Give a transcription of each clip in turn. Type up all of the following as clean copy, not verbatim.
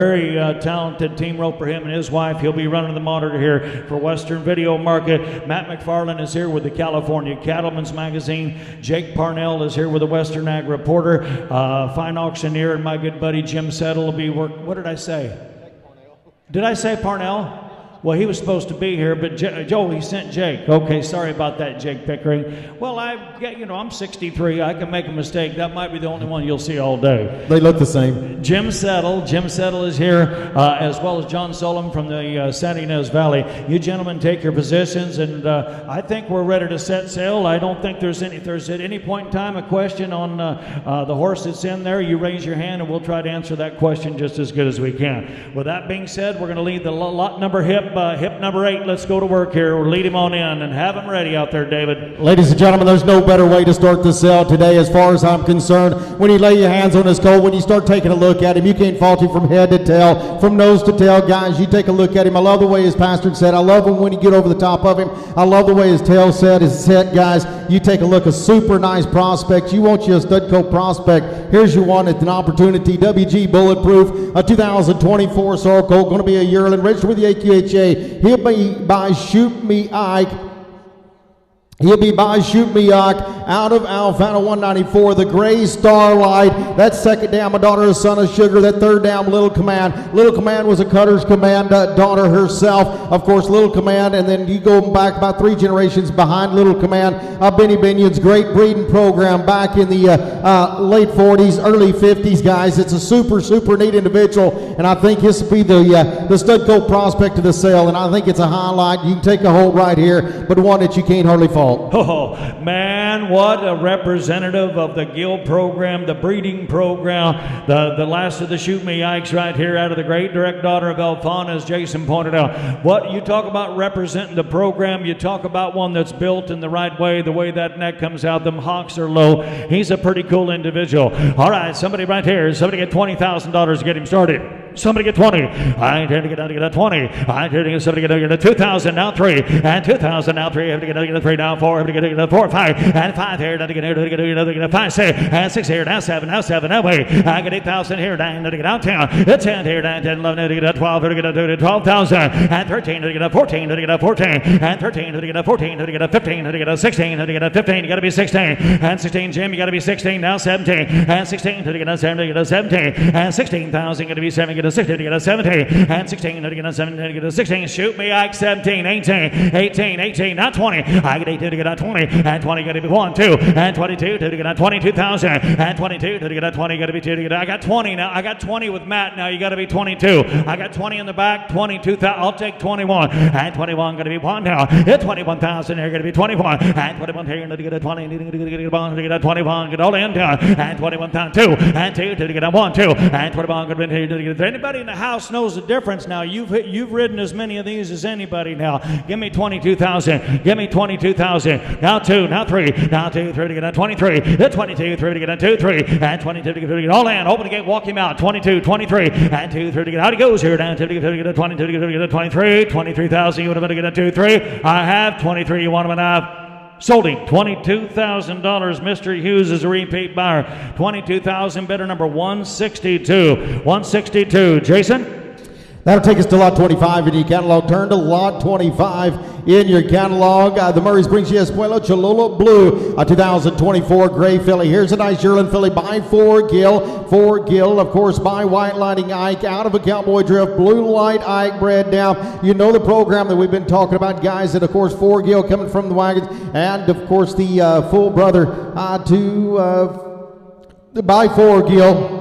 Very talented team roper, him and his wife. He'll be running the monitor here for Western Video Market. Matt McFarland is here with the California Cattleman's Magazine. Jake Parnell is here with the Western Ag Reporter. Fine auctioneer and my good buddy Jim Settle will be what did I say? Did I say Parnell? Well, he was supposed to be here, but Joe, he sent Jake. Okay, sorry about that, Jake Pickering. Well, I'm 63. I can make a mistake. That might be the only one you'll see all day. They look the same. Jim Settle is here, as well as John Solom from the San Ynez Valley. You gentlemen take your positions, and I think we're ready to set sail. I don't think if there's at any point in time a question on the horse that's in there, you raise your hand, and we'll try to answer that question just as good as we can. With that being said, we're going to lead the lot number hip number 8. Let's go to work here. We'll lead him on in and have him ready out there, David. Ladies and gentlemen, there's no better way to start the sale today as far as I'm concerned. When you lay your hands on his coat, when you start taking a look at him, you can't fault him from head to tail, from nose to tail. Guys, you take a look at him. I love the way his pastor said. I love him when you get over the top of him. I love the way his tail is set. Guys, you take a look, a super nice prospect. You want you a stud coat prospect. Here's your one. It's an opportunity. WG Bulletproof, a 2024 Sorrel colt, going to be a yearling, registered with the AQHA. He'll be by Shoot Me Ike. He'll be by Shoot Me Ike out of Alfano 194. The Gray Starlight. That second down, my daughter is Son of Sugar. That third down, Little Command. Little Command was a Cutter's Command daughter herself. Of course, Little Command, and then you go back about 3 generations behind Little Command. Benny Binion's great breeding program back in the late 40s, early 50s, guys. It's a super, super neat individual, and I think this will be the stud colt prospect of the sale, and I think it's a highlight. You can take a hold right here, but one that you can't hardly fault. Oh, man, what a representative of the Gill program, the breeding program, the last of the Shoot Me Ikes right here out of the great direct daughter of Alfana, as Jason pointed out. What you talk about representing the program, you talk about one that's built in the right way, the way that neck comes out, them hocks are low. He's a pretty cool individual. All right, somebody right here, somebody get $20,000 to get him started. Somebody get 20. I intend to get down to get a 20. I intend to get somebody get a 2,000, now 3. And 2,000, now 3. I have to get a 3, now 4. I have to get a 4, 5. And 5 here, now to get here, to get a 5, 6. And 6 here, now 7, that way. I get 8,000 here, down to get out 10. 10 here, down 10, 11, to get a 12, to get a 12,000. And 13, to get a 14, to get a 14. And 13, to get a 14, to get a 15, to get a 16, to get a 15. You got to be 16. And 16, Jim, you got to be 16, now 17. And 16, to get a 7, to get a 17. And 16,000, got to be 7, get a 16, to get a 17. And 16, to get a 17, to get a 16. Shoot Me Ike, 17, 18, not 20. I get 18 to get a 20. And 20 got to be 1, 2. And 22 to get a 22,000. And 22 to get a 20, got to be 2 to get. I got 20 now. I got 20 with Matt. Now you got to be 22. I got 20 in the back, 22,000. I'll take 21. And 21 got to be 1 now. It's 21,000 here, got to be 21. And 21 here, to get a 20, to get a bond, to get a 21, get all in down. And 21,000, 2. And 2 to get a 1, 2. And 21 got to be here, to get. If anybody in the house knows the difference now, you've ridden as many of these as anybody now. Give me 22,000. Give me 22,000. Now 2, now 3. Now 2, 3 to get a 23. Then 22, 3 to get a 2, 3. And 22 to get all in. Open the gate, walk him out. 22, 23. And 2, 3 to get out he goes here. Down 2 to get a 22 to get a 23. 23,000. You want him to get a 2, 3. I have 23. You want him to have. Sold him. $22,000. Mr. Hughes is a repeat buyer. 22,000. Bidder number 162. 162. Jason? That'll take us to lot 25 in your catalog. Turn to lot 25 in your catalog. The Murray brings you Espuela Cholula Blue, a 2024 gray filly. Here's a nice yearling filly by 4 Gill. 4 Gill, of course, by White Lighting Ike, out of a Cowboy Drift. Blue Light Ike bred down. You know the program that we've been talking about, guys, and of course 4 Gill coming from the wagons. And of course the full brother by 4 Gill.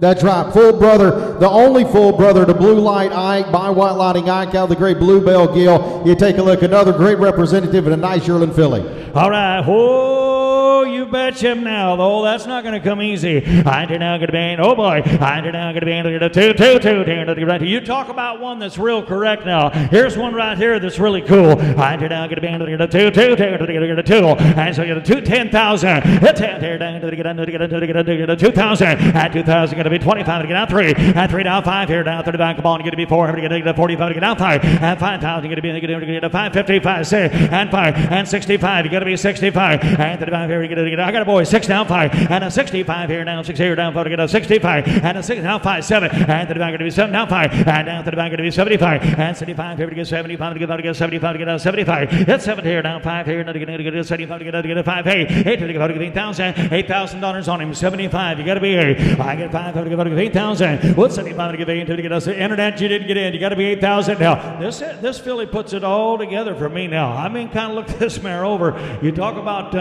That's right, full brother, the only full brother to Blue Light Ike by White Lighting Ike out of the great Bluebell Gill. You take a look, another great representative and a nice yearling filly. All right, whoa, you betcha now, though. That's not going to come easy. I ain't now going to be, oh boy, I ain't now going to be able to get a 2, right. You talk about one that's real correct now. Here's one right here that's really cool. I ain't now going to be able to get a 2, to get a 2. And so you get a 2, 10,000. 10 here down to get a 2,000. And 2,000 going to be 25 to get out 3. And 3 down 5 here down 35. Come on, going to be 4 to get a 45 to get out 5. And 5,000 going to be a 555, 6 and 5 and 65. You got to be 65. And 35 here. I got a boy, 6 down 5, and a 65 here now, 6 here down 5 to get a 65, and a 6 now 5, 7, and to the back going to be 7 down 5, and down to the back going to be 75, and 75 here to get 75 to get 75 to get a 75. It's 7 here down 5 here to get a 75 to get a 5. Hey, 8 to get $8,000 on him. 75. You got to be 8. I get 5 to get 8,000. What's 75 to get 8 to get us internet? You didn't get in. You got to be 8,000 now. This filly puts it all together for me now. I mean, kind of look this mare over. You talk about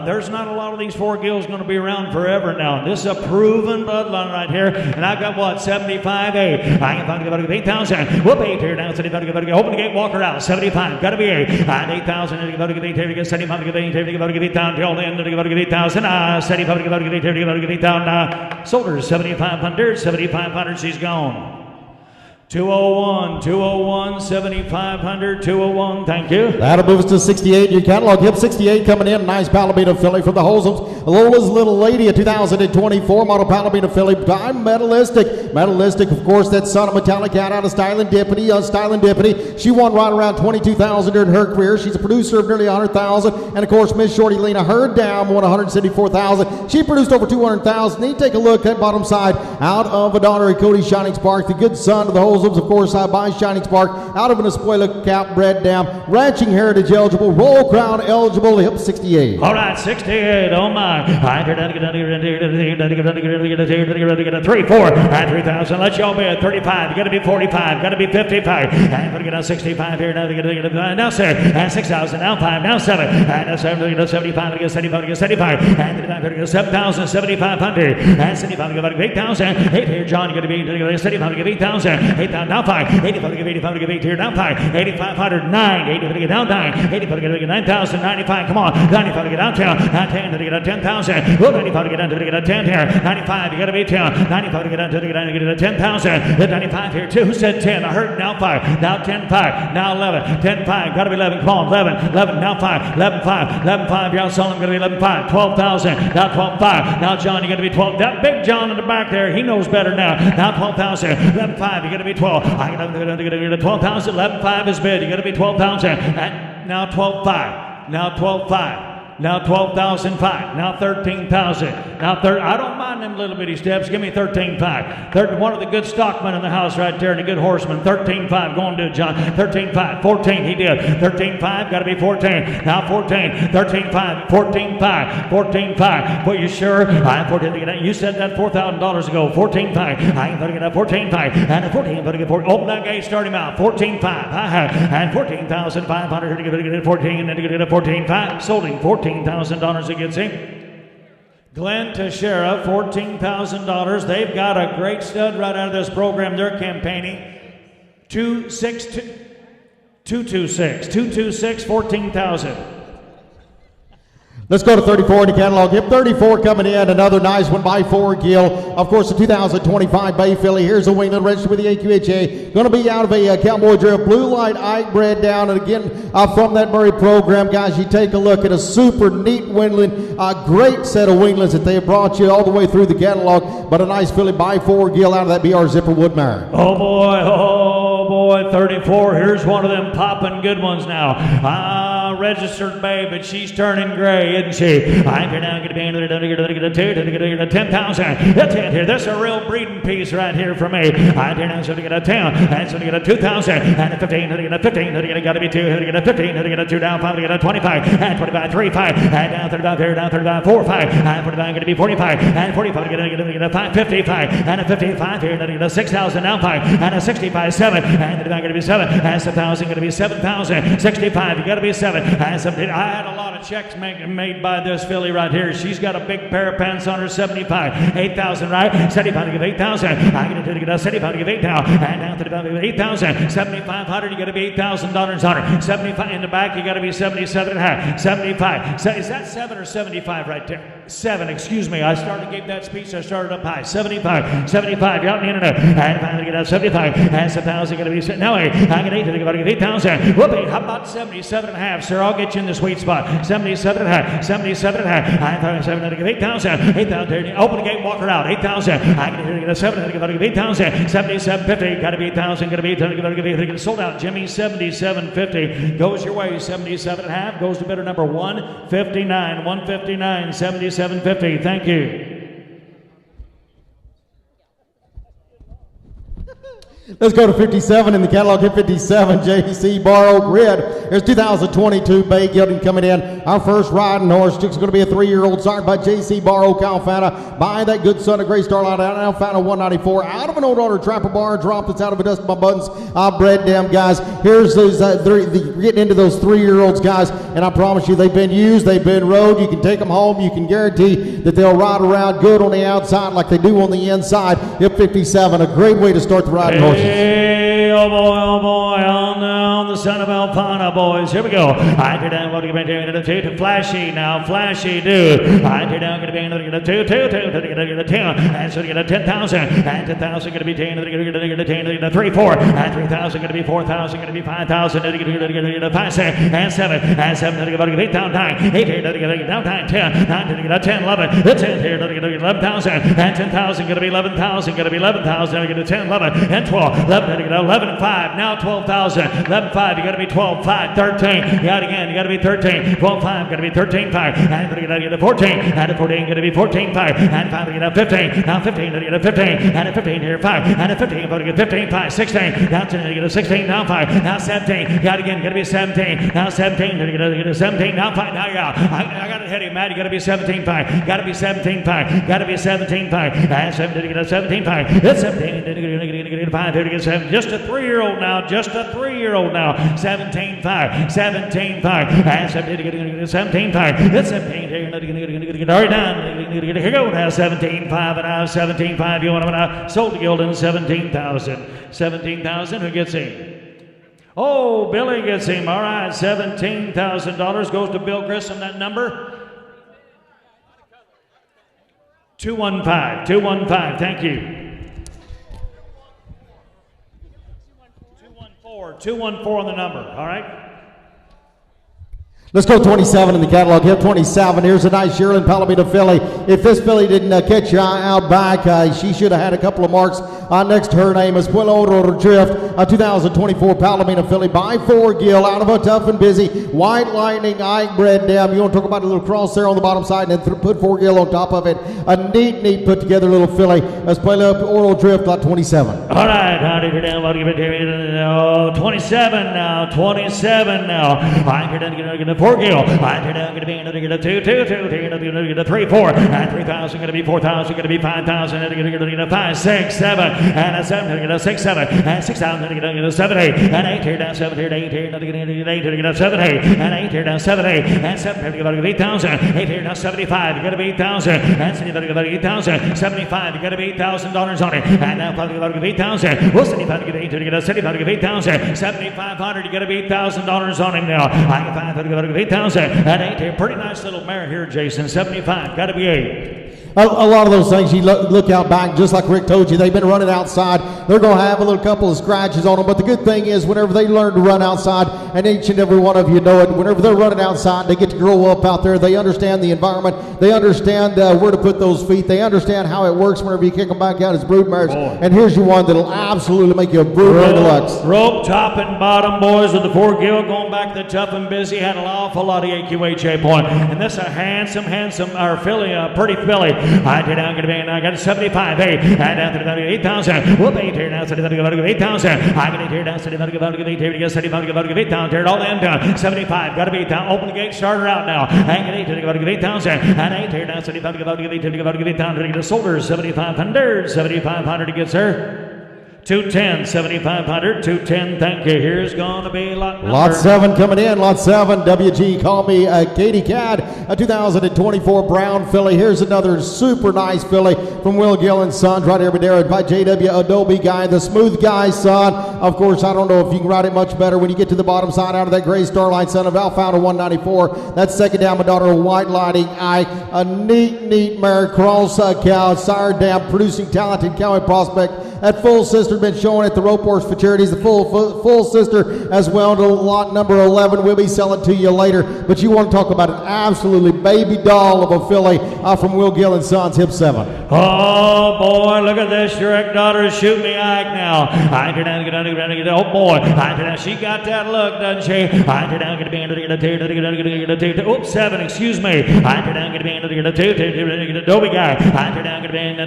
there's not a lot of these 4 gills going to be around forever now. This is a proven bloodline right here, and I've got what 75 8. I can find about 8,000. Whoop 8 here now. 75 to get open the gate, walk her out. 75. Got to be 8. And 8,000 to get 8 here to get 75 to get 8 here to get 8,000 till the end to get 8,000. 75 to get 8 here to get 8,000. Sold her 7,500. 7,500. She's gone. 201, 201, 7,500, 201, thank you. That'll move us to 68 in your catalog. Hip 68 coming in. Nice Palomino filly from the Holsums. Lola's Little Lady, a 2024 model Palomino filly. Time medalistic. Medalistic, of course, that son of Metallic Cat out of Styling Dippity. She won right around 22,000 during her career. She's a producer of nearly 100,000. And, of course, Miss Shorty Lena Herd Down won 174,000. She produced over 200,000. Then you take a look at bottom side out of a daughter of Cody Shining Spark, the good son of the Holsums. Of course, by Shining Spark, out of an Espuela cap, bred down, ranching heritage eligible, roll crown eligible, hip 68. All right, 68, oh my. I get a 3, 4, and 3,000. Let y'all be at 35. You got to be 45. Got to be 55. And going to get a 65 here now. Now 7, and 6,000. Now 5. Now 7, and a 7 to get 75. To get 75. To get 75. And to get 7,000. 7,500. And 75 to get 8,000. 8 here, John. You got to be 75 to get 8,000. 8,000. Now 5, 85 to give 85 to give 8 here, down 5, 8,500, 9, 85 to get down 9, 85 to get 9,000, 95, come on, 95 to get down 10, 10 to get 10,000, 95 to get down to get 10 here, 95, you got to be 10, 95 to get down to get 10,000, 95 here, 2, who said 10, I heard now 5, now 10, 5, now 11, 10, 5, got to be 11, come on, 11, now 5, 11, 5, 11, 5, you're selling, going to be 11, 5, 12,000, now 12, 5, now John, you got to be 12, that big John in the back there, he knows better now 12,000, 11, 5, you got to be 12, I got to 12,000, 11,5 is bid. You got to be 12,000. And now 12,5. Now 12,5. Now 12,005. Now 13,000. Now I don't mind them little bitty steps. Give me 13,500. One of the good stockmen in the house right there and a good horseman. 13,500. Go on, do it, John. 13,500. 14. He did. 13,500. Got to be 14. Now 14. 13,500. 14,500. 14,500. But you sure? I'm 14. You said that $4,000 ago. 14,500. I ain't going to get that 14,500. And a 14. I'm going to get 14. Open that gate. Start him out. 14,500. And 14,500. To get 14. And then to get a 14,500. Sold him $14,000 against him. Glenn Teixeira, $14,000. They've got a great stud right out of this program. They're campaigning 226, 14,000. Let's go to 34 in the catalog. Hip 34 coming in. Another nice one by 4 Gill. Of course, the 2025 Bay Filly. Here's a winglet registered with the AQHA. Going to be out of a Cowboy Drift. Blue Light Ike bred down. And again, from that Murray program, guys, you take a look at a super neat winglet. A great set of winglets that they have brought you all the way through the catalog. But a nice filly by 4 Gill out of that BR Zipper Wood mare. Oh, boy, 34. Here's one of them popping good ones now. Registered Bay, but she's turning gray, isn't she? I'm here now. Going to be 10,000. That's it here. This is a real breeding piece right here for me. I'm here now. So to get a 10, and so to get a 2,000, and a 15. To get a 15. To get a got to be 2. To get a 15. To get a 2 down 5. To get a 25, and 25, 35, and down 35 here, down 35, 4, 5, and 45. Going to be 45, and 45. To get a 5, 55, and a 55 here. To get a 6,000 down 5, and a 65, 7, and the going to be 7, and 7,000 going to be 7,000, 65. You got to be 7. I had a lot of checks made by this filly right here. She's got a big pair of pants on her. 75, 8,000, right? 75 to give 8,000. I'm going to get a 75 to give 8,000, and down to the 8,000. 7,500. You got to be $8,000 on her. 75 in the back. You got to be 77.5. 75. Is that 7 or 75 right there? 7, excuse me. I gave that speech, I started up high. 75, 75, you got me in it. And finally get out 75. That's 1,000 going to be set. Now, I get 8 to the about 8,000. Whoopee, how about 77 and a half, sir? I'll get you in the sweet spot. 77 and a half, 77 and a half. I finally 7 to get 8,000. 8,000, open the gate, walk her out. 8,000. I get a 7 to get about 8,000. 77.50, got to be 8,000, going to be sold out. Jimmy, 77.50 goes your way. 77 and a half goes to bidder number 159, 159, 77.50. Thank you. Let's go to 57 in the catalog. Hit 57, JC Borrow Grid. There's 2022 Bay Gelding coming in. Our first riding horse. It's going to be a 3-year-old sired by JC Borrow Calfana. By that good son of Gray Starlight out of Alfana 194. Out of an old order Trapper Bar drop that's out of a dust by buttons. I bred them guys. Here's those getting into those 3-year-olds guys. And I promise you they've been used. They've been rode. You can take them home. You can guarantee that they'll ride around good on the outside like they do on the inside. Hit 57. A great way to start the riding horse. Hey, oh boy, on down the son of Alpana, boys. Here we go. I turn down, going to get into the 2 to Flashy now. Flashy, dude. I turn down, going to be into the 2, to get a 10. And so to get a 10,000. And 10,000 going to be 10, to get a 10, to get a 3, 4. And 3,000 going to be 4,000, going to be 5,000, to get a 5, 6, and 7. And 7 to get about 8 down 9. 8 here to get down 9, 10. 9 to get a 10, 11. The 10 here to get 11,000. And 10,000 going to be 11,000, going to be 11,000. To get a 10, 11, and 12. 11 and 5, now 12,000. 11 5, you got to be 12 5, 13. You got it again, you got to be 13. 12 5, got to be 13 5. And you got to get a 14. And a 14, going to be 14 5. And finally get a 15. Now 15, to get a 15. And a 15 here 5. And a 15, going to get 15 5. 16. Now 10, to get a 16. Now 5. Now 17. Got it again, got to be 17. Now 17, to get a 17. Now 5. Now yeah, I got it ahead of you, Matt. You got to be 17 5. Got to be 17 5. Got to be 17 5. And 7 to get a 17 5. It's 17 to get a 5. Here to get 7. Just a 3-year-old now. Just a 3-year-old now. 17 5. 17 5. And 17 to get a 17 5. It's 17 here. All right, down. Here we go now. 17 5 and now 17 5. You want to now sold to Gildan 17,000. 17,000. Who gets him? Oh, Billy gets him. All right, $17,000 goes to Bill Grissom. That number 215. 215. Thank you. 214 on the number. All right. Let's go 27 in the catalog. Hit 27. Here's a nice Sherilyn Palomino filly. If this filly didn't catch your eye out back, she should have had a couple of marks next to her name is Puello Drift, a 2024 Palomino filly by 4 Gill out of a Tough and Busy White Lightning Ike bred dam. You want to talk about a little cross there on the bottom side and then put 4 Gill on top of it. A neat put together little filly. Let's play Puello Drift at 27. All right, down 27 now. 27 now. I get a 4 Gill. I turn down, going to be another get a 2, get a 3, 4, and 3,000, going to be 4,000, going to be 5,000, and going to get a 5, 6, 7, and a 7, get a 6, 7, and 6,000, going to get a 7, 8, and 8 here down, 7 here, 8 here, going to get 8, get a 7, 8, and 8 here down, 7, 8, and 7 here, going to get 8,000, 8 here now, 75, going to be 8,000, and 7 going to get 8,000, 75, going to be $8,000 on it, and now 5 going to get 8,000, well, 75 to get 8, to get a 75 to get 8,000, 7,500, you got to be $8,000 on him now, I get 5 to get 8,000. That ain't a pretty nice little mare here, Jason. 75, got to be 8. A lot of those things, you look out back, just like Rick told you, they've been running outside. They're going to have a little couple of scratches on them. But the good thing is, whenever they learn to run outside, and each and every one of you know it, whenever they're running outside, they get to grow up out there. They understand the environment. They understand where to put those feet. They understand how it works whenever you kick them back out as brood mares. And here's your one that'll absolutely make you a brood mare deluxe. Rope top and bottom, boys, with the 4 Gill going back to the Tough and Busy. Had an awful lot of AQHA point. And this a handsome, or filly, a pretty filly. I did down, going to be, and I got a 75, 8, and down to the 8,000. Whoop, 8 here now, 8,000. I got 8 here down, 8 here to get 8,000. Tear it all in down. 75, got to be 8,000. Open the gate, start her out now. And get 8 here to get 8,000. And 8 here now, 75, to get 8 here to get 8,000. To get a soldier, 7,500. 7,500 to get her. 210, 7,500, 210, thank you. Here's going to be lot 7 coming in. Lot 7, WG, call me Katie Cad, a 2024 Brown filly. Here's another super nice filly from Will Gill and Sons right here, Madera by JW Adobe Guy, the smooth guy son. Of course, I don't know if you can ride it much better when you get to the bottom side out of that gray Starlight son of Alfalfa 194. That's second down, my daughter, White Lighting Ike. A neat mare, cross cow, sire down, producing talented cowboy prospect. That full sister been showing at the Rope Horse Futurities. The full sister as well to lot number 11. We'll be selling to you later. But you want to talk about an absolutely baby doll of a filly from Will Gill and Sons, hip 7. Oh boy, look at this direct daughter. Shoot me Ike now. Oh boy, she got that look, doesn't she? Oops, 7, excuse me. Dobie guy.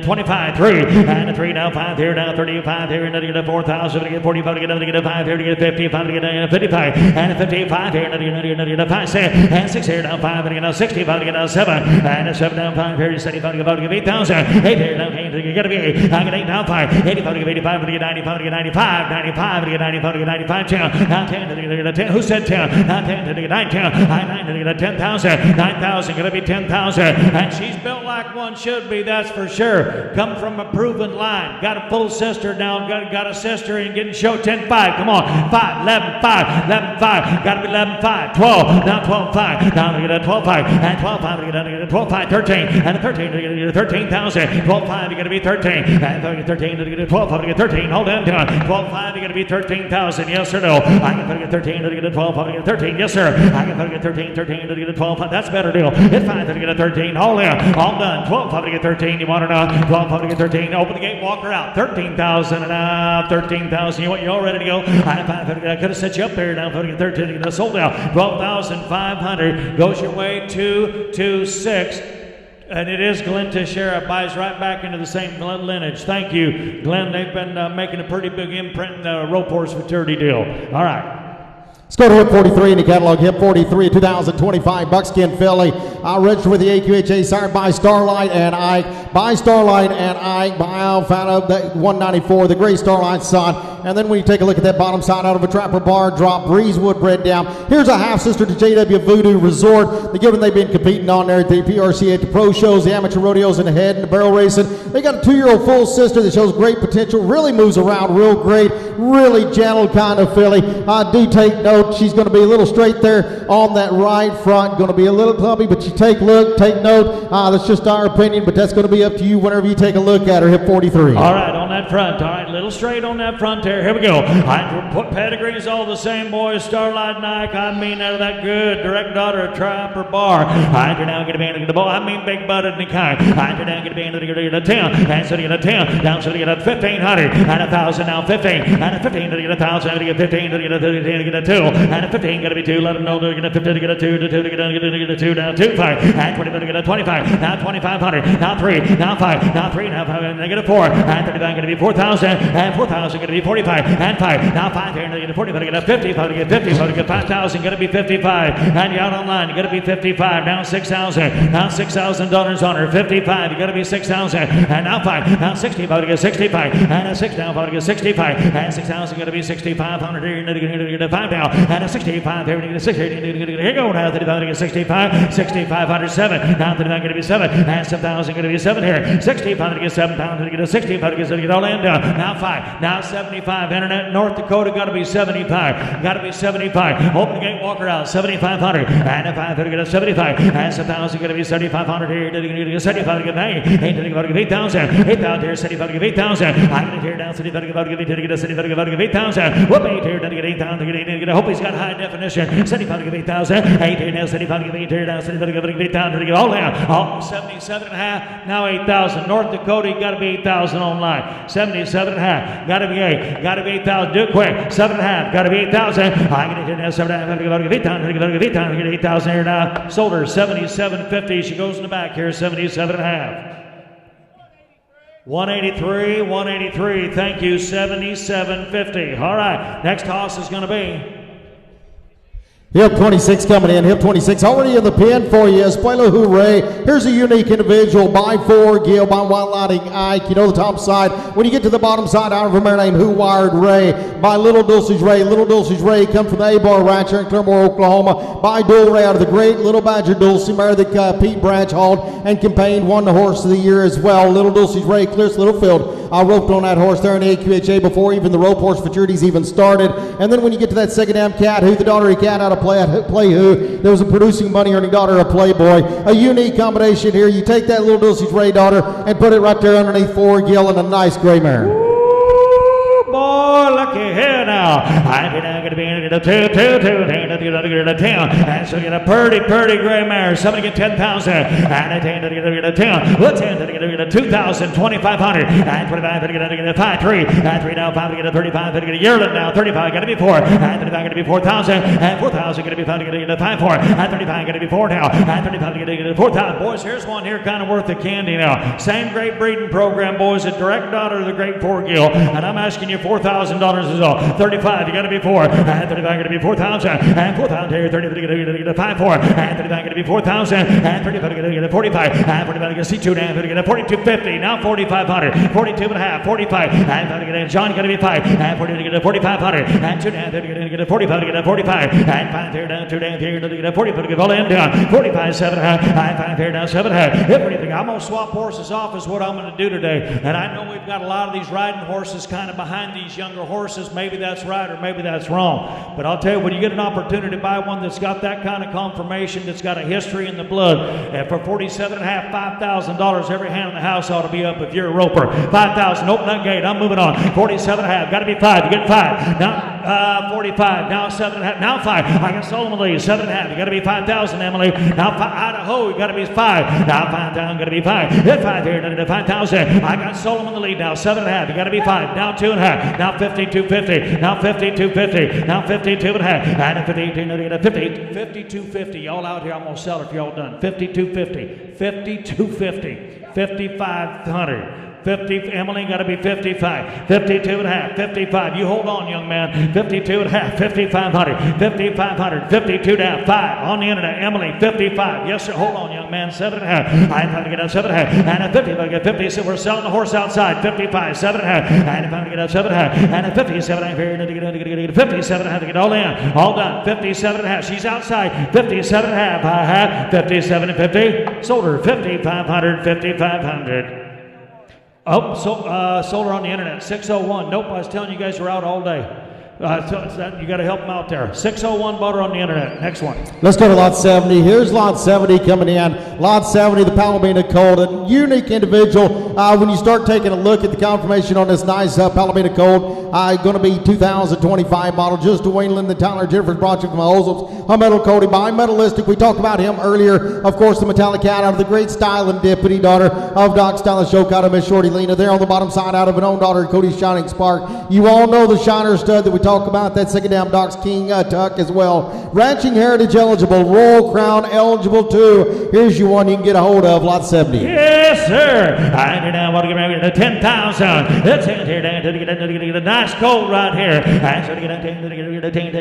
25, 3, and 3 now, 5 here, now 35 here, and get 4,000, get 45, get 5 here, get 55, get 55, and 55 here, and get 5, and 6 here, now 5, and get 65, get 7, and 7 down 5 here, 75, get 8,000, 8 here, now 8, you gotta be 8, I get 8 down 5, 85, get 85, get 95, get 95, 95, get 95, get 95, 10, now 10, get 10, who said 10? Now 10, get 9, 10, 9, get 10,000, 9,000, gonna be 10,000, and she's built like one should be, that's for sure. Come from a proven line, got a full sister now, got a sister and getting show 10-5, come on, 5, 11, 5, 11, 5, gotta be 11, 5, 12, now 12, 5, now we get a 12, 5, and 12, 5, we get a 12, 5, 13, and 13, we get 13,000, 12, 5, you gotta be 13, and 13, you get 12, 5, you get 13, hold on down, 12, 5, you gotta be 13,000, yes or no? I can get 13, you get 12, 5, you get 13, yes sir, I can get 13, you get 12, 5, that's a better deal, it's 5, you get a 13, hold in, all done, 12, 5, you get 13, you want it now, 12, 5, you get 13, open the gate, walk her out, 13,000, and now 13,000, you all ready to go? I could have set you up there now, 13, you sold out, 12,500, goes your way, 226. And it is Glenn Teixeira, buys right back into the same lineage. Thank you, Glenn. They've been making a pretty big imprint in the Rope Horse Futurity deal. All right. Let's go to hip 43 in the catalog. Hip 43, 2025 buckskin filly. Registered with the AQHA, sired by Starlight and Ike. By Starlight and Ike. By Alfalfa 194, the gray Starlight son. And then when you take a look at that bottom side out of a trapper bar, drop Breezewood bred down. Here's a half sister to JW Voodoo Resort. The given they've been competing on there at the PRC at the pro shows, the amateur rodeos in the head and the barrel racing. They got a 2-year-old full sister that shows great potential. Really moves around real great. Really gentle kind of filly. Do take note. She's going to be a little straight there on that right front. Going to be a little clumpy, but you take note. That's just our opinion, but that's going to be up to you whenever you take a look at her. Hip 43. All right, on that front. All right, little straight on that front there. Here we go. I put pedigrees all the same, boys. Starlight Nike. I mean, out of that good direct daughter of Trapper Bar. I can now get a band of the ball. I mean, big butted and kind. I can now get a band of the 10. And so you get a 10. Down so you get a 1,500. And 1,000 now 15. And a 15 to get 1,000. And you get 15 to get a 10 to get a 2. And a 15 got to be 2. Let them know they're going to 15 to get a 2. To 2 to get a 2. Now 2, 5. And 20 to get a 25. Now 2,500. Now 3. Now 5. Now 3. Now 5. And they get a 4. And 35 going to be 4,000. And 4,000 going to be 45. And 5. Now 5 here. And they get a 45 to get a 50. 5 to get 50. 5 to get 5,000. Going to be 55. And you're out online. You're going to be 55. Now 6,000. Now $6,000 on her. 55. You got to be 6,000. And now 5. Now 65 to get 65. And a 6 now 5 to get 65. And 6,000 going to be 6,500 here. And you're going to get a 5 now. And a 65 here. And 60. Here you go now. 35 to get 65. 6,507. Now 39 going to be 7. And 7,000 going to be 7 here. 65 to get 7,000 to get a 65 to get all in down. Now 5. Now 75. Internet North Dakota got to be 75. Got to be 75. Open the gate, walk her out. 7,500. And a 5 to get a 75. And 7,000 going to be 7,500 here. Going to get 75 to get 9. 8 to get 8,000. 8,000 here. 75 to get 8,000. I'm going to tear down 75 to get a 75 to get 8,000. Whoop, 8 here. To get 8,000 to get 8. I hope he's got high definition. 75 to get 8,000. 8 here now. 75 to get 8 here now. 75 to get 8,000 to get all down. All 77 and a half. Now 8,000. North Dakota, got to be 8,000 online. 77 and a half. Got to be 8. Got to be 8,000. Do it quick. 7 and a half. Got to be 8,000. I'm going to tear down 7 and a half. Got to get 8,000. Get 8,000. Get 8,000 here now. Sold her 77.50. She goes in the back here. 77 and a half. 183, 183. Thank you, 77.50. All right, next toss is going to be Hip 26 coming in. Hip 26 already in the pen for you. Espuelo Hooray. Here's a unique individual by 4 Gil by White Lighting Ike. You know the top side. When you get to the bottom side, out of a mare named Who Wired Ray by Little Dulce's Ray. Little Dulce's Ray come from the A-Bar Ranch here in Claremore, Oklahoma. By Dual Ray out of the great Little Badger Dulce mare that Pete Branch hauled and campaigned, won the Horse of the Year as well. Little Dulce's Ray clears Little Field. roped on that horse there in the AQHA before even the rope horse futurities even started. And then when you get to that second dam cat, who the daughter of cat out of play who, there was a producing money earning daughter of Playboy. A unique combination here. You take that little Dulce's Ray daughter and put it right there underneath 4 Gill and a nice gray mare. Boy, looky here now. I'm going to be in a 2, 10. And so get a pretty gray mare. Somebody get 10,000. And a 10 to get a 10. Let's end to get a 2,000, 2,500. And 25 to get a 5, 3. And 3 now, 5 to get a 35 to get a yearling now. 35 going to be 4. And 35 going to be 4,000. And 4,000 going to be 5 to get a 5, 4. And 35 going to be 4 now. And 35 to get a 4,000. Boys, here's one here kind of worth the candy now. Same great breeding program, boys. A direct daughter of the great 4 Gill. And I'm asking you $4,000 is all. 35, you got to be 4. And 35 going to be 4,000. And 4,000 here. 30 going to get a 5, 4. And 35 going to be 4,000. And 35 going to get a 45. And 45 going to see 2 down. Going to get a 42.50. Now 4,500. 42 and a half. 45. And going to get a John going to be 5. And 40 to get a 4,500. And 2 down. Going to get a 45 to get a 45. And 5 here down. 2 down here. Going to get a 40. Going to get all in down. 45, 7 half. And 5 here down. 7 half. Everything. I'm going to swap horses off is what I'm going to do today. And I know we've got a lot of these riding horses kind of behind these younger horses. Maybe that's right or maybe that's wrong. But I'll tell you, when you get an opportunity to buy one that's got that kind of conformation, that's got a history in the blood, and for $47.5, $5,000, every hand in the house ought to be up if you're a roper. 5,000, open that gate. I'm moving on. 47.5, got to be 5. You get 5. Now 45. Now 7.5. Now 5. I got Solomon Lee. 7.5. You got to be 5,000, Emily. Now Idaho. You got to be 5. Now 5,000. Got to be 5. Hit 5 here. 5,000. I got Solomon the lead now. 7.5. You got to be 5. Now 2.5. Now 52.50. Now 52.50. Now 52.5. And 52.50. Y'all out here, I'm gonna sell it if y'all done. 52.50. 52.50. 5,500. 50, Emily got to be 55, 52 and a half, 55. You hold on, young man. 52 and a half, 5,500, 5,500, 52 down, 5 on the internet. Emily, 55. Yes, sir. Hold on, young man. 7 and a half. I'm trying to get up 7 and a half, and a 50. If I get 50, so we're selling the horse outside. 55, 7 and a half, and if I'm to get up 7 and a half, and a 57 and a half. Here to get 57 and a half to get all in, all done. 57 and a half. She's outside. 57 and a half. I have 57 and 50. Sold her 5,500, 5,500. Oh, sold her on the internet. 601. Nope, I was telling you guys were out all day. You got to help them out there. 601 bought her on the internet. Next one. Let's go to lot 70. Here's lot 70 coming in. Lot 70, the Palomino Colt, a unique individual. When you start taking a look at the confirmation on this nice Palomino Colt, going to be 2025 model. Just Dwayne Linden, Tyler Jeffers brought you from Ozum's. A medal Cody bi-medalistic. We talked about him earlier. Of course, the Metallic Cat out of the great style and deputy daughter of Doc Stylish Show, out of Miss Shorty Lena. There on the bottom side out of an own daughter, Cody's Shining Spark. You all know the Shiner stud that we talk about, that second down Doc's King Tuck as well. Ranching Heritage eligible, Royal Crown eligible too. Here's your one you can get a hold of, lot 70. Yes, sir. I now want to get ready to 10,000. Let's head here down to get a nice colt right here. And so to get a 10, to get a 10,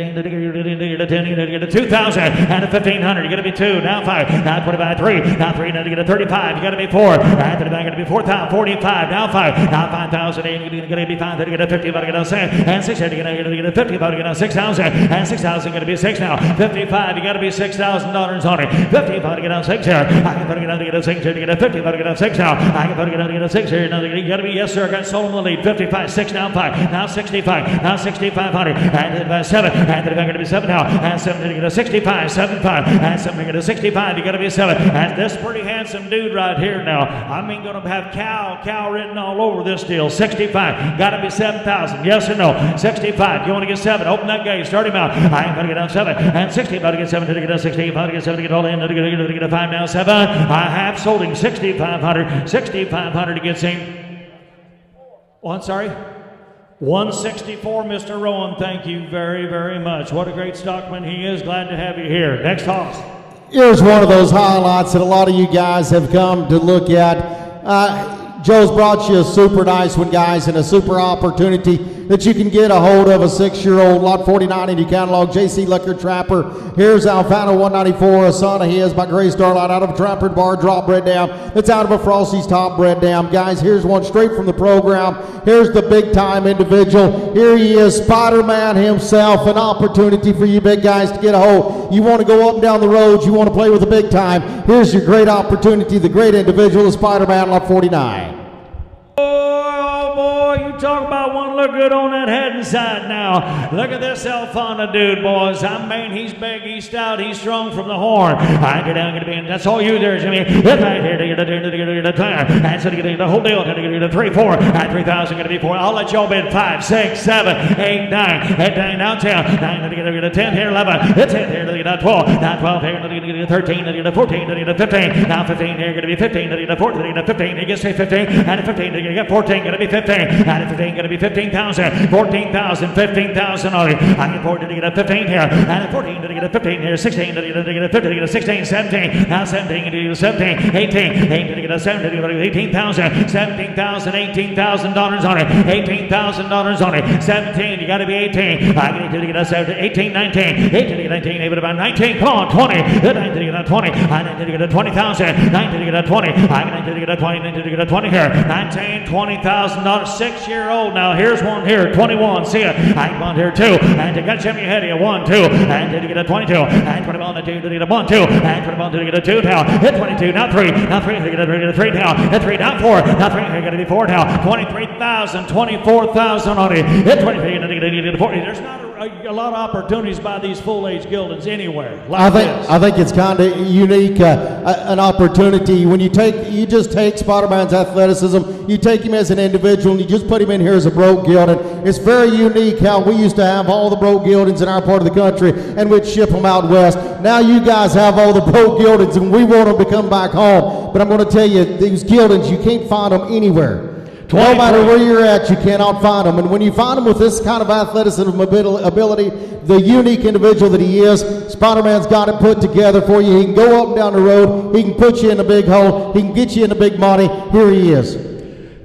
to get a 2,000 and a 1,500. You got to be 2, now 5, now 25, 3, now 3, now to get a 35. You got to be 4, and 35, got to be 4,000, 45, now 5, now 5,000, and you're going to be 5, to get a 50, to get a 7, and 6, to get a 50, to get a 6,000, and 6,000 going to be 6 now. 55, you got to be $6,000 on it. 50, to get a 6 here. I can put it down to get a 6 here, to get a 50, to get a 6 now. I can put it down to get a 6 here. Now you got to be, yes, sir. I got sold in the lead. 55, 6 now 5, now 65, now 6,500, and 7, and then I'm going to be 7 now, and 7 to get a 65, 75, and 7 to get a 65. You got to be 7, and this pretty handsome dude right here now. I mean, going to have cow written all over this deal. 65, got to be 7,000. Yes or no? 65. You want to get 7? Open that gate. Start him out. I ain't going to get down 7, and 60. About to get 7 to get a 60. About to get 7 to get all in. To get a 5 now 7. I have sold him 6,500. 6,500 to get him. Oh, I'm sorry. 164, Mr. Rowan. Thank you very, very much. What a great stockman he is. Glad to have you here. Next horse. Here's one of those highlights that a lot of you guys have come to look at. Joe's brought you a super nice one, guys, and a super opportunity that you can get a hold of a 6-year-old, lot 49 in your catalog, J.C. Liquor Trapper. Here's Alfano 194, a son of his by Gray Starlight out of a Trapper Bar drop bred dam. That's out of a Frosty's top bred dam. Guys, here's one straight from the program. Here's the big-time individual. Here he is, Spider-Man himself, an opportunity for you big guys to get a hold. You want to go up and down the roads, you want to play with the big time. Here's your great opportunity, the great individual, the Spider-Man, lot 49. you talk about one look good on that head and side now. Look at this Alfana dude, boys. I mean, he's big, he's stout, he's strong from the horn. I get down, get a bend. That's all you there, Jimmy. That's right here to get a tire. And so to get the whole deal, to get a 3, 4. At 3,000, going to be 4. I'll let y'all bid 5, 6, 7, 8, 9. Head down, now 10. 9 to get a 10 here, 11. It's 10 here to get a 12. Now 12 here to get a 13, to get a 14, to get a 15. Now 15 here, going to be 15, to get a 14, to get a 15. You can say 15. And a 15 to get 14, going to be 15. And a 15 going to be 15,000. 14,000, 15,000 on it. I can afford to get a 15 here. And a 14 to get a 15 here. 16 to get a 15, to get a 16, 17. Now 17 to get a 17. 18. 8 to get a 7 to get a 18,000. 17,000, $18,000 on it. $18,000 on it. 17, you got to be 18. I get to get a 17, 18, 19. 18 to get 19, even about 19. Come on, 20. 19 to get a 20. I need to get a 20,000. 19 to get a 20. I need to get a 20. 19 to get a 20 here. 19, $20,000. 6-year-old now. Here's one here. 21. See ya. I come on here 2. And to get Jimmy ahead of you. 1, 2. And to get a 22. And 21 to 2 to get a 1, 2. And 21 to get a 2 now. Hit 22. Now 3. Now 3 to get a 3 now. Hit 3 now 4. Now 3 here going to be 4 now. 23,000. 24,000 on it. Hit 23 to get a 40. There's not a lot of opportunities by these full-age Gildens anywhere. Like I think it's kind of unique, an opportunity when you just take Spider-Man's athleticism, you take him as an individual, and you just put him in here as a broke Gilded. It's very unique how we used to have all the broke Gildens in our part of the country, and we'd ship them out west. Now you guys have all the broke Gildens, and we want them to come back home. But I'm going to tell you, these Gildens, you can't find them anywhere. No matter where you're at, you cannot find them. And when you find them with this kind of athleticism ability, the unique individual that he is, Spider-Man's got it put together for you. He can go up and down the road. He can put you in a big hole. He can get you into big money. Here he is.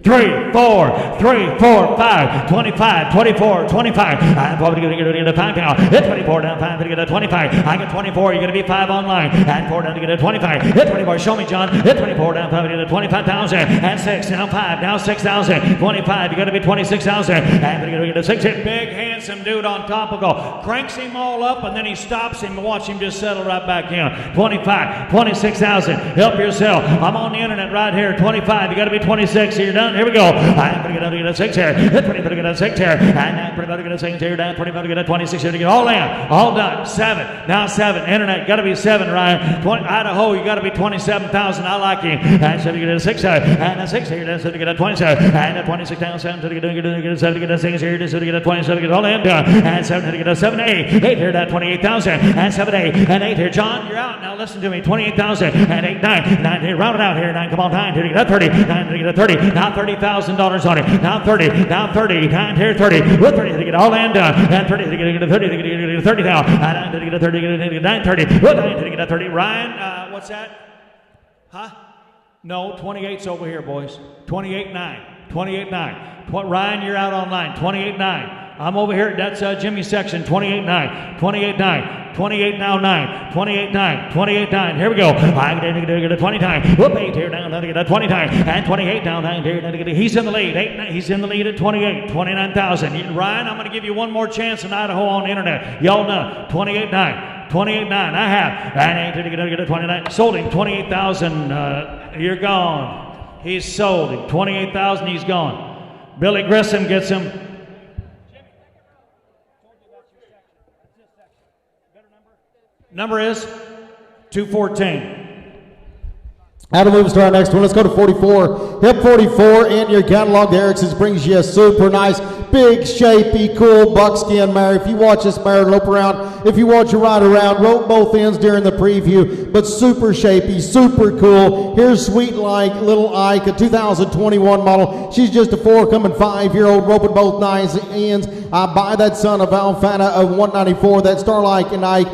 3, 4, 3, 4, 5, 25, 24, 25. I'm probably going to get a 5 now. Hit 24 down 5 to get a 25. I get 24. You're going to be 5 online. And 4 down to get a 25. Hit 24. Show me, John. Hit 24 down 5 to get a 25,000. And 6 now 5. Now 6,000. 25. You're going to be 26,000. And you're going to get a 6. Hit big, handsome dude on top of goal. Cranks him all up and then he stops him and watch him just settle right back in. 25, 26,000. Help yourself. I'm on the internet right here. 25. You got to be 26. So you're done. Here we go. I'm going to get a 6 here. 20 to get a 6 here. And I'm going to get a 6 here. Down 25 to get a 26 here to get all in. All done. 7. Now 7. Internet. Got to be 7, Ryan. 20, Idaho. You got to be 27,000. I like you. And 7 to get a 6 here. And a 6 here. Then 7 to get a 27. And a 26 down. 7 to get a 7 to get a 6 here. 7 to get a 27 to get all in. Done. And 7 to get a 7 8. 8 here. Down 28,000. And 7 8. And 8 here. John, you're out. Now listen to me. 28,000. And 8 9. 9 here. Round it out here. 9. Come on. 9 to get a 30. 9 to get a 30. Now $30,000 on it. Now 30. Now 30. 9 here. 30. With 30 to get all in done. And 30 to get a 30. To get a 30 now. And 9 to get a 30. To get a 9 30. With 9 to get a 30. Ryan, what's that? Huh? No, 28's over here, boys. 28-9. 28-9. Ryan, you're out online. 28-9. I'm over here. That's Jimmy's section. 28-9. 28-9. 28 now 9. 28-9. 28-9. Here we go. I'm going to get a 20 time. Whoop, 8 here down. To get a 20 time. And 28 down. He's in the lead. 8, he's in the lead at 28. 29,000. Ryan, I'm going to give you one more chance in Idaho on the internet. Y'all know. 28-9. 28-9. I have. And 8 to get a 29. Sold him. 28,000. You're gone. He's sold him. 28,000. He's gone. Billy Grissom gets him. Number is 214. Now to move us to our next one. Let's go to 44. Hip 44 in your catalog. The Erickson's brings you a super nice, big, shapy, cool buckskin mare. If you watch this mare lope around, if you watch her ride around, rope both ends during the preview, but super shapy, super cool. Here's Sweet Like Little Ike, a 2021 model. She's just a 4-coming 5-year-old, roping both ends. By that son of Alfana of 194, that Starlight and Ike,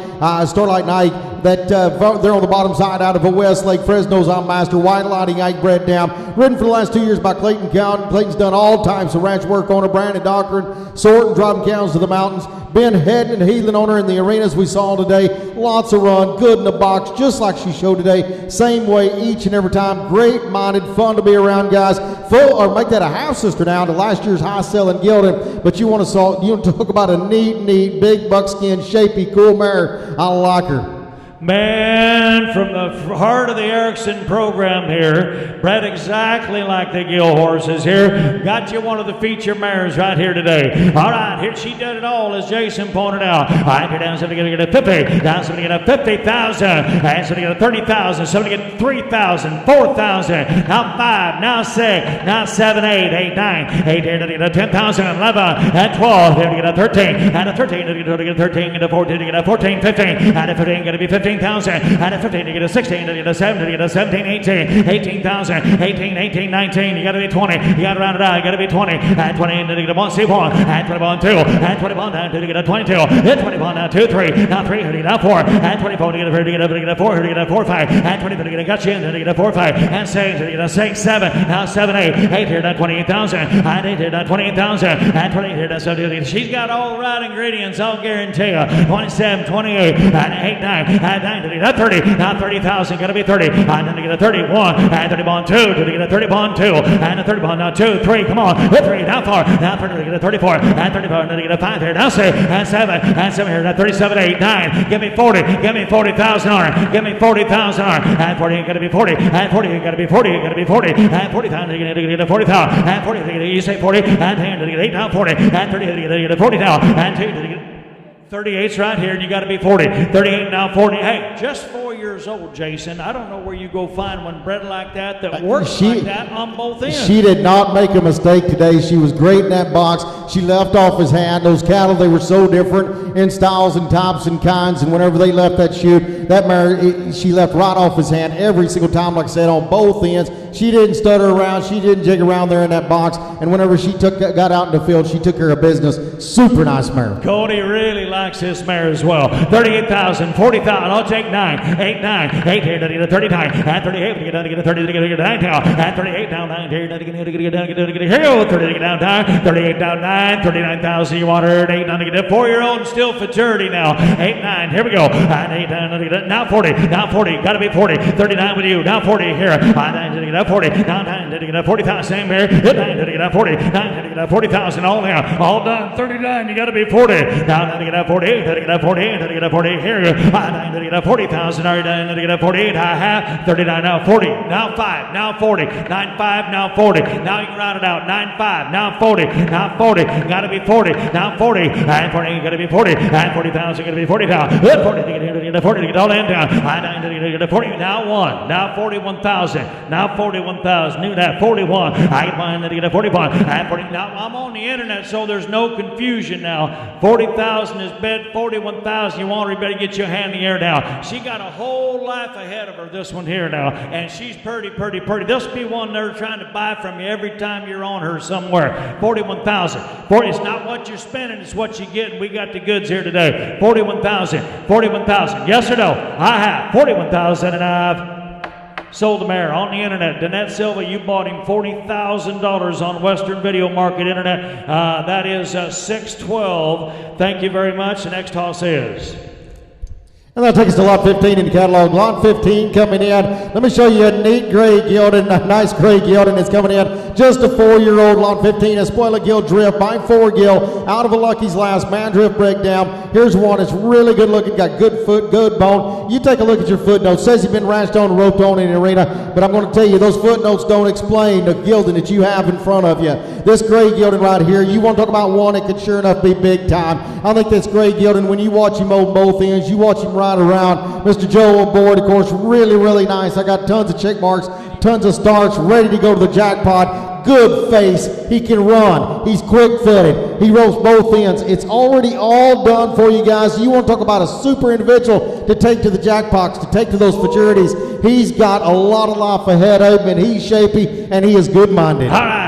that they're on the bottom side out of a Westlake Fresno's Master, White Lighting Ike bred down, ridden for the last 2 years by Clayton County. Clayton's done all types of ranch work on her, branded doctrine, sorting, driving cows to the mountains, been heading and heeling on her in the arenas we saw today. Lots of run, good in the box, just like she showed today. Same way each and every time. Great-minded, fun to be around, guys. Or make that a half-sister now to last year's high-selling Gilded. But you want to talk about a neat, big buckskin, shapy, cool mare. I like her. Man, from the heart of the Erickson program here, bred exactly like the Gill horses here. Got you one of the feature mares right here today. All right, here she did it all, as Jason pointed out. All right, here down, somebody get a 50. Down, somebody get a 50,000. And somebody get a 30,000. Somebody get 3,000, 4,000. Now 5, now 6, now 7, 8, 8, 9. 8 here to get a 10,000, 11, and 12. Here to get a 13, and a 13 to get a 13, and a 14 to get a 14, 15, and a 15 going to be 15,000, and a 15 to get a 16, to get a 7, to get a 17, 18, 18,000, 18, 18, 19. You got to be 20. You got to round it out. You got to be 20, and 20 to get a 1, C1, and 21, 2, and 21 down to get a 22, and 21 now 2, 3, now 3 here to get a 4, and 24 to get a 4, to get a 4, here to get a 4, 5, and 20 to get a gotcha in, to get a 4, 5, and 6 to get a 6, 7, now 7, 8, 8 here to 28,000, and 8 here to 28,000, and 28 here to 70. She's got all the right ingredients, I'll guarantee you. 27, 28, and 8, 9, and 9 to get a 30, now 30,000, got to be 30, and then to get a 31, and 31, 2, to get a 31, 2, and a 31, now 2, 3, come on, hit 3, now 4, now 30 to get a 34, and 34, and then to get a 5 here, now 6, and 7, and 7 here, now 37, 8, 9, give me 40, give me 40,000 on, give me 40,000 on, and 40, got to be 40, and 40, got to be 40, got to be 40, and 40,000, to get a 40,000, and 40, you say 40, and 10 to get 8, now 40, and 30 to get a 40 now, and 2 to get 38's right here, and you got to be 40. 38 now 40. Hey, just 4 years old, Jason. I don't know where you go find one bred like that works like that on both ends. She did not make a mistake today. She was great in that box. She left off his hand. Those cattle, they were so different in styles and types and kinds, and whenever they left that chute, that mare, she left right off his hand every single time, like I said, on both ends. She didn't stutter around. She didn't jig around there in that box, and whenever she got out in the field, she took care of business. Super nice mare. Cody really likes this mare as well. 38,000, 40,000. I'll take 9, 8, 9, 8 here to get a 39, and 38 to get down to get a 30 to get a 9 now, and 38 down 9 here to get down to get here, 30 to get down 9, 38 down 9, 39,000. You want her 8 down to get a 4-year-old still futurity now. 8, 9. Here we go. And 8 down to get now 40. Now 40. Got to be 40. 39 with you. Now 40 here. 9 to get up 40. Now 9 to get up 40,000. Same here. 9 to get up 40. 9 to get up 40,000. All now. All done. 39. You got to be 40. Now to get up 48. To get up 48. To get up 48 here. 9 to get up 40,000. Are you down to get up 48? I have 39 now 40. Now 5. Now 40. 9 5 now 40. Now you can round it out. 9 5. Now 40. Now 40. Got to be 40. Now 40. And 40. Got to be 40. And 40,000. Got to be 40,000. 40 to get 40 to get all in down. 9 to get 40. Now 1. Now 41,000. Now 41,000. Knew that. 41. I get mine to get a 41. And 40. Now I'm on the internet, so there's no confusion now. 40,000 is bid. 41,000. You want everybody to get your hand in the air now. She got a whole life ahead of her, this one here now. And she's pretty. This will be one they're trying to buy from you every time you're on her somewhere. 41,000. 40. It's not what you're spending, it's what you get. And we got the goods here today. 41,000. 41,000. Yes or no? I have 41,000, and I've sold the mare on the internet. Danette Silva, you bought him $40,000 on Western Video Market Internet. That is 612. Thank you very much. The next toss is. And that'll take us to lot 15 in the catalog. Lot 15 coming in. Let me show you a neat gray gelding, a nice gray gelding that's coming in. Just a 4-year-old, lot 15, a spoiler gill drift by 4 gill, out of a Lucky's last mandrift breakdown. Here's one that's really good looking, got good foot, good bone. You take a look at your footnotes. Says he's been ranched on, roped on in the arena, but I'm going to tell you, those footnotes don't explain the gelding that you have in front of you. This gray gelding right here, you want to talk about one that could sure enough be big time. I think this gray gelding, when you watch him on both ends, you watch him ride around. Mr. Joe aboard, of course, really nice. I got tons of check marks, tons of starts, ready to go to the jackpot. Good face. He can run. He's quick-footed. He ropes both ends. It's already all done for you guys. You want to talk about a super individual to take to the jackpots, to take to those futurities. He's got a lot of life ahead of him, and he's shapy, and he is good-minded. All right.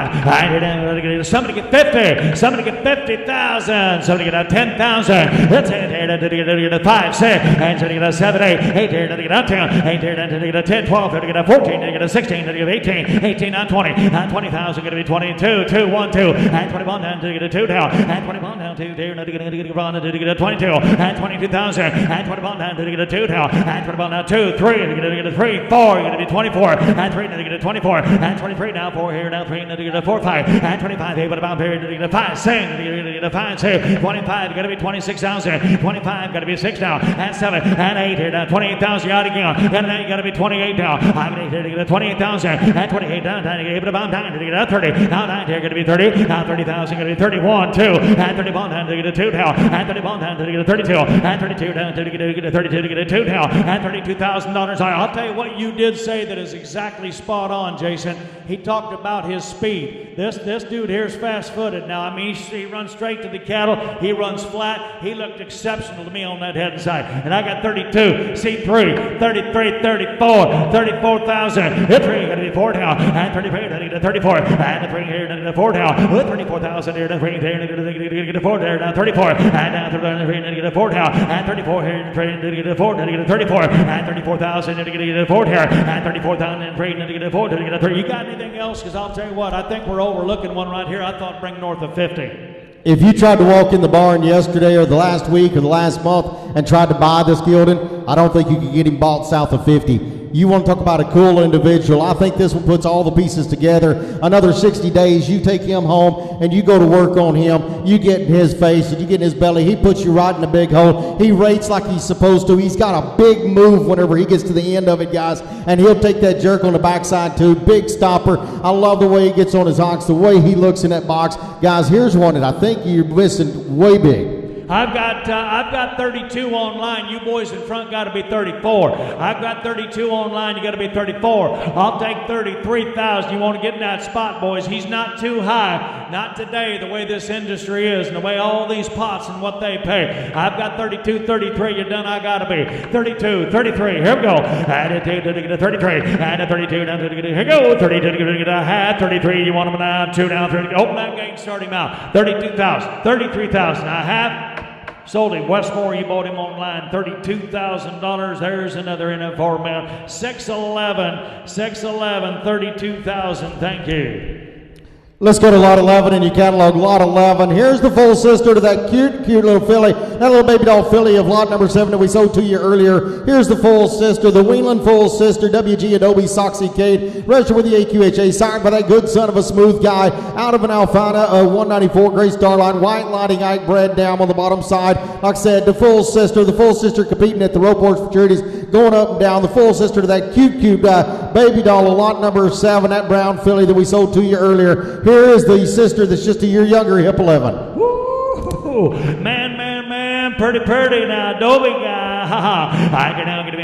Somebody get 50. Somebody get 50,000. Somebody get 10,000. Let's hit a 5, 6, and somebody get a 7, 8, 8 here to get a 10, 8 here to get a 10, 12 here to get a 14, to get a 16, to get 18, 18 on 20, and 20,000 going to be 22, 2, 1, 2, and 21 down to get a 2 down, and 21 down to there to get a 22, and 22,000, and 21 down to get a 2 down, and 21 now 2, 3, to get a 3, 4, you're going to be 24, and 3 to get a 24, and 23 now 4 here, now 3 to get a 4, 5, and 25 here, but about period to get a 5, 6, to get a 5, 6, 25, going to be 26,000, 26 25, got to be 6 now, and 7, and 8 here now, 28,000, you got to get, and now you got to be 28 now, I'm going to get 28,000, and 28 down, time to get about 9 to get a 30, now 9 here, going to be 30, now 30,000, going to be 31, 2, and 31 down to get a 2 now, and 31 down to get a 32, and 32 down to get a 32 to get a 2 now, and $32,000. I'll tell you what you did say that is exactly spot on, Jason. He talked about his speed. This dude here's fast-footed now. I mean, he runs straight to the cattle. He runs flat. He looked exceptional to me on that head and side. And I got 32, C3, 33, 34, 34,000. The 3 going to be 4 now, and 33 to get 34, and the 3 here to get 4 now, with 34,000 here, the 3 here to get 4 there, now 34, and now the 3 to get 4 now, and 34 here to get 4 to get 34, and 34,000 to get 4 here, and 34,000 and 3 to get 4 to get 3. You got anything else? Because I'll tell you what, I think we're overlooking one right here. I thought bring north of 50. If you tried to walk in the barn yesterday or the last week or the last month and tried to buy this gelding, I don't think you could get him bought south of 50. You want to talk about a cool individual. I think this one puts all the pieces together. Another 60 days, you take him home and you go to work on him. You get in his face and you get in his belly. He puts you right in a big hole. He rates like he's supposed to. He's got a big move whenever he gets to the end of it, guys. And he'll take that jerk on the backside too. Big stopper. I love the way he gets on his ox, the way he looks in that box. Guys, here's one that I think you're missing way big. I've got 32 online. You boys in front got to be 34. I've got 32 online. You got to be 34. I'll take 33,000. You want to get in that spot, boys. He's not too high. Not today, the way this industry is and the way all these pots and what they pay. I've got 32, 33. You're done. I got to be 32, 33. Here we go. Add it to 33. Add a 32 down to here we go. 32 to get a hat. 33. You want them now. 2 down. 30. Open that gate. Start him out. 32,000. 33,000. I have. Sold him. Westmore, you bought him online. $32,000. There's another NF4 man. 611, 32,000. Thank you. Let's go to lot 11 in your catalog. Lot 11. Here's the full sister to that cute little filly. That little baby doll filly of lot number 7 that we sold to you earlier. Here's the full sister, the Wheeling full sister, WG Adobe Soxy Cade, registered with the AQHA, signed by that good son of a smooth guy out of an Alfana, 194 Gray Starline, white lighting Ike bred down on the bottom side. Like I said, the full sister competing at the Rope Horse Futurities, going up and down. The full sister to that cute baby doll of lot number 7, that brown filly that we sold to you earlier. Here is the sister that's just a year younger, hip 11. Woo! Man, pretty now, Adobe guy. I can now get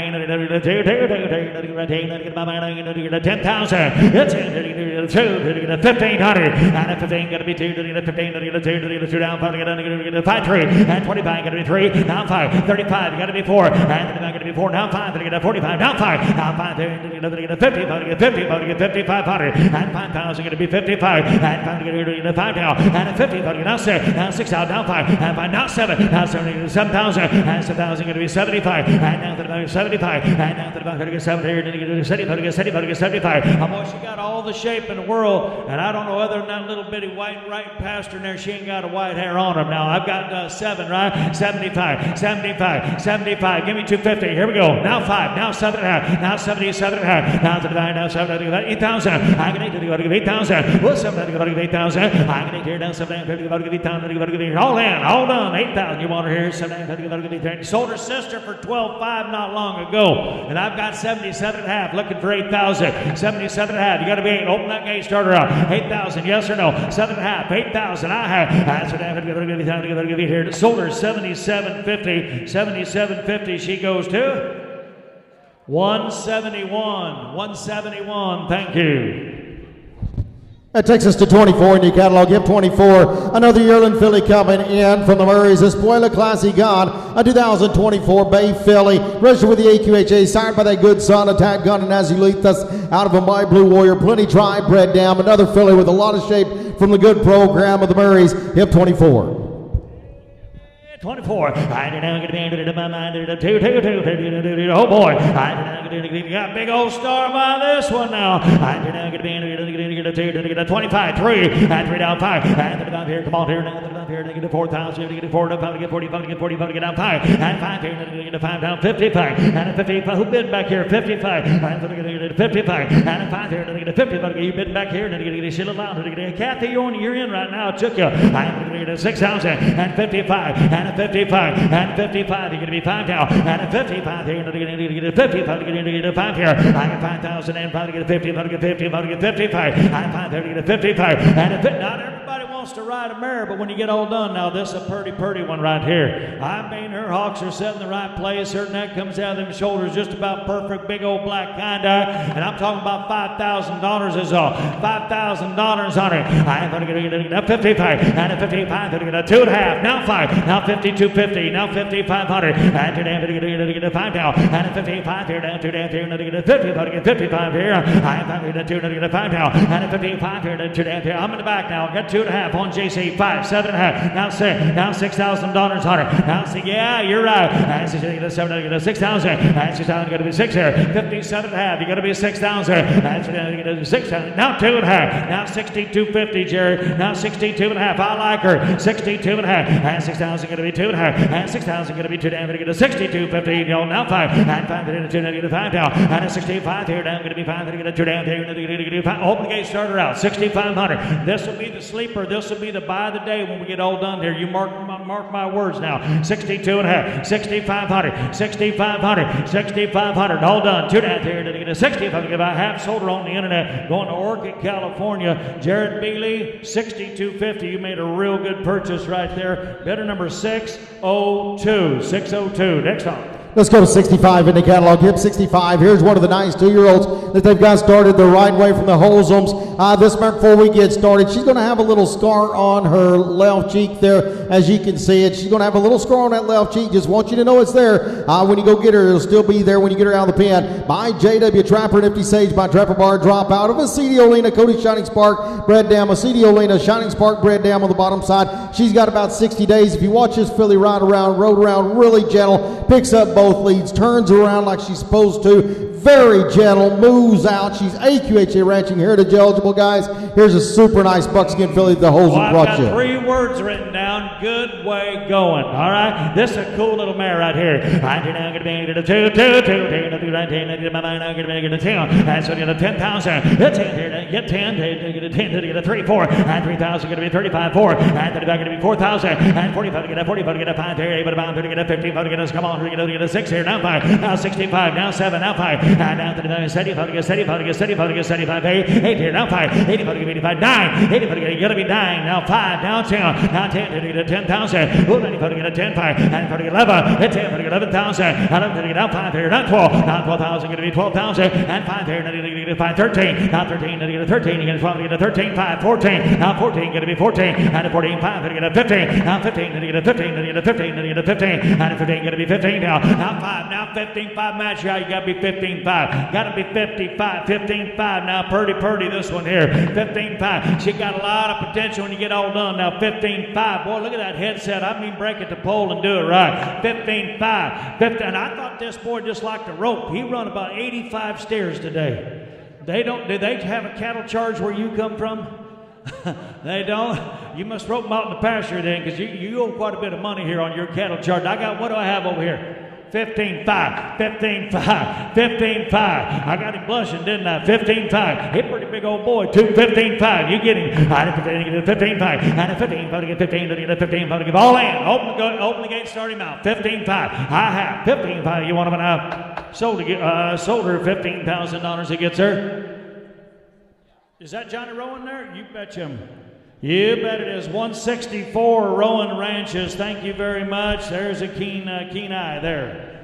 10,000. It's 1,500. And a 15 going to be 2 to get a 15 to get a 2 to get a 2 down 5 to get a 5 3 and 25 going to be 3 down 5 35 you got to be 4 and 35 going to be 4 down 5 to get a 45 down 5 down 5 to get a 50 to get 50 to get 5,500 and 5,000 going to be 55 and 5 to get a 5 down and a 50 to get now 6 now 6 out down 5 and 5 now 7 now 7,000 and 7,000 going to be 75 and now to about 75 and now to about 70 here to get 75. Boy, she got all the shape in the world, and I don't know other than that little bitty white right pastor in there, she ain't got a white hair on her. Now I've got 7, right? 75. Give me 250. Here we go. Now 5. Now 7.5. Now 77.5. Now to divide. Now 8,000. I can need to go to give 8,000. Well, 7 to go to give 8,000. I can need here down 750 to go to give 8,000. To go to give all in, all done. 8,000. You want her here? 750 to go to give 8,000. Sold her sister for 12.5 not long ago, and I've got 77.5. Looking for 8,000. 77.5. You got to be 8. Open that gate. Start her out. 8,000. Yes or no? 7.5. 8,000. I have. That's what I'm going to give you here. Sold her 77.50. 77.50. She goes to 171. 171. Thank you. That takes us to 24 in your catalog. Yep, 24. Another yearling filly coming in from the Murrays. Espuela Classy God, a 2024 Bay filly, registered with the AQHA, signed by that good son, Attack Gun and Azulitas, out of a My Blue Warrior. Plenty tried, bred down. Another filly with a lot of shape from the good program of the Murrays. Yep, 24. 24. I did not get to my mind. Oh boy. I did not get got big old star by this one now. I did not get to 25. 3 and 3 down 5. And 5 here. Come on here. 5 here, negative 4,000, negative 4, down 5, to get 45, to get 45, to get down 5, and 5 here, negative 5, down 55, and a 55, who bid back here, 55, and negative 55, and a 5 here, negative 55, you bid back here, negative Sheila Loud, Kathy, you're in right now, it took you, and negative 6,000, and 55, and a 55, and 55, you're going to be 5 now, and a 55 here, negative 55, negative 5 here, I got 5,000, and 5 to get 50, 5 to get 50, 5 to get 55, and 5 there to get a 55, and a 50, not everybody wants to ride a mare, but when you get all done, now this is a pretty one right here. I mean, her hocks are set in the right place, her neck comes out of them shoulders just about perfect, big old black kind eye, and I'm talking about $5,000 is all. $5,000 on it. I'm going to get a 55, and a 55, going to get a 2.5, now 5, now 52.50, now 5,500, and today I'm going to get a 5 now, and a 55 here, down 2.5 here, and I'm going to get a 50, going to get 55 here, I'm going to get a 2, going to get a 5 now, and a 55 here, down 2.5 here, I'm in the back now, got 2.5 on JC, 5, 7.5, now $6,000 on it, now see, yeah, you're right, and she's going to get a 7, going to get a 6,000, and she's going to be 6 here, 57.5, you got to be 6,000, and she's going to get a 6,000, now 2.5, now 62.50, Jerry, now 62.5, I like her, 62.5, and 6,000 going to be 2.5, and 6,000 going to be 2 down, going to get a 62.50, you know, now 5, and 5 to 2, going to 5 down, and a 65 here down, going to be 5, going to get a 2 down, going to get 5, open the gate starter out, 6,500, this will be the sleeper, this will be the buy of the day when we get all done here, you mark my words now, 62.5, 6,500, 6,500, 6,500, all done, 2 down here, to get a 65, give a half sold her on the internet, going to Orchid, California, Jared Bealey, 62.50, you made a real good purchase right there, bidder number 602, 602, next on. Let's go to 65 in the catalog. Hip 65. Here's one of the nice 2-year-olds that they've got started the right way from the Holzums. This month before we get started, she's going to have a little scar on her left cheek there, as you can see it. She's going to have a little scar on that left cheek. Just want you to know it's there. When you go get her, it'll still be there when you get her out of the pen. By J.W. Trapper, Nifty Sage by Trapper Bar. Drop out of a C.D. Olena, Cody Shining Spark, Bred Dam. A C.D. Olena, Shining Spark, Bred Dam on the bottom side. She's got about 60 days. If you watch this filly ride around, really gentle, picks up both leads, turns around like she's supposed to, very gentle, moves out. She's AQHA Ranching Heritage eligible, guys. Here's a super nice buckskin filly that the Holzum brought you. I've got 3 words written down. Good way going. All right, this is a cool little mare right here. I'm now going to be to 2, 2, right here. My mind, I'm going to be 10. That's going to get 10,000. Get 10 here. Get 10. Get a 10. Get a 3, 4. And 3,000 going to be 35, 4. And 35 going to be 4,000. And 45 to get a 45 to get a 5 here. But about 30 get a 55 to get us. Come on, get a 6 here. Now 5. Now 65. Now 7. Now 5. And now 35. 75 to get 75 to get 75 to get 75. 8 here. Now 5. 85 to get 85. 9. 85 to get you're going to be 9. Now 5. Now 10. Now 10 to get a 10,000. Oh, 95 to get a 10. 5. 95 to get 11. 10 to get 11,000. 11 to get out 5 here. Now 12. Now 12,000 going to be 12,000. And 5 here. Now to get 5. 13. Now 13 to get a 13. You're going to 12 to get a 13. 5. 14. Now 14 going to be 14. And a 14. 5 to get a 15. Now 15 to get a 15. To get a 15. To get a 15. And a 15 going to be 15 now. Now 5. Now 15. 5 match out. You got to be 15. 5. Got to be 55. 15. 5. Now Purdy this one here. 15. 5. She got a lot of potential when you get all done. Now 15. 5. Boy, look at that headset. I mean, break it to pole and do it right. 15. 5. 15. And I thought this boy just liked the rope. He run about 85 stairs today. Do they have a cattle charge where you come from? They don't? You must rope them out in the pasture then, because you owe quite a bit of money here on your cattle charge. What do I have over here? 15-5, 15-5, 15-5. I got him blushing, didn't I? 15-5. He's a pretty big old boy, too. 15-5. You get him. I had to get 15-5. And a 15-5 to get 15 to get a 15-5 to get all in. Open the gate, start him out. 15-5. I have 15-5. You want him enough? Sold her $15,000 he gets her. Is that Johnny Rowan there? You bet him. You bet it is. 164 Rowan Ranches. Thank you very much. There's a keen eye there.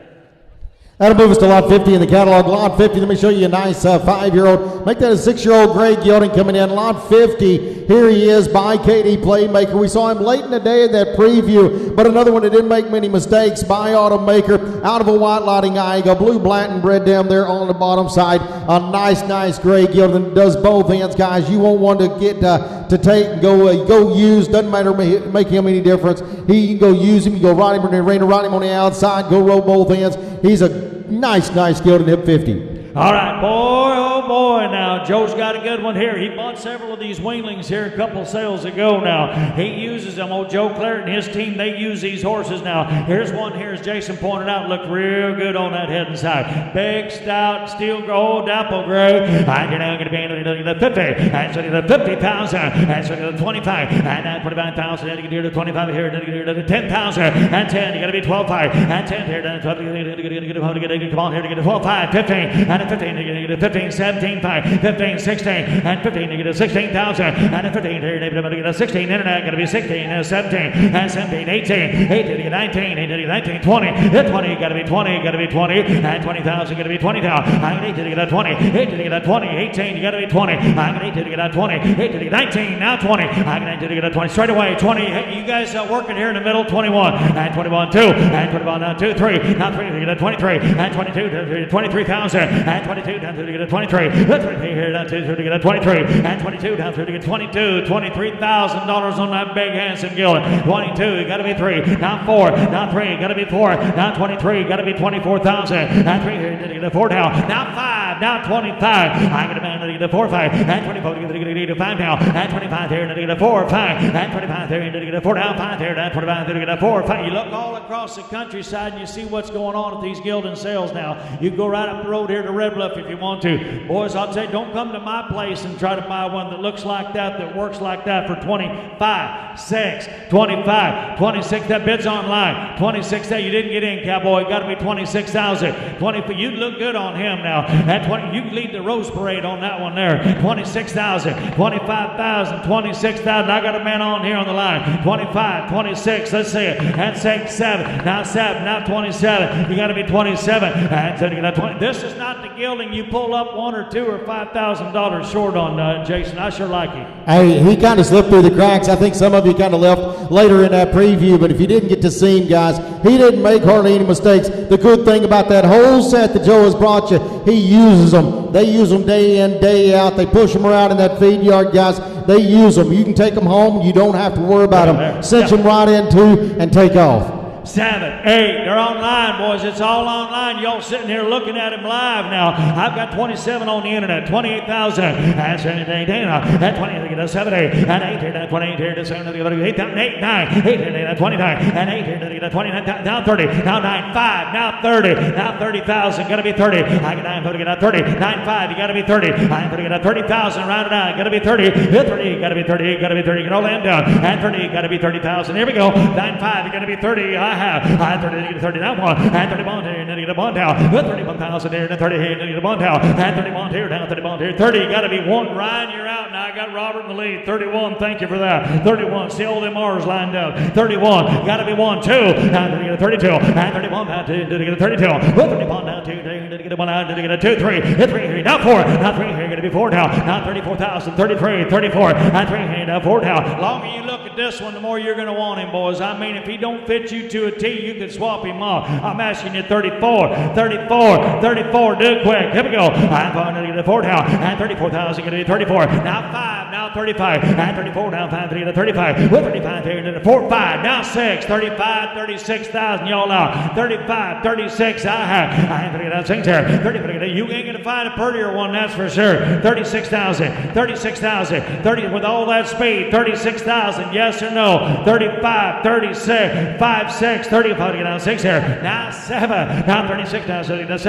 That'll move us to lot 50 in the catalog. Lot 50, let me show you a nice 5-year-old. Make that a 6-year-old Gray Gelding coming in. Lot 50, here he is by Katie Playmaker. We saw him late in the day in that preview, but another one that didn't make many mistakes by Automaker. Out of a white lighting eye, a blue Blanton bred down there on the bottom side. A nice Gray Gelding. Does both ends, guys. You won't want to get to take and go use. Doesn't matter, make him any difference. He can go use him. You go ride him on the outside. Go roll both ends. He's a nice gelding hip 50. All right, boy. Oh boy, now Joe's got a good one here. He bought several of these weanlings here a couple sales ago now. He uses them. Old Joe Claret and his team, they use these horses now. Here's one here, as Jason pointed out, looked real good on that head and side. Big, stout, steel gold, apple gray. You're now going to be in the 50. That's the 50,000. That's the 25. And then 25,000. Then you can do the 25 here. Then you can do the 10,000. And 10. You got to be 12.5. And 10 here. Then 12. Come on here to get a 12.5. 15. And a 15. You get a 15. 17.5. 15. 16. And 15. You get a 16,000. And a 15 here. You're going to get a 16. Internet going to be 16. And 17. And 17. 18. 18. You get 19. 18. 19. 20. 20. You got to be 20. You got to be 20. And 20,000. You got to be 20,000. I get 18 to get a 20. 18 to get a 20. 18. You got to be 20. I get 18 to get a 20. 18 to get 19. Now 20. I get 19 to get a 20. Straight away. 20. Hey, you guys working here in the middle. 21. And 21. 2. And 21. Now 2. 3. Now 3 to get a 23. And 22 to 23,000. And 22 down to get a 23. 23 here down to get a 23. And 22 down to get 22. $23,000 on that big handsome gelding. 22. You got to be 3. Now 4. Now 3. Got to be 4. Now 23. Got to be 24,000. Now 3 here to get a 4 down. Now 5. Now 25. I get a man to get a 4 5. And 24 to get a 5 now. And 25 here to get a 4 5. And 25 here to get a 4 down. 5 here. And 25 to get a 4 5. You look all across the countryside and you see what's going on at these gelding sales now. You can go right up the road here to Red Bluff if you want to. Boys, I'll tell you, don't come to my place and try to buy one that looks like that works like that for 25, 6, 25, 26. That bid's online. 26 that you didn't get in, cowboy. Got to be 26,000. 20. You look good on him now. At 20, you can lead the Rose Parade on that one there. 26,000, 25,000, 26,000. I got a man on here on the line. 25, 26. Let's see it. And 6, 7. Now 7. Now 27. You got to be 27. And so you got 20. This is not the gelding you pull up $1 or $2 or $5,000 short on, Jason. I sure like him. Hey, he kind of slipped through the cracks. I think some of you kind of left later in that preview, but if you didn't get to see him, guys, he didn't make hardly any mistakes. The good thing about that whole set that Joe has brought you, he uses them. They use them day in, day out. They push them around in that feed yard, guys. They use them. You can take them home. You don't have to worry about them. Cinch them right into and take off. 7, 8, they're online, boys. It's all online. Y'all sitting here looking at him live now. I've got 27 on the internet, 28,000. That's 18, and 20, get a 7, 8, and 8 here, 28 here, to 7, 8, 8, 9, 8 here, 29, and 8 here, to get a 29, now 30, now 9, 5, now 30, now 30,000, gotta be 30. I get 9, to get a 30, 9, 5, you gotta be 30. I'm going to get a 30,000, round it out, gotta be 30, 30, gotta be 30, gotta be 30, get all them down, and 30, gotta be 30,000. Here we go, 9, 5, you gotta be 30. I have 30 to 30 that one, and 31 here, and then you get a bond down, 31,000 here, and 30 here, and then you get a bond down, and 31 here, down 31 here, 30, you got to be 1. Ryan, you're out now. I got Robert in the lead. 31, thank you for that. 31, see all them R's lined up. 31, got to be 1, 2, and then you get a 32, and 31 down to get a 32, 31 down 2, then you get a 1 out, then you get a 2, 3, 3 here, now 4, now 3 here, going to be 4 now, now 34,000, 33, 34, and 3 here, now 4 now. The longer you look at this one, the more you're going to want him, boys. I mean, if he don't fit you to a T, you can swap him off. I'm asking you 34, 34, 34, do it quick. Here we go. I'm going to get a 4 now, and 34,000, going to be 34. Now 5, now 35, and 34, now 5, to get a 35. With 35 here, and 4, 5, now 6, 35, 36,000, y'all out. 35, 36, I have to get that 6 here. 30, you ain't going to find a prettier one, that's for sure. 36,000, 36,000, 30 with all that speed. 36,000, yes or no? 35, 36, 5, 6, 35, get down 6 here. Now 7, now 36, now 7, and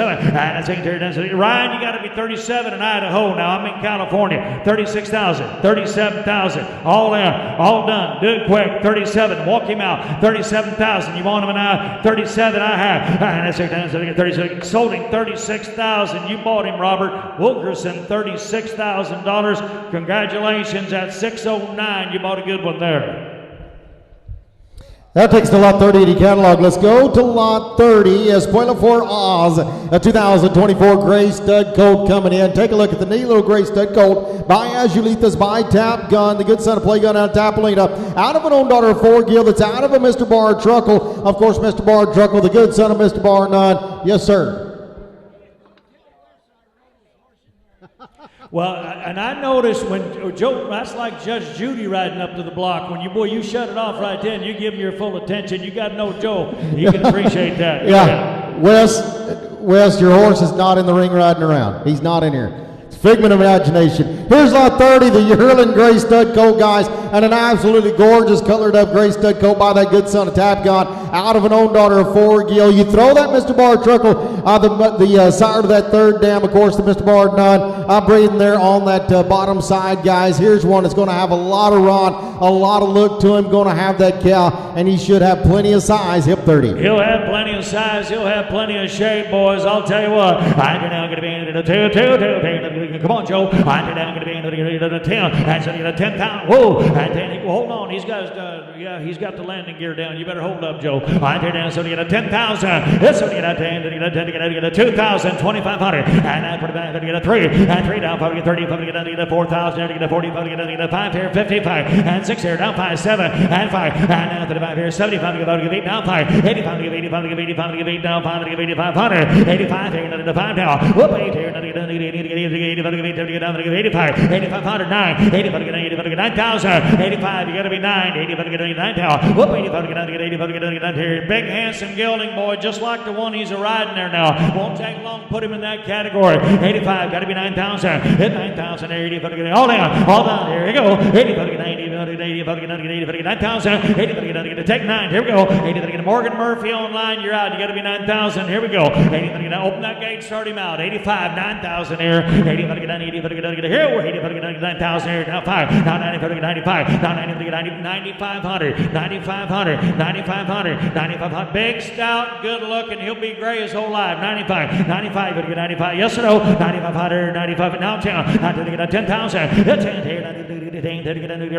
6 here, now 7. Ryan, you got to be 37 in Idaho now. I'm in California. 36,000, 37,000, all in, all done. Do it quick. 37, walk him out. 37,000, you want him now? 37, I have. And that's 36, sold him 36,000. You bought him, Robert Wilkerson, $36,000. Congratulations at 609. You bought a good one there. That takes to lot 30 in the catalog. Let's go to lot 30 as Pueblo for Oz, a 2024 gray stud colt coming in. Take a look at the neat little gray stud colt by Azulita's by Tap Gun, the good son of Play Gun out of Tapalina, out of an own daughter of 4 Gill, that's out of a Mr. Bar Truckle. Of course, Mr. Bar Truckle, the good son of Mr. Bar None. Yes, sir. Well, and I noticed when Joe, that's like Judge Judy riding up to the block. When you shut it off right then, you give him your full attention. You got to know Joe. He can appreciate that. Yeah. Wes, your horse is not in the ring riding around. He's not in here. figment of imagination. Here's lot 30, the yearling gray stud coat, guys, and an absolutely gorgeous colored up gray stud coat by that good son of Tapgon out of an own daughter of 4 Gil. You throw that Mr. Bar Truckle, the sire to that third dam, of course, the Mr. Bar none. I'm breathing there on that bottom side, guys. Here's one that's going to have a lot of rod, a lot of look to him, going to have that cow, and he should have plenty of size, hip 30. He'll have plenty of size, he'll have plenty of shape, boys. I'll tell you what, I'm now going to be into the 2. Come on, Joe. I'm now going to be into the 10. That's into the 10,000. Whoa, and 10. Hold on, he's got the landing gear down. You better hold up, Joe. I'm here down, so to get a 10,000. This will get a 10, to get a 2,000, 2,500, and now put it back to get a 3, and 3 down, probably get 30, probably get a 4,000, to get a 40, probably get a 5 here, 55, and 6 here, down 5, 7, and 5, and now to the 5 here, 75, to get 8, down 5, 85, to get 85, to get 85, to get 8, down 5, to get 8,500, 85 here, to the 5 now, whoop, 8 here, to get 85, to get 85, 8,500, 9, 85, to get 85, to get 9,000, 85, you got to be 9, 85, to get 9 now, whoop, 85, to get 85, to get 9 here, big handsome gelding boy, just like the one he's a riding there now. Won't take long to put him in that category. 85, got to be 9,000. Hit 9,000 there. 85 to get all down. Here we go. 85 to get 90, 85 to get 90, 85 to get 9,000. 85 to get to take 9. Here we go. 85 to get Morgan Murphy online. You're out. You got to be 9,000. Here we go. 85 to get open that gate. Start him out. 85, 9,000 here. 85 to get 90, 85 to get here. 85 to get 9,000 here. Now 5. Now 95 to get 95. Now 90 to get 9,500. 9,500. 9,500. 9,500. Big, stout, good looking. He'll be gray his whole life. 95. 95. Gonna get 95. Yes or no? 9,500. 95. Now 10. Now to get 10,000. 10 here.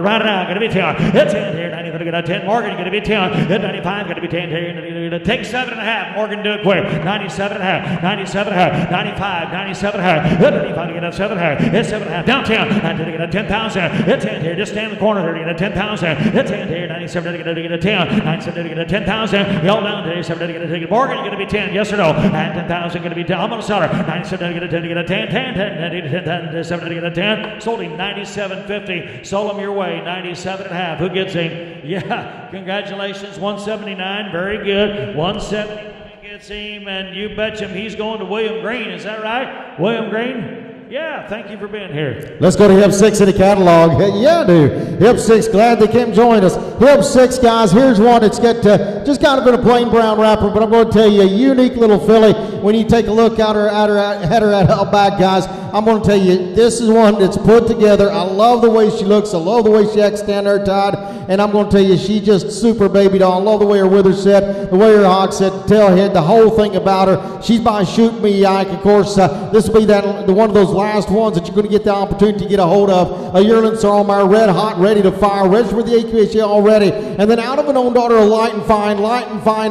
Right now. Gonna be 10. 10 here. 95 to get 10. Morgan gonna be 10. 95. Gonna be 10 here. Take 7.5. Morgan, do it quick. 97.5. 97.5. 95. 97.5. 95 to get 7.5. Hit 7.5. Down 10. And to get 10,000. Hit 10 here. Just stand in the corner there to get 10,000. Hit 10 here. 97 to get 10. 97 to get 10,000. Yell down to 7 to get Morgan. You're gonna be 10. Yes or no? And 10,000 gonna be 10. I'm gonna sell her. 97 to get a 10 to get a 10. 10. 7 to get a 10. Sold him 97.50. Sold him your way. 97.5. Who gets him? Yeah. Congratulations. 179. Very good. 170 gets him, and you bet him he's going to William Green. Is that right? William Green? Yeah, thank you for being here. Let's go to Hip 6 in the catalog. Yeah, dude. Hip 6, glad they came join us. Hip 6, guys, here's one that's got just kind of been a plain brown wrapper, but I'm going to tell you, a unique little filly. When you take a look at her out back, guys, I'm going to tell you, this is one that's put together. I love the way she looks. I love the way she acts down there tied. And I'm going to tell you, she just super baby doll. I love the way her withers set, the way her hock set, the tail head, the whole thing about her. She's by Shoot Me Ike. Of course, this will be the one of those last ones that you're going to get the opportunity to get a hold of. A yearling Sorrelmeyer, red hot, ready to fire, registered with the AQHA already. And then out of an own daughter, a Light and Fine.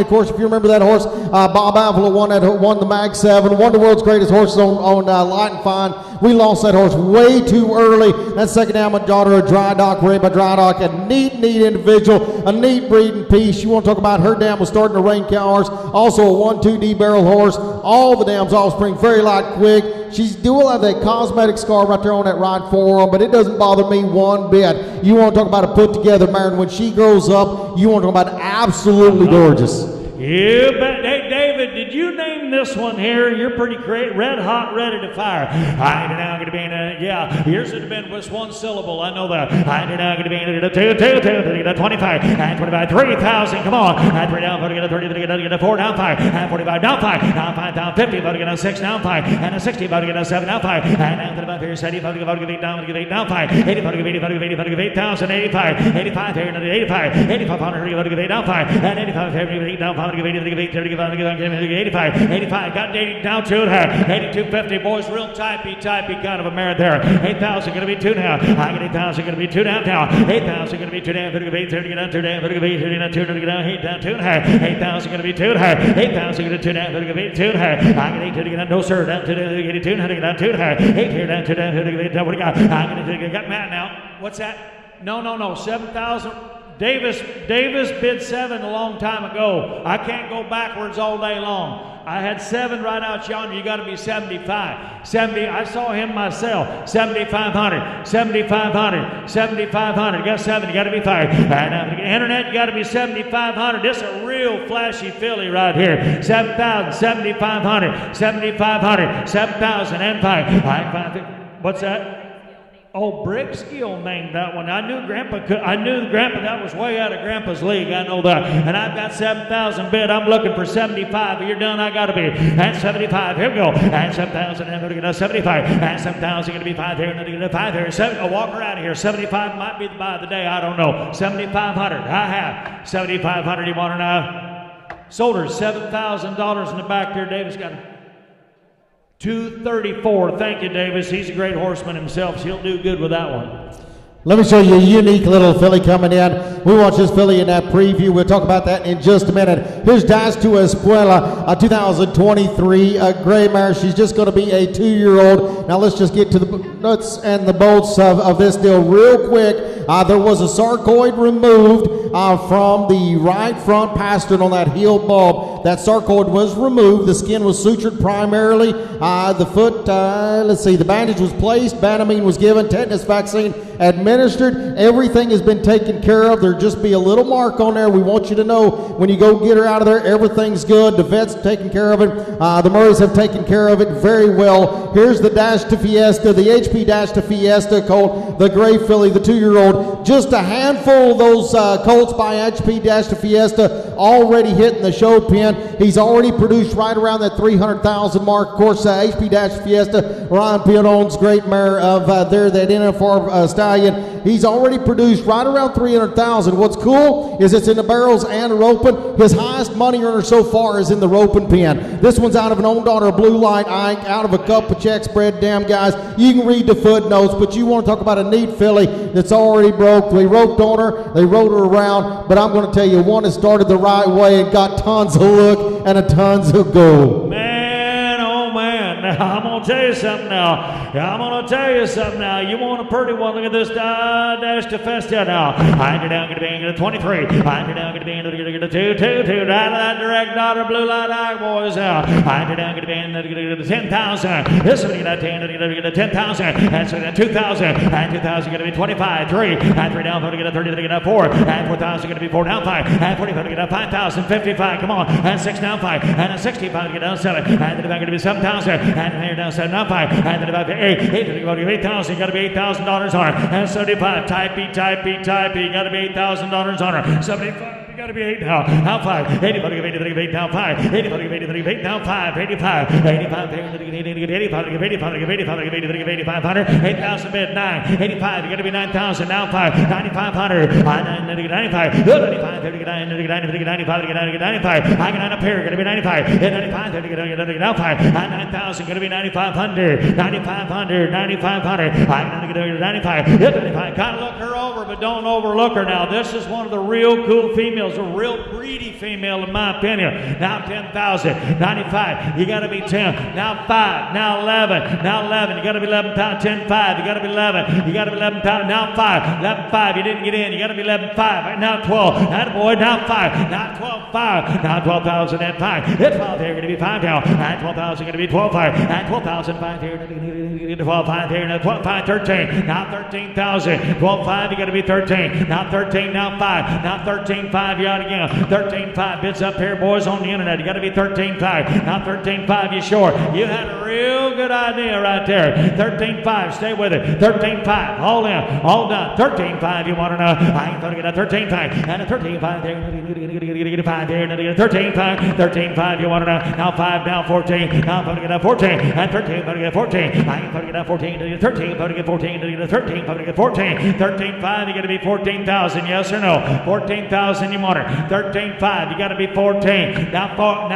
Of course, if you remember that horse, Bob Avila won the Mag 7, one of the world's greatest horses on Light and Fine. We lost that horse way too early. That second down daughter, a Dry Dock, raised by Dry Dock, a neat individual, a neat breeding piece. You want to talk about her dam was starting to rain cow horse, also a 1-2D barrel horse. All the dam's offspring, very light, quick. She's doing have that cosmetic scar right there on that right forearm, but it doesn't bother me one bit. You want to talk about a put together mare, and when she grows up, you want to talk about absolutely gorgeous. You bet. Hey, David, did you name this one here? You're pretty great. Red hot, ready to fire. I'm now going to be in a, yours would have been just one syllable. I know that. I'm now going to be in a 25, and 25, 3,000. Come on. And 3 down, to get a 30, to get a 4 down 5, and 45 down 5, down 5, down 50, to get a 6 down 5, and a 60, to get a 7 down 5, and down to the back here, 75, to get 8 down, to get 8 down 5, 85, to get 85, to get 85, to get 8,000, 85, 85 here, 85, 8,500, to get 8 down 5, and 85 here, to get 8 down 5, to get 80, to get 80, to get 85, 85, got 80 down 2 and a half, 82.50, boys, real typey kind of a mare there. 8,000 going to be 2 now. I get 8,000 going to be 2 down now. 8,000 going to be 2 down, 30 get down 2 down, 30 down 2 down, 8 down 2 and a half. 8,000 going to be 2 and a half. 8,000 going to 2 down, 30 2 and a half. I get 8 to get down, no sir, down 2 down, 82 and get down 2 and a half. 8 here down 2 down, 30 down. What do you got? I got Matt now. What's that? No, 7,000. Davis bid 7 a long time ago. I can't go backwards all day long. I had 7 right out yonder. You got to be 75. 70. I saw him myself. 7,500. 7,500. 7,500. You got 7. You got to be 5. And internet, you got to be 7,500. This is a real flashy filly right here. 7,000. 7,500. 7,500. 7,000 and 5. What's that? Oh, Brickskill named that one. I knew Grandpa that was way out of Grandpa's league. I know that. And I've got 7,000 bid. I'm looking for 75. If you're done, I got to be. And 75. Here we go. And 7,000. And we're going to get 75. And 7,000. Going to be 5 here. And then going to 5 here. Walk her out of here. 75 might be the buy of the day. I don't know. 7,500. I have 7,500. You want her now? Sold her $7,000 in the back there. Davis got it. 234. Thank you, Davis. He's a great horseman himself, so he'll do good with that one. Let me show you a unique little filly coming in. We watched this filly in that preview. We'll talk about that in just a minute. Here's Dash to Espuela, a 2023 gray mare. She's just going to be a 2-year-old. Now let's just get to the nuts and the bolts of this deal real quick. There was a sarcoid removed from the right front pastern on that heel bulb. That sarcoid was removed. The skin was sutured primarily. The foot, the bandage was placed. Banamine was given. Tetanus vaccine administered. Everything has been taken care of. There'll just be a little mark on there. We want you to know when you go get her out of there, everything's good. The vet's taking care of it. The Murrays have taken care of it very well. Here's the Dash to Fiesta, the HP Dash to Fiesta colt, the gray filly, the 2-year-old. Just a handful of those colts by HP Dash to Fiesta already hitting the show pen. He's already produced right around that 300,000 mark. Of course, HP Dash to Fiesta, Ryan Pionone's great mare of there, that NFR stallion. He's already produced right around 300,000. What's cool is it's in the barrels and roping. His highest money earner so far is in the roping pen. This one's out of an own daughter, Blue Light Ike, out of a cup of check spread. Damn, guys, you can read the footnotes, but you want to talk about a neat filly that's already broke. They roped on her, they rode her around, but I'm going to tell you, one has started the right way and got tons of look and a tons of go. Man, oh man, now I'm going to tell you something now. You want a pretty one? Look at this Dash to Fiesta now. Hinder down, going to be into 23. Hinder down, going to be into 2. Out of that direct daughter, Blue Light Eye boys out. Hinder down, going to be into 10,000. This one going to get 10,000. And so that 2,000. And 2,000 going to be 25. 3. And 3 down, going to get 30. Going to get 4. And 4,000 going to be 4 down 5. And 45 going to get 5,000. 55. Come on. And 6 down 5. And a 65 going to get down 7. And then going to be 7,000. And here down 7 down 5. And then about 8. 8,000. Got to be $8,000 on her. And 75. Typey. Got to be $8,000 on her. 75. You got to be 8 now. Now 5. 80. 8 now 5. 80. 8 now 5. 85. 85. 8,500. 8,000 bid 9. 85. You got to be 9,000. Now 5. 9,500. 95. 95. I got 9 up here. Got to be 95. 95. Now 5. 9,000. Got to be 9,500. 9,500. 9,500. I got to get 95. 95. Kind of look her over, but don't overlook her now. This is one of the real cool females. A real greedy female in my opinion. Now 10,000. 95. You got to be 10. Now 5. Now 11. Now 11. You got to be 11. 10 5. You got to be 11. You got to be 11. Now 5. 11 5. You didn't get in. You got to be 11 5. Now 12. That boy. Now 5. Now 12 5. Now 12,000 and 5. It's 12 here. Going to be 5 now. And 12,000 going to be 12 5. And 12,000 5 here. 12 5 here. Now 12 5 13. Now 13,000. 12 5. You got to be 13. Now 13. Now 5. Now 13 5. You out again. 13.5 bids up here, boys, on the internet. You got to be 13.5. Now 13.5, you sure? You had a real good idea right there. 13.5, stay with it. 13.5, all in, all done. 13.5, you want to know? I ain't going to get a 13.5 and a 13.5 there. 5 there. 13.5, 13.5, you want to know? Now 5, now 14. Now I'm going to get a 14 and 13. I'm going to get 14. I ain't going to get a 14. 13. I'm going to get 14. 13. I'm going to get 14. 13.5, you got to be 14,000. Yes or no? 14,000, you want her. 13.5, you got to be 14. Now 5.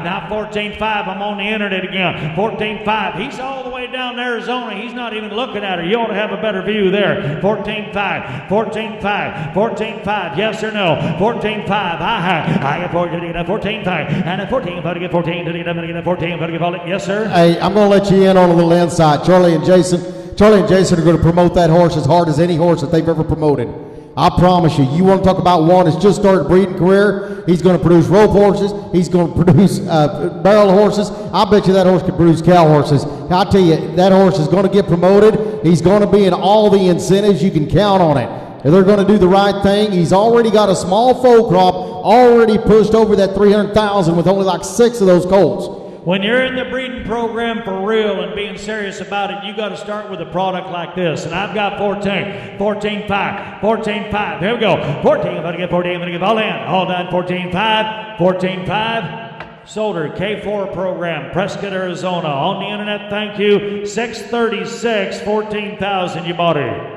Now 14.5, I'm on the internet again. 14.5, he's all the way down in Arizona. He's not even looking at her. You ought to have a better view there. 14.5, 14.5, 14.5, yes or no? 14.5, I get 14.5, and at 14, to get 14, to get 14, to get 14, yes sir? Hey, I'm going to let you in on a little insight. Charlie and Jason are going to promote that horse as hard as any horse that they've ever promoted. I promise you, you want to talk about one that's just started breeding career, he's going to produce rope horses, he's going to produce barrel horses. I bet you that horse could produce cow horses. I tell you, that horse is going to get promoted. He's going to be in all the incentives. You can count on it. And they're going to do the right thing. He's already got a small foal crop, already pushed over that 300,000 with only like 6 of those colts. when you're in the breeding program for real and being serious about it, you got to start with a product like this. And I've got 14, 14.5, 14.5. Here we go. 14, I'm going to get 14, I'm going to get all in. All done, 14.5, 14.5. Solder, K4 program, Prescott, Arizona. On the internet, thank you. 636, 14,000 you bought it.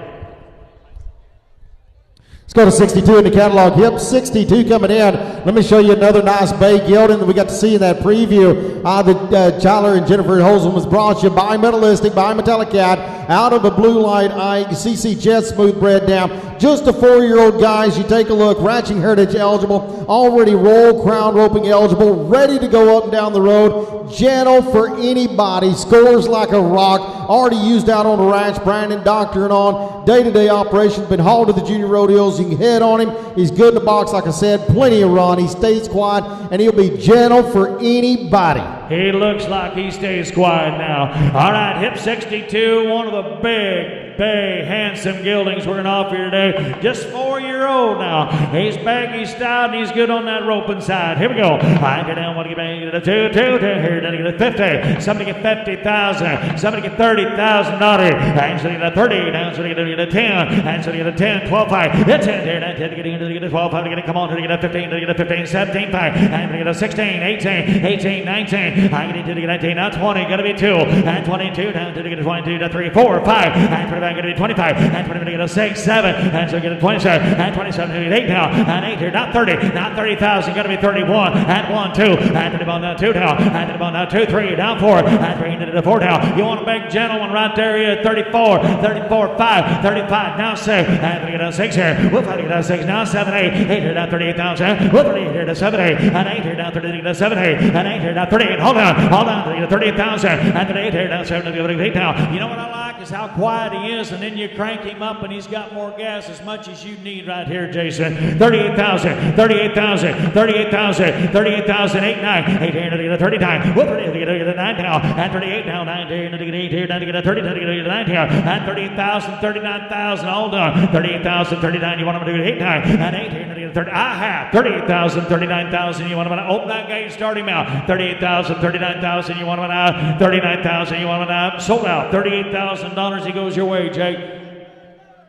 Let's go to 62 in the catalog. Yep, 62 coming in. Let me show you another nice bay gelding that we got to see in that preview. The Tyler and Jennifer Holzman was brought to you by Metalistic, by Metallic Cat, out of a Blue Light Ike, CC Jet Smooth bred down. Just a 4-year-old, guys. You take a look. Ranching Heritage eligible, already Royal Crown roping eligible, ready to go up and down the road. Gentle for anybody, scores like a rock. Already used out on the ranch, Brandon doctoring on. Day-to-day operations, been hauled to the junior rodeos. You can head on him. He's good in the box, like I said, plenty of run. He stays quiet, and he'll be gentle for anybody. He looks like he stays quiet now. All right, hip 62, one of the big, handsome geldings we're going to offer you today. Just 4-year-old now. He's baggy style, and he's good on that roping side. Here we go. I get down, want to get back to 2, here, then get a 50. Somebody get 50,000. Somebody get 30,000. And so you get a 30. Now so you get a 10. And so you get a 10, 12, 5. That's 10 here. Then to get a 12, 5. To get a, come on, to get a 15. To get a 15, 17, 5. And to get a 16, 18, 19. I get to get 19. Now 20. Got to be 2. And 22. Down to get a 22. To 3, 4, 5. And 25. Got to be 25. And 20. To get a 6, 7. And so get a 27. And 27. To get 8 now. And 8 here. Not 30. Not 30,000. Got to be 31. And 1, 2. And to the ball now 2 now. And to the ball now 2, 3. Down 4. And 3 into the 4 now. You want a big gentleman right there. You're 34. 34, 5. 35. Now 6. And to get a 6 here. We'll try to get a 6. Now 7, 8. 8 here. Now 38,000. We'll 38 here to 7, 8. And 8 here. Now 38 to 7, 8. And 8 here. Now 38. Hold on. Hold on. To get a 38,000. And 38 here. Now 7 to get 8 now. You know what I like is how quiet he is, and then you crank him up and he's got more gas, as much as you need right here, Jason. 38,000, 38,000, 38,000, 38,000, 8, 9, 8 here to get a 39. We'll 30 to get a 9 now, and 38 now, 9 here to get 8 here, down to get a 30 to get a 9 here, and 38,000, 39,000, all done. 38,000, 39, you want him to do 8, 9, and 8 here to get a 30. I have 38,000, 39,000, you want him to open that gate, start him out. 38,000, 39,000, you want him out. 39,000, you want him out. Sold out. $38,000, he goes your way, Jake.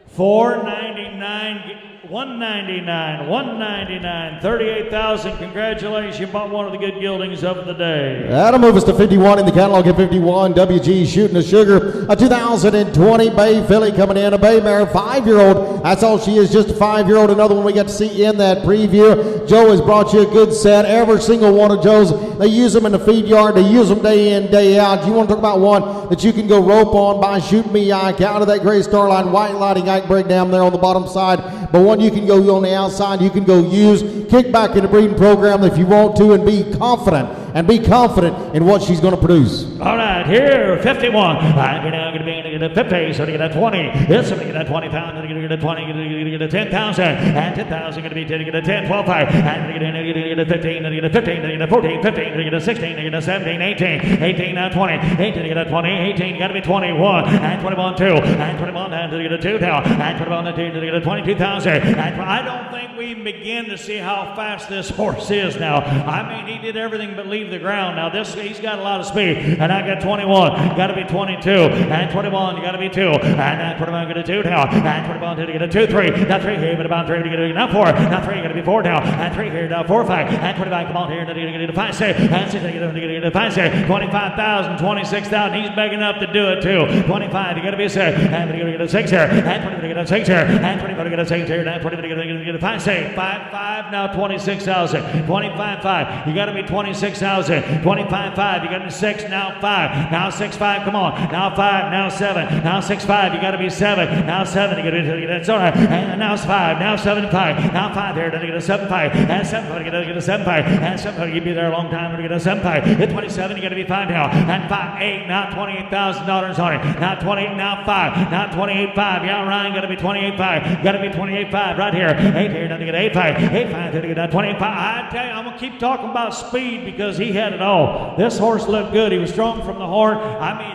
499, 199, 199, 38,000. Congratulations, you bought one of the good geldings of the day. That'll move us to 51 in the catalog at 51. WG Shooting the Sugar, a 2020 Bay filly coming in, a Bay mare, 5-year-old. That's all she is, just a 5-year-old. Another one we got to see in that preview. Joe has brought you a good set. Every single one of Joe's, they use them in the feed yard. They use them day in, day out. You want to talk about one that you can go rope on by Shoot Me Ike out of that gray Starline white lighting Ike breakdown there on the bottom side. But one you can go on the outside, you can go use, kick back in the breeding program if you want to, and be confident in what she's going to produce. All right, here, 51. I'm now going to be in the 50, so to get a 20. It's going to get a 20 pounds, going to get a 20, going to get a 10,000, and 10,000 going to be 10, to get a 10, 12, 5, and going to get a 15, to get a 15, to get a 14, 15, to get a 16, to get a 17, 18, 18, now 20, 18 to get a 20, 18, got to be 21, and 21, 2, and 21, and to get a 2 now, and 21, 2, to get a 22,000, and I don't think we begin to see how fast this horse is now. I mean, he did everything but leave the ground. Now he's got a lot of speed, and I got 21, got to be 22, and 21, you got to be 2, and now 21 get a 2 now, and 21 2 to get a 2, 3, now 3 here, but about 3 to get a now 4, now 3 got to be 4 now, and 3 here, now 4, 5, and 25, come on here, to get a 5, 6, and 6 to get a 5, 6, 25,000, 26,000, he's begging up to do it too. 25, you got to be a 6, and to get a 6 here, and 20 to get a 6 here, and 20 to get a 6 here, and 20 to get a 5, 6, 5, 5, now 26,000, 25, 5, you got to be 26,000, 25, 5, you got to be 6, now 5, now 6, 5, come on, now 5, now 7, now 6, 5, you got to be 7, now 7, you got to get it, sorry, and now 5, now 7, 5, now 5 here, to get a 7, 5, and 7, 5, you got to get a 7, 5, and 7, 5, you'd be there a long time to get a 7, 5, hit 27, you got to be 5 now, and 5, 8, now $28,000 on it, now 20, now 5, now 28, 5, yeah, Ryan, got to be 28, 5, got to be 28, 5, right here, 8 here, now to get 8, 5, 8, 5, to get 28, 5, I tell you, I'm going to keep talking about speed because he had it all. This horse looked good, he was strong from the horn, I mean,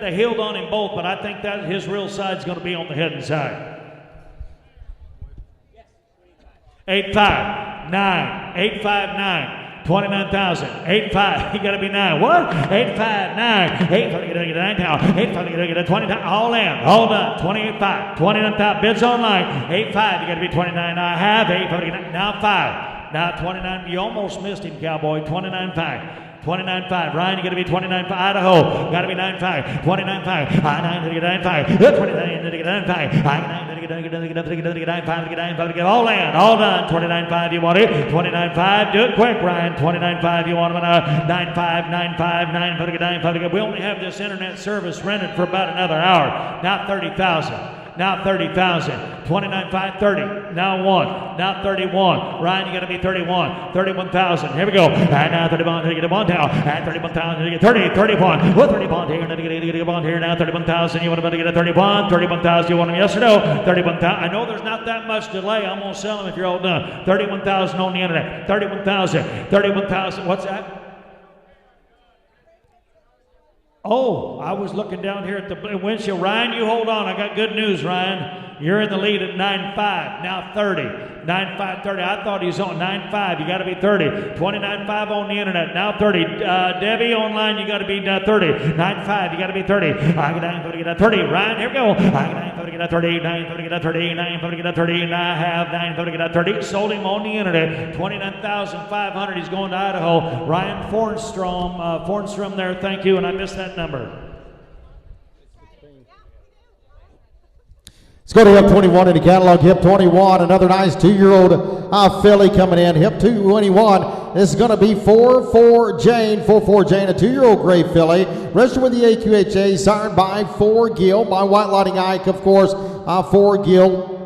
they held on him both, but I think that his real side's going to be on the head and side. 8, 5, 9, 8, 5, 9. 29,000. 8.5. You got to be 9. What? 8.5, 9. 8.5. Get 9 down. 8.5. Get 20 down. All in. All done. 28.5. 29,000. Bids online. 8.5. You got to be 29. I have 8.5. Now 5. Now 29. You almost missed him, Cowboy. 29.5. 29.5. Ryan, you got to be 29.5. Idaho, got to be 9.5. 29.5. I-9 to get 9.5. 29 to get 9.5. I-9 to get 9.5. All in, all done. 29.5. You want it? 29.5. Do it quick, Ryan. 29.5. You want them on 9.5. 9.5. 9.5. We only have this internet service rented for about another hour. Now 30,000. Now 30,000. 29.5, 30. Now 1. Now 31. Ryan, you got to be 31. 31,000. Here we go. And now 31. To get 1 down. And 31,000. To get 30. 31. Well, 31 here. And to get 1 here. Now 31,000. You want to get a 31. 31,000. You want them yes or no? 31,000. I know there's not that much delay. I'm going to sell them if you're all done. 31,000 on the internet. 31,000. 31,000. What's that? Oh, I was looking down here at the windshield. Ryan, you hold on. I got good news, Ryan. You're in the lead at 9.5. Now 30. 9.5, 30. I thought he was on 9.5. You got to be 30. 29.5 on the internet. Now 30. Debbie, online, you got to be 30. 9.5, you got to be 30. I got 9.5 to get 30. Ryan, here we go. I got 9.5 to get 30. 9.5 to get 30. 9.5 to get 30. And I have 9.5 to get 30. Sold him on the internet. 29,500. He's going to Idaho. Ryan Fornstrom there. Thank you. And I missed that number. Let's go to Hip 21 in the catalog. Hip 21, another nice 2-year-old filly coming in. Hip 21, this is going to be 4-4 Jane. 4-4 Jane, a 2-year-old gray filly. Registered with the AQHA, signed by 4 Gill, by White Lighting Ike, of course, 4 Gill.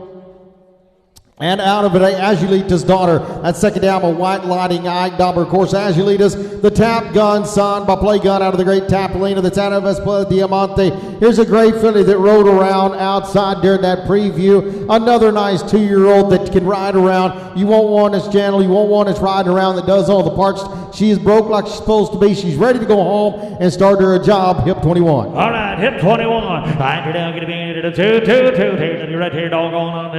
And out of it, Azulita's daughter. That's second down by White Lighting Ike. Dauber, of course, Azulita's the Tap Gun son by Play Gun out of the great Tapalina. That's out of Espleta Diamante. Here's a great filly that rode around outside during that preview. Another nice 2-year-old that can ride around. You want one that's gentle. You want one that's riding around that does all the parts. She is broke like she's supposed to be. She's ready to go home and start her job. Hip 21. All right, Hip 21. Find her down, get a 2. Right here, doggone on.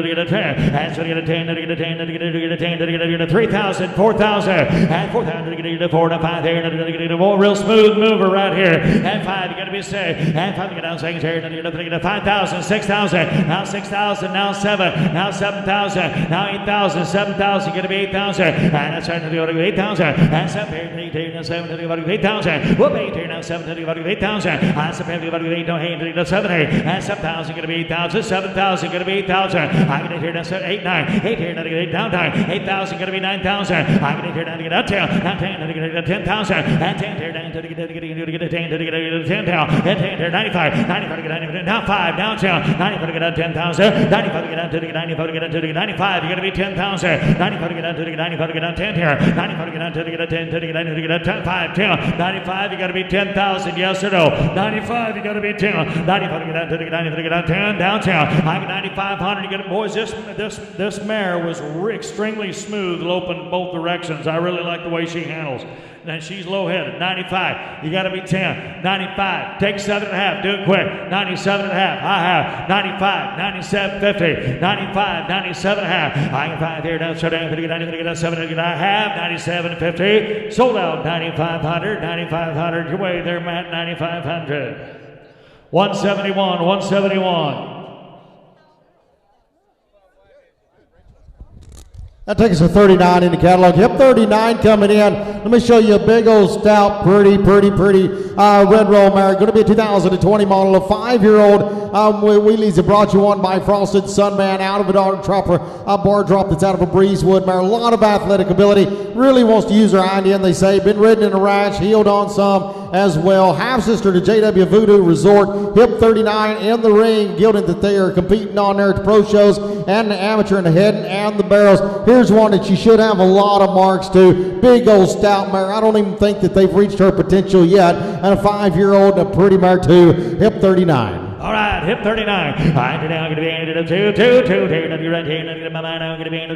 Get a 10. That's what you get a 10. Get a 10. Get a 10. Get a 3,000. 4,000. And 4,000. Get a 4 to 5 there. Get a more real smooth mover right here. And 5. You got to be safe. And 5. Get down seconds here. Get a 5,000. 6,000. Now 6,000. Now 7. Now 7,000. Now 8,000. 7,000. Get to be 8,000. And that's right. 8,000. And 7 here. 18. 7. 8,000. Whoop 8 here. Now 7. 8,000. And 7. 8. 7 here. And 7,000. Get to be 8,000. 7,000. Get to be 8,000. I get it here. Now 8, 9. 8 here. Now to get 8 down time. 8,000. Get to be 9,000. I get it here. Now to get out 10. Now 10. Now to get 10,000. And 10 here. Down to get a 10. To get a 10 down. And 10 here. 95. 95 to get 95. Now 5 down 10. 95 to get out 10,000. 95 to get out to get 95 to get out to get 95. You got to be 10,000. 95 to get out to get 95 to get out 10 here. 95 to get out to get a 10. To get 90 to get out 10. 5. 10. 95. You got to be 10,000. Yes or no? 95. You got to be 10. 95 to get out to get 90 to get out 10. Down 10. I got 9,500. You got to boys. This mare was extremely smooth, loping both directions. I really like the way she handles. And she's low-headed. 95. You got to be 10. 95. Take 7.5. Do it quick. 97.5. I have 95. 97. 50. 95. 97.5. I can 5 here. Down. So down. 50. 90. Get 7. I have 97. 50. Sold out. 9,500. 9,500. Your way there, Matt. 9,500. 171. 171. That takes us to 39 in the catalog. Hip 39 coming in. Let me show you a big old stout, pretty red roll mare. Going to be a 2020 model, a 5-year-old. Wheelies have brought you one by Frosted Sunman out of a bar drop that's out of a Breezewood mare. A lot of athletic ability. Really wants to use her hind end, they say. Been ridden in a ranch, heeled on some as well. Half sister to JW Voodoo Resort. Hip 39 in the ring, gilded that they are competing on there at the pro shows and the amateur in the head and the barrels. Here's one that you should have a lot of marks to. Big old stout mare. I don't even think that they've reached her potential yet. And a 5-year-old, a pretty mare too. Hip 39. All right. 35, hip 39. Right here now, going to be into the 2, 2, 2, 2, right here, now going to be into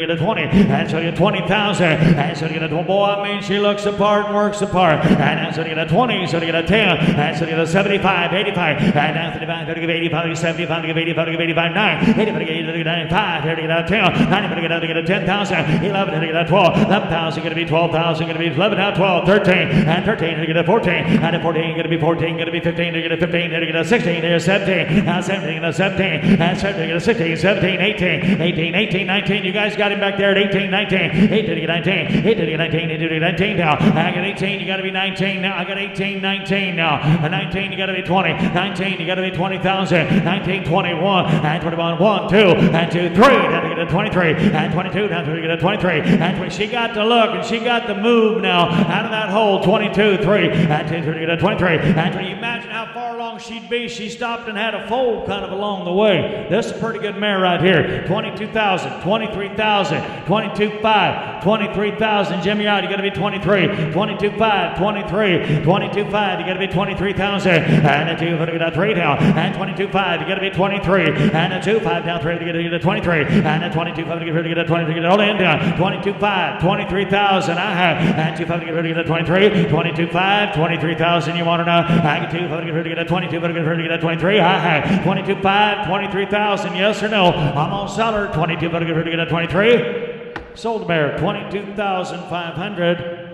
the 20, and so you get 20,000, and so you get a boy, I mean, she looks the part and works the part, and so you get a 20, so you get a 10, and so you get a 75, 85, and now 35, 30, 85, 75, 85, 85, 9, 85, 95, 30, get a 10, 90, get a 10,000, 11, get a 12, 11,000, going to be 12,000, going to be 11, now 12, 13, and 13, get a 14, and a 14, going to be 14, going to be 15, get a 15, get a 16, get a 17, now 17, get a 17, and 17, get a 16, 17, 18, 18, 18, 19, you guys got him back there at 18, 19, 18, 19, 18, 19, 18, 19 now, I got 18, you got to be 19 now, I got 18, 19 now, 19, you got to be 20, 19, you got to be 20,000, 19, 21, and 21, 1, 2, and 2, 3, now to get a 23, and 22, now to get a 23, and she got the look, and she got the move now, out of that hole, 22, 3, and 2, 3, to get a 23, and you imagine how far along she'd be, she stopped and had a fold kind of along the way. This is a pretty good mare right here, 22,000, 23,000, 22,500, 23,000, Jimmy out, you got to be 23, 22,500, 23, 22,500, you got to be 23,000, and a 2, to get a 3 down, and 22,500, you got to be 23, and a 2, 5 down, 3 to get a 23, and a 22,500 to get a 23, get it all in down, 22,500, 23,000, I have, and 2,500 to get a 23, 22,500, 23,000, you want to know, I get 2,500 to get a 22, to get a 23, I have, 22,500, 23,000, yes or no, I'm on seller, 22,500 to get a 23, sold the bear, 22,500.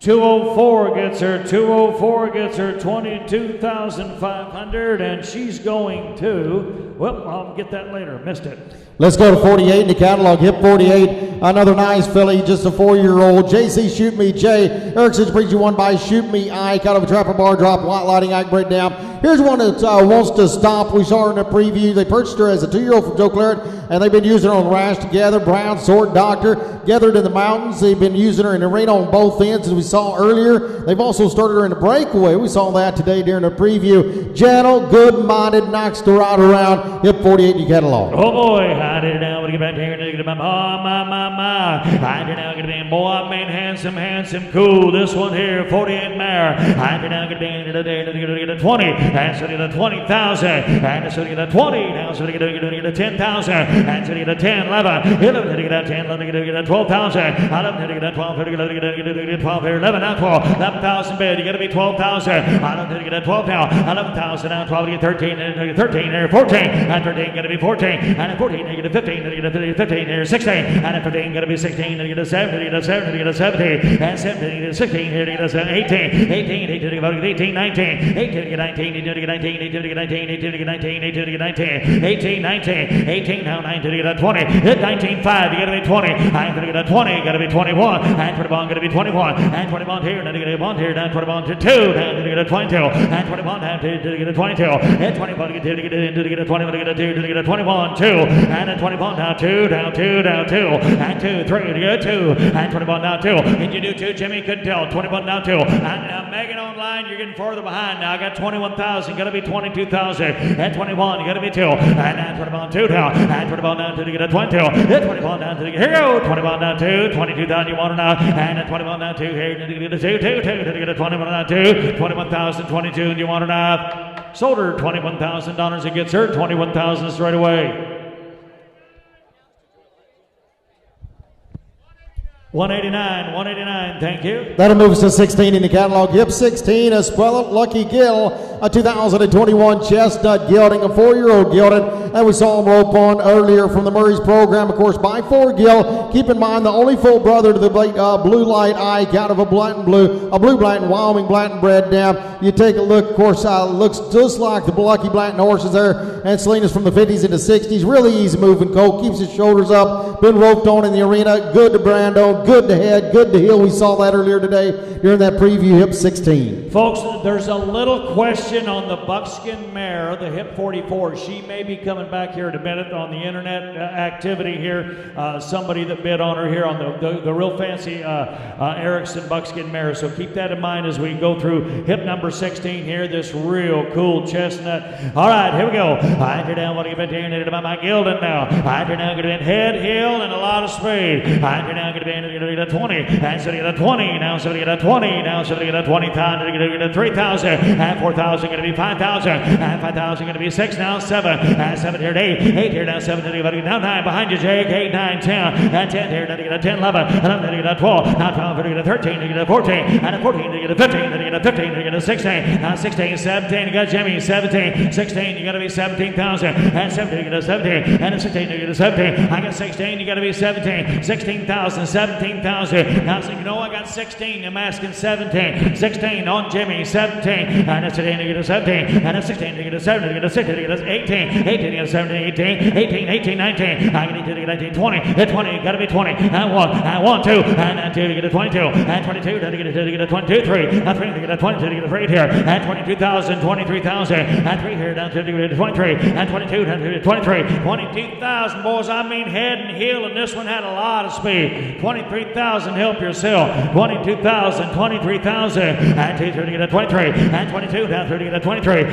204 gets her, 204 gets her 22,500, and she's going to, well, I'll get that later, missed it. Let's go to 48 in the catalog. Hip 48, another nice filly, just a 4-year-old. JC Shoot Me Jay. Erickson's brings you one by Shoot Me Ike out of a trapper bar drop, white lighting Ike breakdown. Here's one that wants to stop. We saw her in the preview. They purchased her as a 2-year-old from Joe Claret, and they've been using her on the rash together. Brown, Sword, Doctor, gathered in the mountains. They've been using her in the arena on both ends, as we saw earlier. They've also started her in the breakaway. We saw that today during the preview. Gentle, good-minded, knocks the ride around. Hip 48 in your catalog. Oh boy, I did it now. When you get back here, my. I did now get in. Boy, I mean, handsome, cool. This one here, 48 mare. I did now get in to get a 20. And so to get a 20,000. And so to get a 20. Now so to get a 10,000. And so to get a 10, 11. 11 to get a 10, 11 to get a 12,000. 11 to get a 12, to get a 12, 11, now 12. 11,000 bid. You got to be 12,000. 11 to get a 12 now. 11,000 now 12 to get 13. 13 there, 14. And 13 got to be 14. And 14 to get a 15. To get a 15 there, 16. And 15 got to be 16. To get a 7. To get a 7. To get a 17. And 17 to get a 16. Here to get a 18. 18 to get 18. 19. 18 to get 19. 18 to get 19. 18 to get 19. 18 to get 19. 18 to get 19. 18, 19. 18 now 19 to get a 20. Hit 19, 5. You got to be 20. I'm going to get a 20. Got to be 21. And 21 got to be 21. And 21 here. Now to get a 1 here. Down 21 to 2. Down to get a 22. And 21 down to get a 22. And 21 to get a 20. To get a 2. To get a 21. 2. And a 21 down 2. Down 2. Down 2. And 2. 3 to get a 2. And 21 down 2. Did you do 2, Jimmy? Couldn't tell. 21 down 2. And now Megan online. You're getting further behind now. I got 21,000. Got to be 22,000. And 21. You got to be 2. And now 21 2 down. And 21 down 2 to get a 22. And 21 down 2 to get here. Go. 21 down 2. 22,000 you want to know. And a 21 down 2 here to get a 2. 2 to get a 21 down 2. 21,022 and you want to know. Sold her $21,000. It gets her 21,000 straight away. 189, thank you. That'll move us to 16 in the catalog. Hip 16, a Squellet Lucky Gill, a 2021 Chestnut Gelding, a 4-year-old gelding, and we saw him rope on earlier from the Murray's program, of course, by 4 Gill. Keep in mind, the only full brother to the Blue Light Ike out of a Blue Blanton, Wyoming Blanton bred down. You take a look, of course, looks just like the Lucky Blanton horses there, and Selena's from the 50s into 60s. Really easy moving colt, keeps his shoulders up, been roped on in the arena, good to Brando, good to head, good to heel. We saw that earlier today during that preview, Hip 16. Folks, there's a little question on the buckskin mare, the Hip 44. She may be coming back here in a minute on the internet activity here. Somebody that bid on her here on the real fancy Erickson buckskin mare. So keep that in mind as we go through hip number 16 here, this real cool chestnut. All right, here we go. I turn down what you've been doing about my Gildan now. I turn down going to be head, heel, and a lot of speed. I turn down going to be a 20, and so to get a 20, now so to get a 20, now so to get a 20,000, to get a 3,000, and 4,000. 5,000 going to be 5,000. And 5,000 going to be 6 now, 7. And 7 here to 8. 8 here now, 7 to get now 9 behind you, Jake. 8, 9, 10. And 10 here to get a 10, 11. And I'm going to get a 12. Now 12 to get a 13 to get a 14. And a 14 to get a 15 to get a 15 to get a 16. Now 16, 17. You got Jimmy, 17. 16, you got to be 17,000. And 17 to get a 17. And a 16 to get a 17. I got 16, you got to be 17. 16,000, 17,000. Now, so you know I got 16. I'm asking 17. 16 on Jimmy, 17. And a 16 to get a 17. And a 16 to get a 17. To get a 16 to get a 18. 18 to get a 17. 18. 18, 18, 19. I need to get 19. 20. 20, got to be 20. And 1. And 1, 2. And 2 to get a 22. And 22 to get a 22. 3. And 3 to get a 22 to get a 3 here. And 22,000, 23,000. And 3 here down to get a 23. And 22 down to 23. 22,000, boys. I mean head and heel. And this one had a lot of speed. 23,000, help yourself. 22,000, 23,000. And 2 to get a 23. And 22 down to get a 23.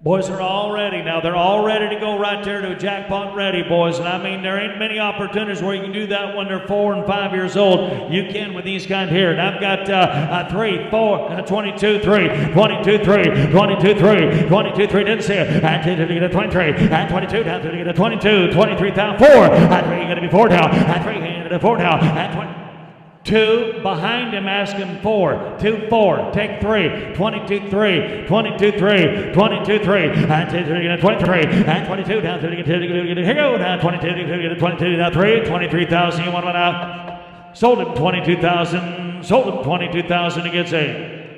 Boys are all ready now. They're all ready to go right there to a jackpot ready, boys. And I mean, there ain't many opportunities where you can do that when they're 4 and 5 years old. You can with these kind here. And I've got 3, 4, 22, 3, 22, 3, 22, 3, 22, 3. Didn't see it. And 2 to get a 23. And 22 down to get a 22. 23,000. 4. And 3 going to be 4 down. And 3 going to be 4 down. And 20. 2 behind him asking 4. 2, 4. Take 3. 22, 3. 22, 3. 22, 3. And 2 to get a 23. And 22 down to get here go. Now 22 to get a 22. Now 3. 23,000. You want to now? Sold him 22,000. Sold him 22,000. He gets a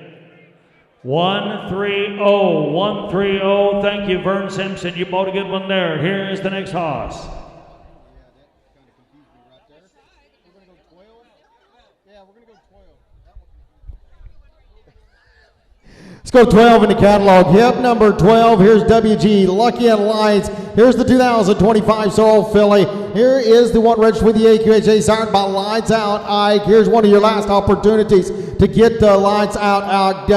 130. 130. Thank you, Vern Simpson. You bought a good one there. Here is the next horse. Let's go 12 in the catalog. Hip number 12. Here's WG Lucky and Lights. Here's the 2025 Sorrel Filly. Here is the one registered with the AQHA, signed by Lights Out Ike. Here's one of your last opportunities to get the Lights Out Ike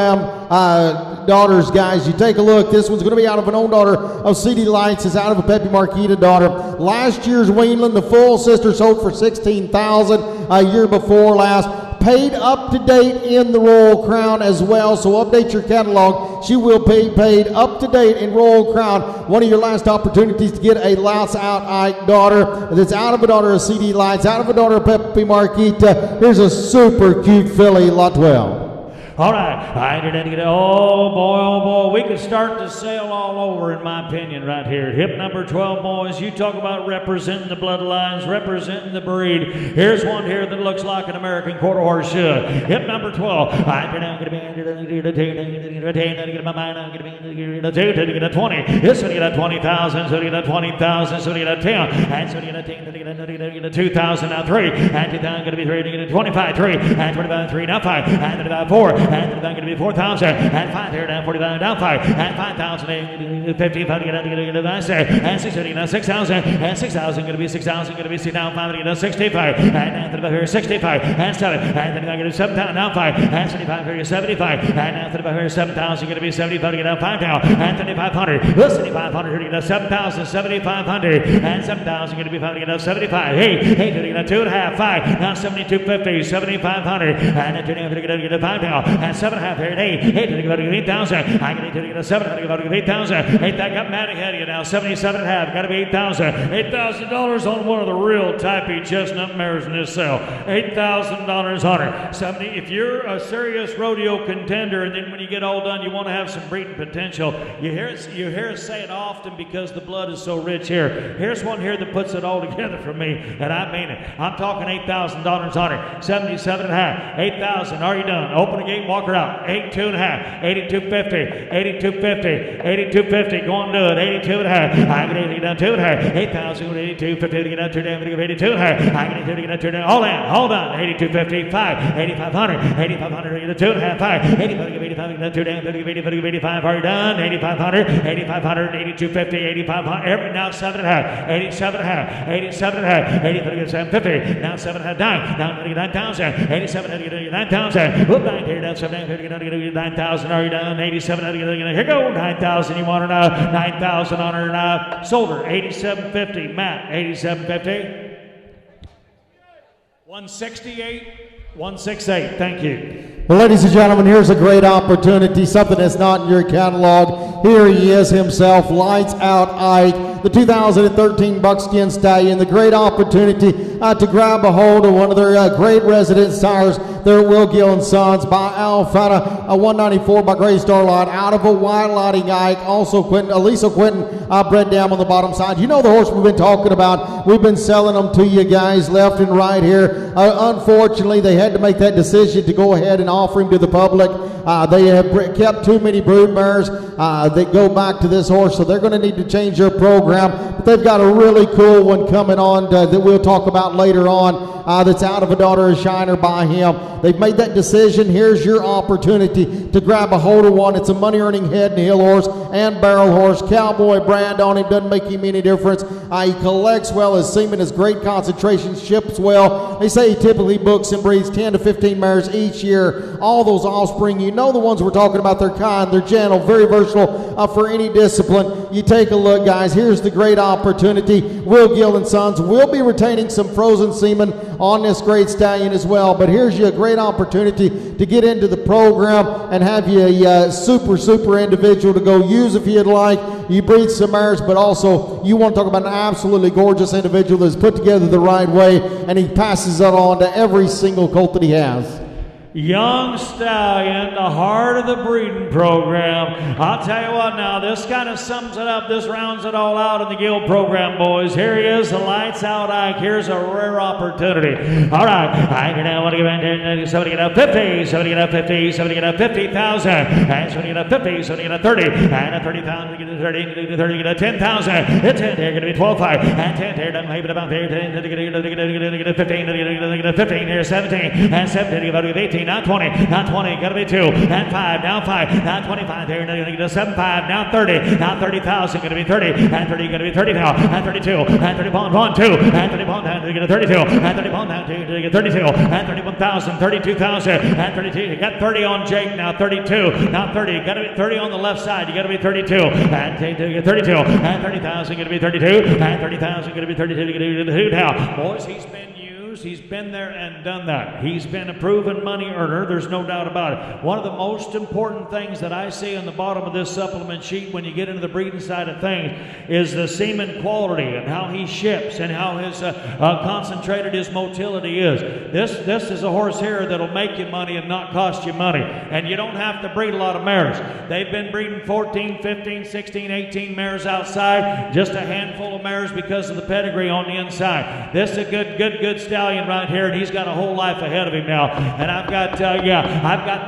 daughters, guys. You take a look. This one's going to be out of an own daughter of CD Lights. It's out of a Pepe Marquita daughter. Last year's Weenland, the full sister, sold for $16,000 a year before last. Paid up to date in the Royal Crown as well, so update your catalog. She will be paid up to date in Royal Crown. One of your last opportunities to get a Lights Out Ike daughter that's out of a daughter of CD Lights, out of a daughter of Pepe Marquita. Here's a super cute filly, lot 12. All right, oh boy, we could start to sail all over, in my opinion, right here. Hip number 12, boys. You talk about representing the bloodlines, representing the breed. Here's one here that looks like an American quarter horse should. Hip number 12. I'm going to get a 20. This one get a 20,000. So get a 20,000. So get a 10. And so get a 2,000. Now 3. And 2,000 going to be 3. To get a 25. 3. And 25. 3. Now 5. And 25. 4. And then going to be 4,000. And 5 here down 45 down 5. And 5,000. 50. 5 to get a nice there. And 6 to 6,000. And 6,000 going to be 6,000. Going to be 6 down 5 to get a 65. And then about here 65. And 7. And then going to get 7,000 down 5. And 75 here 75. And then about here 7,000 going to be 75 to get down 5 down. And 3,500. 7,500 here to get a 7,000. 7,500. And 7,000 going to be 5 to get a 75. Hey, to get a 2.5. 5. Now 7,250. 7,500. And then to get a 5 down. And 7.5 here at 8. 8 to get 8,000. I can to get a 7 to get 8,000. 8 that got mad ahead of you now. 77.5. Got to be 8,000. $8,000 on one of the real typey chestnut mares in this sale. $8,000 on her. 70. If you're a serious rodeo contender, and then when you get all done, you want to have some breeding potential. You hear us say it often because the blood is so rich here. Here's one here that puts it all together for me, and I mean it. I'm talking $8,000 on her. 77.5. 8,000. Are you done? Open the gate, walk her out. 82.5. 82.50. 82.50. 82.50. Go on, do it. 82.5. I'm going to get down 2.5. 8,000. 82.50 to get down to 82.5. I'm going to get down to all in. Hold on. 82.50. 5. 8,500. 8,500 to get 2.5. 5. 85 to get 85. Are you done? 8,500. 8,500. 82.50. 8,500. Now 7.5. 87.5. 87.5. 85 to get 750. Now 7.5. 9. Now I'm going to get 9,000. 87 to get 9,000. Whoop, 9 here. Down 7. To get 9,000. Are you done? 87 to get here go. 9,000. You want her now? 9,000 on her now. Sold her. 87.50. Matt. 87.50. 168. 168. Thank you. Well, ladies and gentlemen, here's a great opportunity, something that's not in your catalog. Here he is himself, Lights Out Ike, the 2013 Buckskin Stallion. The great opportunity to grab a hold of one of their great resident sires. They're Will Gill & Sons by Alfata, a 194 by Gray Starlight, out of a White Lighting Ike. Also, Elisa Quinton bred down on the bottom side. You know the horse we've been talking about. We've been selling them to you guys left and right here. Unfortunately, they had to make that decision to go ahead and offer him to the public. They have kept too many brood mares that go back to this horse, so they're going to need to change their program. But they've got a really cool one coming on that we'll talk about later on. That's out of a Daughter of Shiner by him. They've made that decision. Here's your opportunity to grab a hold of one. It's a money-earning head and heel horse and barrel horse. Cowboy brand on him, doesn't make him any difference. He collects well. His semen is great concentration, ships well. They say he typically books and breeds 10 to 15 mares each year. All those offspring, you know the ones we're talking about. They're kind, they're gentle, very versatile for any discipline. You take a look, guys. Here's the great opportunity. Will Gill & Sons will be retaining some frozen semen on this great stallion as well. But here's you a great opportunity to get into the program and have you a super individual to go use if you'd like. You breed some mares, but also you want to talk about an absolutely gorgeous individual that's put together the right way, and he passes that on to every single colt that he has. Young stallion, the heart of the breeding program. I'll tell you what now, this kind of sums it up. This rounds it all out in the Guild program, boys. Here he is, the Lights Out Ike. Here's a rare opportunity. All right, Ike now want to give in. Somebody get up 50, somebody get up 50, somebody get up 50,000, and somebody get up 50, somebody get up 30, and a 30,000, get a 30, 30, get a 10,000. It's 10 here, going to be 12,5, and 10 here, doesn't leave it about there, 10, get a 15, get a 15 here, 17, and 17, about to give 18. Now 20, now 20, gotta be 2, and 5, now 5, now 25, there, gonna get a 7, 5, now 30, now 30,000, gonna be 30, and 30, gonna be 30 now, and 32, and 30 pound, 1, 2, and 30 pound down to get a 32, and 30 pound down to get 32, and 31,000, 32,000, and 32, you got 30 on Jake now, 32, now 30, gotta be 30 on the left side, you gotta be 32, and get 32, and 30,000, gonna be 32, and 30,000, gonna be 32, gonna be 32 now. Boys, he's been used, he's been there and done that. He's been a proven money earner, there's no doubt about it. One of the most important things that I see on the bottom of this supplement sheet when you get into the breeding side of things is the semen quality and how he ships and how his concentrated his motility is. This is a horse here that'll make you money and not cost you money. And you don't have to breed a lot of mares. They've been breeding 14, 15, 16, 18 mares outside, just a handful of mares because of the pedigree on the inside. This is a good stallion right here, and he's got a whole life ahead of him now. And I've got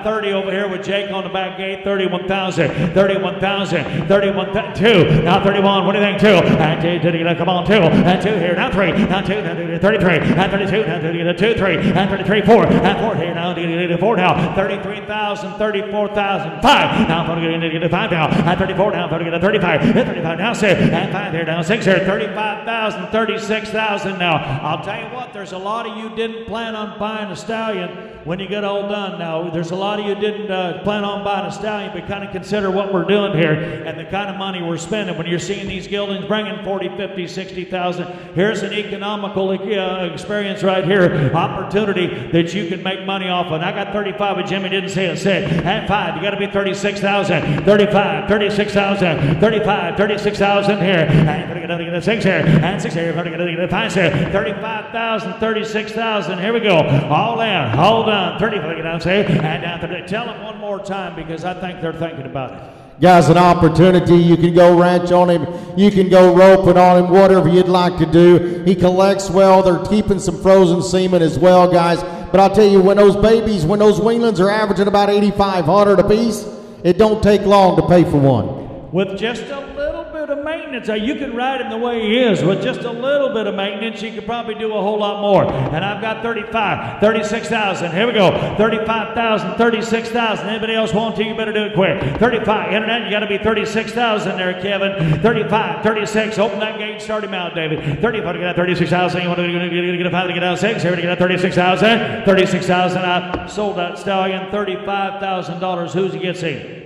30 over here with Jake on the back gate, 31,000, 31,000, 31,000, 2, now 31, what do you think, 2, and 2, come on, 2, and 2 here, now 3, now 2, now 33, and 32, now 2, 3, and 33, 4, and 4 here, now 4 now, 33,000, 34,000, 5, now I'm going to get a 5 now, and 34 now, I'm going to get a 35, 35 now 6, and 5 here, now 6 here, 35,000, 36,000 now. I'll tell you what, there's a lot of you didn't plan on buying a stallion when you get all done. Now, there's a lot of you didn't plan on buying a stallion, but kind of consider what we're doing here and the kind of money we're spending. When you're seeing these geldings bringing 40, 50, 60,000, here's an economical experience right here, opportunity that you can make money off of. And I got 35, but Jimmy didn't say it. Say it. And 5, you got to be 36,000, 35, 36,000, 35, 36,000 here. And we're going to get a 6 here, and 6 here, we're going to get a 5 here, 35,000, 36,000. Here we go. All in. Hold on. 30, and down 30. Tell them one more time because I think they're thinking about it. Guys, an opportunity. You can go ranch on him. You can go roping on him, whatever you'd like to do. He collects well. They're keeping some frozen semen as well, guys. But I'll tell you, when those weanlings are averaging about 8,500 a piece, it don't take long to pay for one. With just a little bit of maintenance, you can ride him the way he is. With just a little bit of maintenance, you could probably do a whole lot more. And I've got 35, 36,000. Here we go. 35,000, 36,000. Anybody else want to? You better do it quick. 35. Internet, you got to be 36,000 there, Kevin. 35, 36. Open that gate. Start him out, David. 35 to get out 36,000. You want to get a 5 to get out 6. Here to get out 36,000. 36,000. I sold that stallion $35,000. Who's he gets in?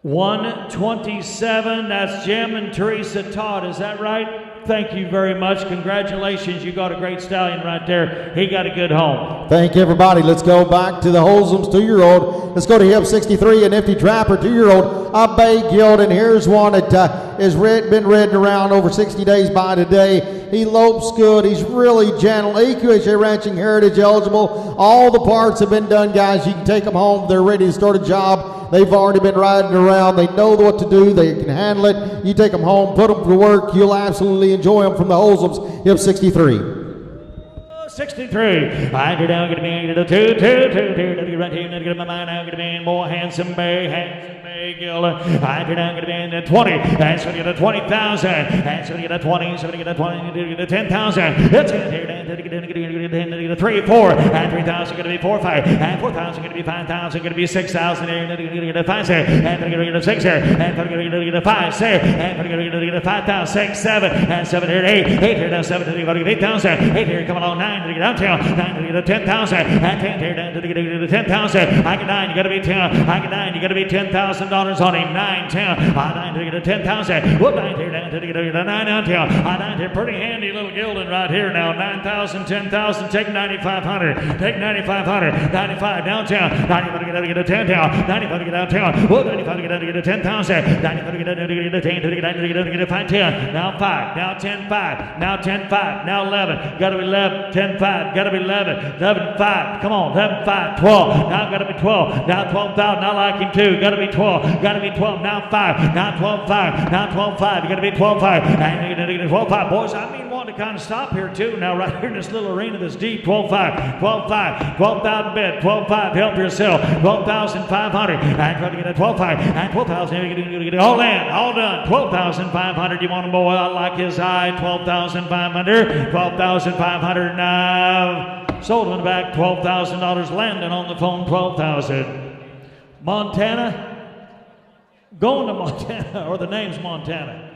127. That's Jim and Teresa Todd. Is that right? Thank you very much. Congratulations. You got a great stallion right there. He got a good home. Thank you, everybody. Let's go back to the Holzums 2-year-old. Let's go to him 63, a Nifty Trapper 2-year-old, a Bay Gilt. And here's one that has been ridden around over 60 days by today. He lopes good. He's really gentle. EQHA Ranching Heritage eligible. All the parts have been done, guys. You can take them home. They're ready to start a job. They've already been riding around. They know what to do. They can handle it. You take them home, put them to work. You'll absolutely enjoy them from the Holzums. Hip 63. 63. I do now get me to the 2 right here. Get my mind now. Get me more handsome Bay Gilt. I do now get me to 20. That's going to get a 20,000. That's going to get a 20. So get a 20. Get a 10,000. That's going to get a 3, 4. And 3,000 going to be 4, 5. And 4,000 going to be 5,000. Going to be 6,000. And going to get a 5 here. And going to get a 6 here. And going to get a 5 here. And going to get a 5,000. 6, 7. And 7 here. 8. 8 here. Now 7 to get 8,000. 8 here. Come along. 9 to get out here. 9 to get a 10,000. And 10 here. Down to get a 10,000. I get 9. You got to be 10. I get 9. You got to be $10,000 on him. 9, 10. 9 to get a 10,000. Whoop, 9 here. Down to get a 9 out here. 9 here. Pretty handy little gilding right here now. 9,000, 10,000. Take 9,500. Take 9,500. 95 downtown. 95 to get a 10 down. 95 to get downtown. Whoop, 95 to get a 10,000. 95 to get a 10 to get a 5, 10. Now 5. Now 10, 5. Now 10, 5. Now 11. Got to be 11. 10, 5. Got to be 11. 11, 5. Come on. 11, 5. 12. Now got to be 12. Now 12,000. I like him too. Got to be 12. Got to be 12. Now 5. Now 12, 5. Now 12, 5. You got to be 12, 5. And you're going to get 12, 5. Boys, I mean, want to kind of stop here too. Now right here in this little arena that's deep. 12, 5. 12, 5. 12,000 bid. 12, 5. Help yourself. 12,500. And try to get a 12, 5. And 12,000. You're going to get it all in. All done. 12,500. You want him, boy? I like his eye. 12,500. 12,500 now. Sold in the back. $12,000. Landon on the phone. 12,000. Montana. Going to Montana, or the name's Montana.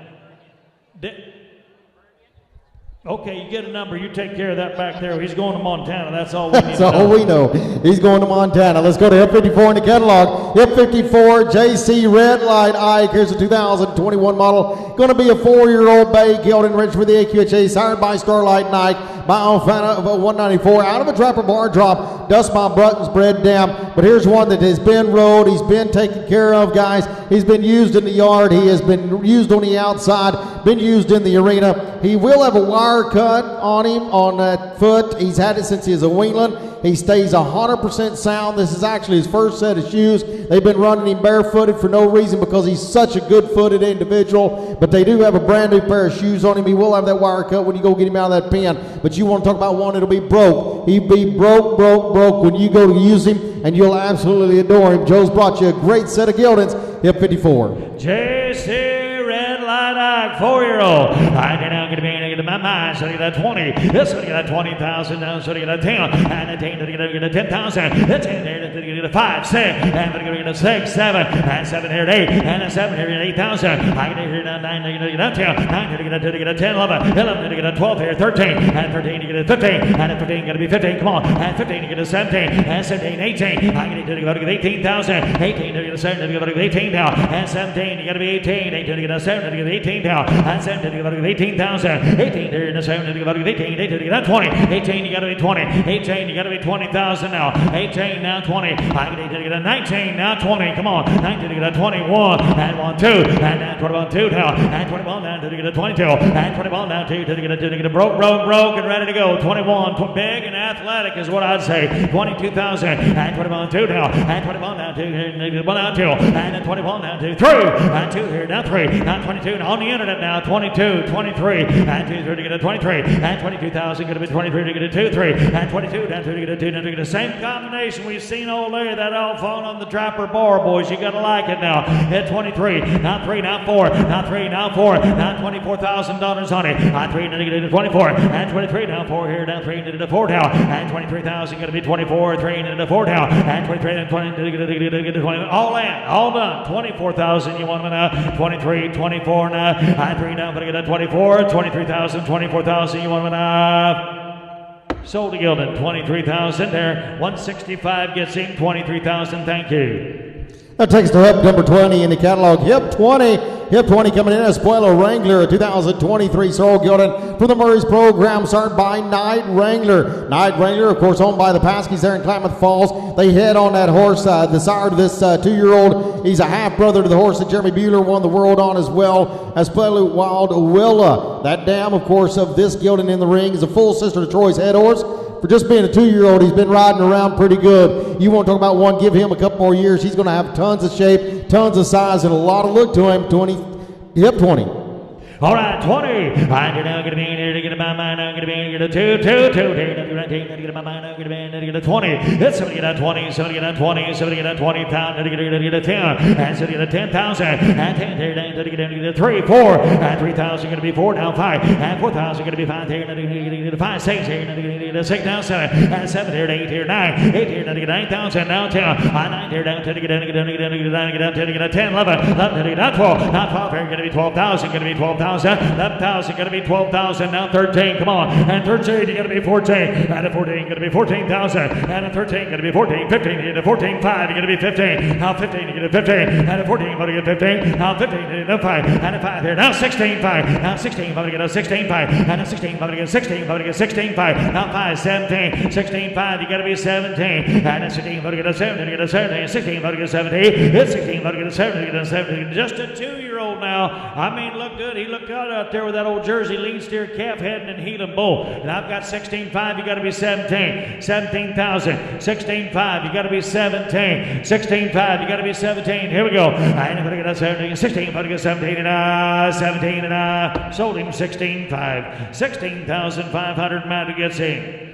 Okay, you get a number. You take care of that back there. He's going to Montana. That's all we need That's all we know. He's going to Montana. Let's go to Hip 54 in the catalog. Hip 54, JC Red Light Ike. Here's a 2021 model. Going to be a 4-year-old Bay Gilt enriched with the AQHA, sired by Starlight Nike, by Alfana of a 194, out of a trapper bar drop, dust by buttons, bred down. But here's one that has been rode. He's been taken care of, guys. He's been used in the yard. He has been used on the outside, been used in the arena. He will have a wire cut on him on that foot. He's had it since he was a weanling. He stays 100% sound. This is actually his first set of shoes. They've been running him barefooted for no reason because he's such a good-footed individual. But they do have a brand new pair of shoes on him. He will have that wire cut when you go get him out of that pen. But you want to talk about one that'll be broke. He'd be broke when you go to use him, and you'll absolutely adore him. Joe's brought you a great set of Gildens. Hip 54. JC Red Light Ike, 4-year-old. I did not get to my mind, so I get a 20. This one get a 20,000 down, so I get a 10. And a 10 to get a 10,000. The 10 here to get a 5, 6. And to get a 6, 7. And 7 here at 8. And a 7 here at 8,000. I get here now 9 to get a 10. 9 to get a 10, 11. 11 to get a 12 here, 13. And 13 to get a 15. And a 15 going to be 15. Come on. And 15 to get a 17. And 17, 18. I get to get 18,000. 18 to get a 7 to get 18 now. And 17 you got to be 18. 18 to get a 7 to get 18 now. And 17 to get 18,000. 18 to get a 7 to get 18. 18 to get a 20. 18 you got to be 20. 18 you got to be 20,000 now. 18 now 20. I get to get a 19 now 20. Come on. 19 to get a 21. And 1, 2. And now 21, 2 now. And 21 now to get a 22. And 21 now 2 to get a broke and ready to go. 21 big and athletic is what I'd say. 22,000. And 21 2 now. And 21 now 2. And 1 now 2. And then 21 now 2. 3. And 2 here now 3. Now 22 now on the internet now. 22, 23. And 2 to get a 23. And 22,000 going to be 23 to get a 2, 3. And 22 down 2 to get a 2. Now to get the same combination we've seen all day. That all falling on the trapper bar, boys. You got to like it now. At 23. Now 3. Now 4. Now 3. Now 4. Now $24,000 on it. Now 3 to get a 24. And 23 now 4 here. Now 3 to the 4 now. And 23,000 going to be 24. 3 to the 4 now. And 23 and 20 to get a 20. All in. All done. 24,000 you want them now. 23, 24 now. And 3 now going to get a 24. 23,000, 24,000 you want them now. Sold to Gildan. 23,000 there. 165 gets in. 23,000. Thank you. That takes us to hip number 20 in the catalog. Hip 20. Hip 20 coming in as Pueblo Wrangler, a 2023 Sorrel Gelding for the Murray's program, started by Night Wrangler. Night Wrangler, of course, owned by the Paskies there in Klamath Falls. They head on that horse, the sire to this 2-year-old. He's a half-brother to the horse that Jeremy Bueller won the world on, as well as Pueblo Wild Willa. That dam, of course, of this gelding in the ring is a full sister to Troy's head horse. For just being a 2-year-old, he's been riding around pretty good. You want to talk about one, give him a couple more years. He's going to have tons of shape, tons of size, and a lot of look to him. Hip 20. All right, 20. I'm now going to be here to get my mind. I'm going to be here to get my mind. I'm going to be here to 20. It's somebody get a 20. Somebody get a 20. Somebody get a 20,000. To get a 10. And somebody get a 10,000. And 10 here down to get a 3, 4. And 3,000 going to be 4 now 5. And 4,000 going to be 5 here. And get a 5, 6 here. And get a 6 down 7. And 7 here to 8 here 9. 8 here to get 9,000 now 10. 9 here down to get a 10 11. 11 to get a 12. Now 12 here going to be 12,000. Going to be 12,000. 11,000 going to be 12,000. Now 13. Come on. And 13 going to be 14. And a 14 going to be 14,000. And a 13 going to be 14. 15 and a 14. 5 going to be 15. Now 15 to get a 15. And a 14 going to get 15. Now 15 to get a 5. And a 5 here. Now 16 5. Now 16 going to get a 16 5. And a 16 going to get 16 going to get 16 5. Now 5 17. 16 5. You got to be 17. And a 16 going to get a 17. To get a 17. 16 going to get 17. It's 16 going to get a 17. To get a 17. Just a 2-year-old now. I mean, look good. He looked good out there with that old Jersey lean steer calf heading and heeling bull. And I've got 16.5, you got to be 17. 17,000. 16.5, you got to be 17. 16.5, you got to be 17. Here we go. I'm going to get a 17. 16, going to get 17 and 17 and sold him 16.5. 16,500 Matt gets in.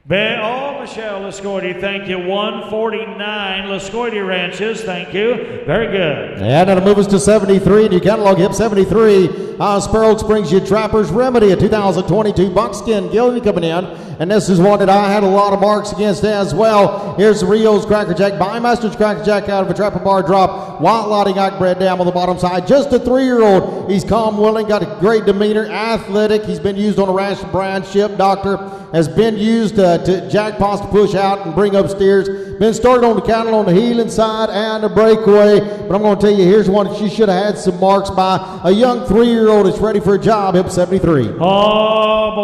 Michelle Lascoiti, thank you. 149 Lascoiti Ranches, thank you. Very good. And that'll move us to 73. New catalog hip 73. Sparrow Oaks brings you Trapper's Remedy, a 2022 buckskin gelding coming in. And this is one that I had a lot of marks against as well. Here's Rio's Cracker Jack, Bymaster's Cracker Jack out of a Trapper Bar drop. White Lottie got bred down on the bottom side. Just a 3-year-old. He's calm, willing, got a great demeanor, athletic. He's been used on a Rash Brand ship. Doctor has been used to jackpots to push out and bring up steers. Been started on the cattle on the heeling side and the breakaway. But I'm going to tell you, here's one that she should have had some marks by. A young 3-year-old that's ready for a job, hip 73. Oh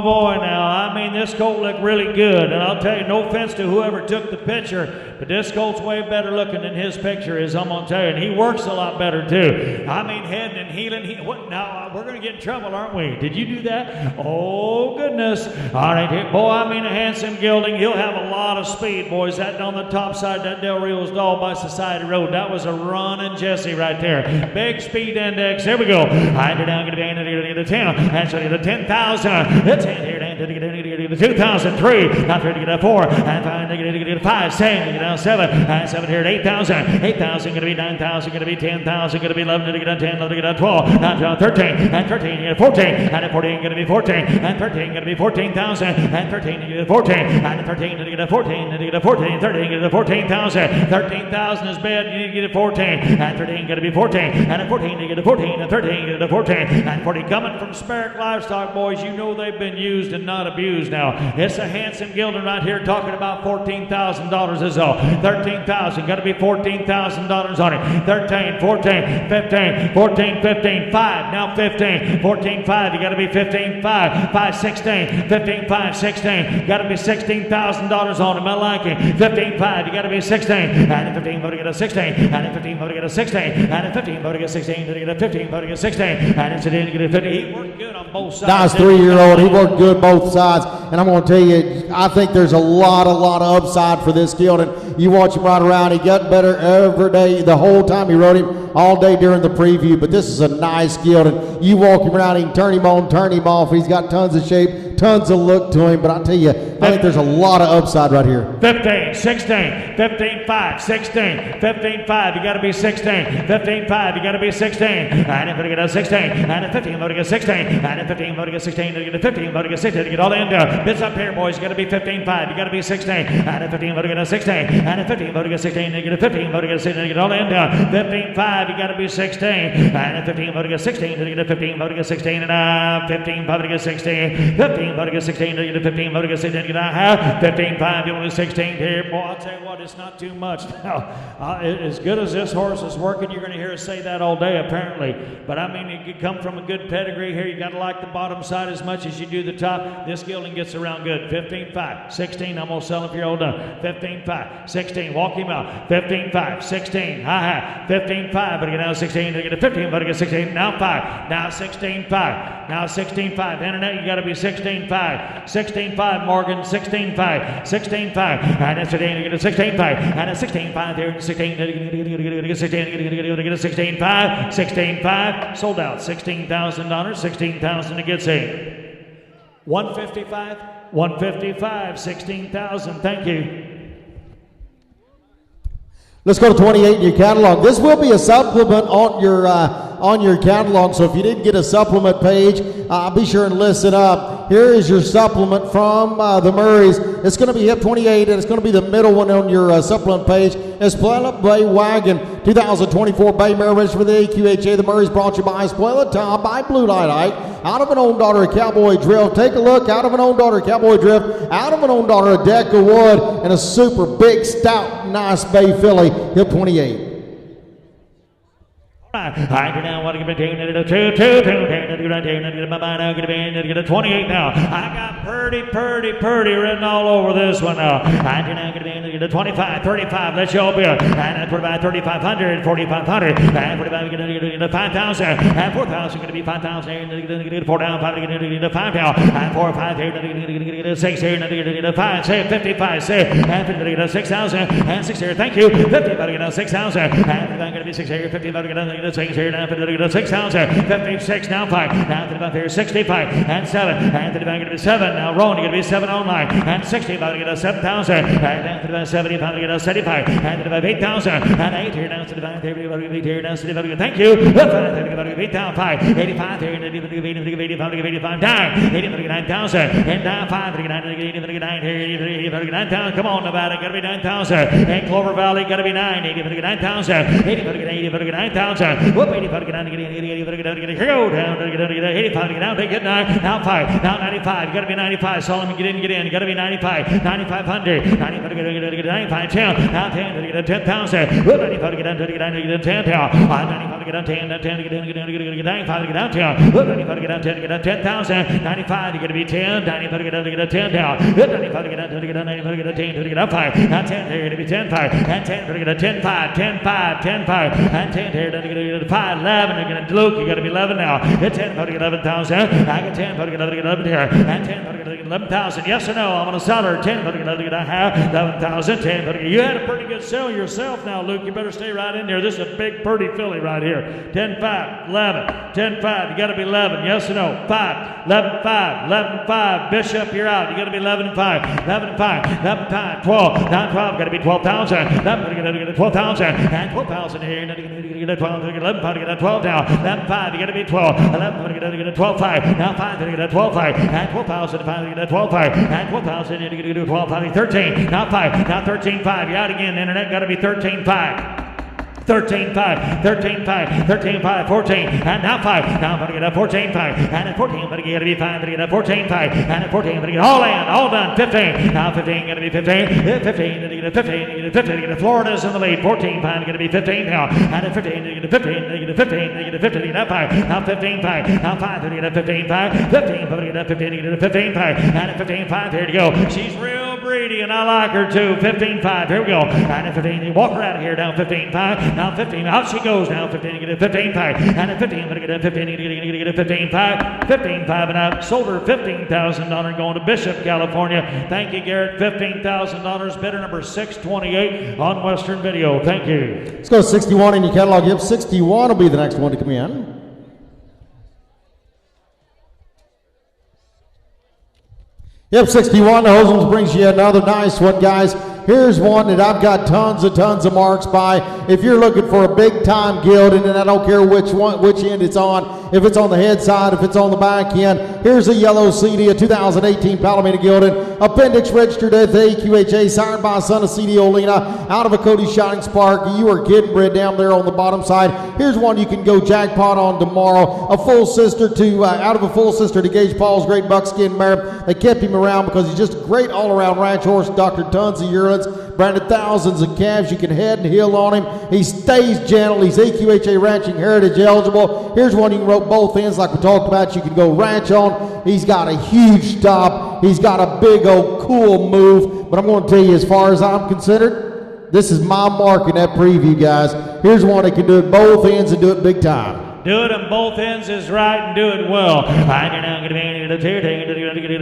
boy, now. I mean, this colt looked really good. And I'll tell you, no offense to whoever took the picture, but this colt's way better looking than his picture is, I'm going to tell you. And he works a lot better, too. I mean, heading and heeling. Now, we're going to get in trouble, aren't we? Did you do that? Oh, goodness. All right, boy, I mean, a handsome gelding. He'll have a lot of speed, boys. That on the top side, that Del Rio's Doll by Society Road. That was a running Jesse right there. Big speed index. Here we go. I enter down, get a 10. And so get a 10,000. The 10 here, down to get a 2,003. Now 3 to get a 4. And 5 to get a 5. 7 to get down 7. And 7 here at 8,000. 8,000 going to be 9,000. Going to be 10,000. Going to be 11 to get a 10. 11 to get a 12. Now 13. And 13 to get a 14. And a 14 going to be 14. And 13 going to be 14,000. And 13 to get a 14. And 13 to get a 14. To get a 14. 13 to get a 14,000. 13,000 is bad. You need to get a 14. And 13 going to be 14. And a 14 to get a 14. And 13 to get a 14. And 40 coming from Sparrow Livestock, boys. You know they've been used and not abused now. It's a handsome gelding right here talking about $14,000 is all. 13,000. Got to be $14,000 on it. 13, 14, 15, 14, 15, 5. Now 15, 14, 5. You got to be 15, 5. 5, 16, 15, 5, 16. Got to be $16,000 on him. I like it. 15, 5. You got to be 16. And 15, vote to get a 16. And 15, vote to get a 16. And 15, vote to get 16. To get a 15, vote to get 16. And it's a to get a 50. He worked good on both sides. Nice 3-year-old. He worked good both sides. And I'm going to tell you, I think there's a lot of upside for this gelding. You watch him ride around. He got better every day, the whole time he rode him, all day during the preview. But this is a nice gelding. You walk him around, he can turn him on, turn him off. He's got tons of shape, tons of look to him. But I tell you, I think there's a lot of upside right here. 15, 16, 15, 5, 16, 15, 5. You got to be 16. 15, 5. You got to be 16. And if you get a 16, and a 15, vote to get 16, and a 15, vote to get 16, to get a 15, vote to get 16, to get all in there. Bits up here, boys. You got to be 15, 5. You got to be 16, and a 15, vote to get a 16, and a 15, vote to get 16, to get a 15, vote to get 16, to get all in there. 15, 5. You got to be 16, and a 15, vote to get 16, to get a 15, vote to get 16, and a 15, vote to get 16, 15, vote to get 16, to get a 15, vote to get 16, to get I have 15.5. You want to 16 here? Boy, I'll tell you what, it's not too much now. As good as this horse is working, you're going to hear us say that all day, apparently. But I mean, you come from a good pedigree here. You got to like the bottom side as much as you do the top. This gelding gets around good. 15.5, 16. I'm going to sell him if you're all done. 15.5, 16. Walk him out. 15.5, 16. High. 15.5. But again, now 16. They get a 15. But again, 16. Now 5. Now 16.5. Now 16.5. Internet, you got to be 16.5. 16.5, Morgan. 16.5. 16.5. And that's 16. You get a 16.5. And a 16.5 there. 16. Get a 16.5. 16.5. Sold out. $16,000. 16,000 to get saved. 155. 155. 16,000. Thank you. Let's go to 28 in your catalog. This will be a supplement on your catalog, so if you didn't get a supplement page, be sure and list it up. Here is your supplement from the Murrays. It's going to be hip 28, and it's going to be the middle one on your supplement page. It's Splella Bay Wagon, 2024 Bay Mare registered for the AQHA. The Murrays brought you by Splella Top by Blue Light Ike, out of an own daughter of Cowboy Drift. Take a look, out of an own daughter of Cowboy Drift, out of an own daughter of Deck of Wood, and a super big, stout, nice Bay filly, hip 28. I now want to give it to 28 now. I got purdy written all over this one now. I do now get to 25, 35. Let's y'all be and I put about 3,500, 4,500, and 45 get to 5,000, and 4,000 going to be 5,000. And 4 down, 5 get to 5 now, and 4 or 5 here, get to 6 here, get to 5, say 55, say, and 50 get to 6,000, and 6 here. Thank you. 50 get to 6,000, and I'm going to be 6 here, 50 get to 6 here, now 6,000, 56, now 5, now 35 here, 65, and 7, and 35 going to be 7, now Rowan, you're going to be 7 online, and 60, about to get a 7,000, and down to about 75, to get a 75, and about 8,000, and 8 here, now to the 5, here, now to the 5, thank you, 5, 8 down, 5, 85 here, and 85, 85, down, 89,000, and down 5, 89 here, 89,000, come on, Nevada, got to be 9,000, and Clover Valley, got to be 9, 89,000, 89,000, whoop, 85 get down to get 80 here go down to get 85 get down to get 9 now 5 now 95 you got to be 95 Solomon get in you got to be 95 9,500 95 get 95 10 now 10 to get 10,000 whoop 95 get down to get 10 now 95 get down 10 to get 95 get down 10 whoop 95 get down 10 to get 10,000 95 you got to be 10 95 get down to get 10 now whoop 95 get down to get 95 get 10 to get 5 now 10 here to be 10 5 and 10 to get 10 5 10 5 10 5 and 10 here to get 5 11 you're going to Luke you got to be 11 now hit 10 to get 11,000 I get 10 to get 11 here and 10 to get 11,000 yes or no I'm going to sell her 10 to get I have 11,000 10 to get you had a pretty good sale yourself now Luke you better stay right in there this is a big pretty filly right here 10 5 11 10 5 you got to be 11 yes or no 5 11 5 11 5 Bishop you're out you got to be 11 5 11 5 11 5 12 9 12 got to be 12,000 11 to get 12,000 and 12,000 here you get 12 to get 11 5 to get 12 now 11 5 you got to be 12 11 to get 12 5 now 5 to get 12 5 and 12,000 5 to get 12 5 and 12,000 you get 12 5 13 now 5 now 13 5 you're out again the internet got to be 13 5 13 5 13 5 13 5 14 and now 5 now I'm going to get up 14 5 and at 14 I'm going to get to be 5 to get up 14 5 and at 14 I'm going to get all in all done 15 now 15 going to be 15 15 to get 15 to get 15 to get Florida's in the lead 14 5 going to be 15 now and at 15 to get 15 to get 15 to get 15 to get 5 now 15 5 now 5 to get 15 5 15 to get 15 to get 15 5 and at 15 5 here to go she's real breedy and I like her too 15 5 here we go and at 15 you walk her out of here down 15 5 now 15 out she goes now 15 to get a 15 5 and at 15 I'm going to get a 15 to get a 15 5 15 5 and I sold her $15,000 going to Bishop California thank you Garrett $15,000 bidder number 628 on Western Video thank you Let's go 61 in your catalog. Yep, 61 will be the next one to come in. Yep, 61. The Hosems brings you another nice one, guys. Here's one that I've got tons of marks by. If you're looking for a big time gelding, and I don't care which end it's on, if it's on the head side, if it's on the back end. Here's a yellow CD, a 2018 Palomino Gilded, appendix registered at the AQHA, sired by son of CD Olina, out of a Cody Shining Spark. You are getting bred down there on the bottom side. Here's one you can go jackpot on tomorrow. A full sister to, out of a full sister to Gage Paul's great buckskin mare. They kept him around because he's just a great all-around ranch horse, doctored tons of urines, branded thousands of calves. You can head and heel on him. He stays gentle. He's AQHA Ranching Heritage eligible. Here's one you can rope both ends like we talked about. You can go ranch on. He's got a huge stop. He's got a big old cool move. But I'm going to tell you, as far as I'm considered, this is my mark in that preview, guys. Here's one that can do it both ends and do it big time. Do it on both ends is right and do it well.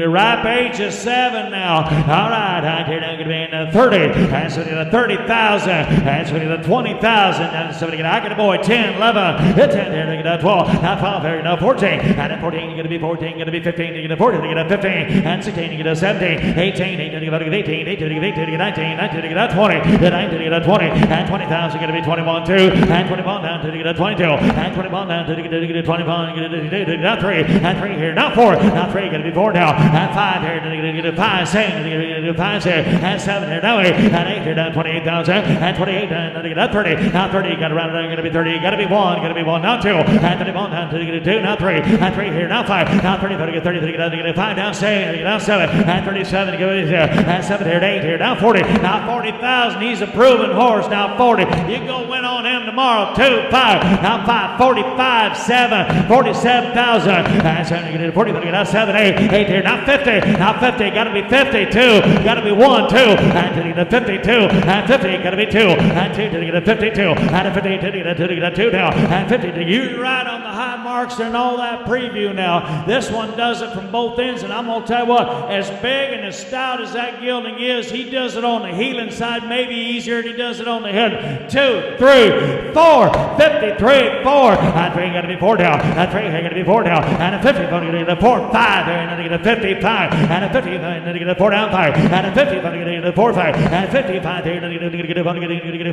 Ripe age is 7 now. All right, I'm going to be in 30. That's what the 30,000. That's what the 20,000. That's what I get a boy 10, 11, 10, 12, not 12, now 14. And then 14, you're going to be 14, you're going to be 15, you're going to be 14, you're going to be 15, and 16, you're going to 17, 18, 18, you're going to be 18, 18, you're going to be 19, 19, you're going to 20, 19, you're going to 20, and 20,000, you're going to be 21, 2, and 21 down to the 22, and 21 down to the 21, now 3, and 3 here, now 4, now 3, going to be 4 now, and 5 here, going to 5, 6, going to 5 here, and 7 here, now 8, and 8 here, down 28,000, and 28 down to the 30, now 30, you got to round it down, going to be 30, got to be 1, now 2, and 31 down to the 2, now 3, and 3 here, now 5, now 30, 30, 30, down to the 5, down 6, now 7, and 37, and 7 here, 8 here, now 40, now 40,000, he's a proven horse, now 40, you go win on him tomorrow, 2, 5, now 5, 45, 7, 47,000, and 7, 40, now 7, 8, 8 here, now 50, got to be 52, got to be 1, 2, and to the 52, and 50, got to be 2, and 2 to the 52, and 50 to the 2 now, and 50 to you right on the high marks and all that preview now. This one does it from both ends, and I'm going to tell you what, as big and as stout as that gelding is, he does it on the heeling side maybe easier than he does it on the head. 2, 3, 4, 53, 4, and 3 got to be 4 down, and 3 got to be 4 down, and a 50 going to get a 4, 5 there, and then get a 55, and a 50 going to get a 4 down 5, and a 50 going to get a 4 5, and 55 there, and then get a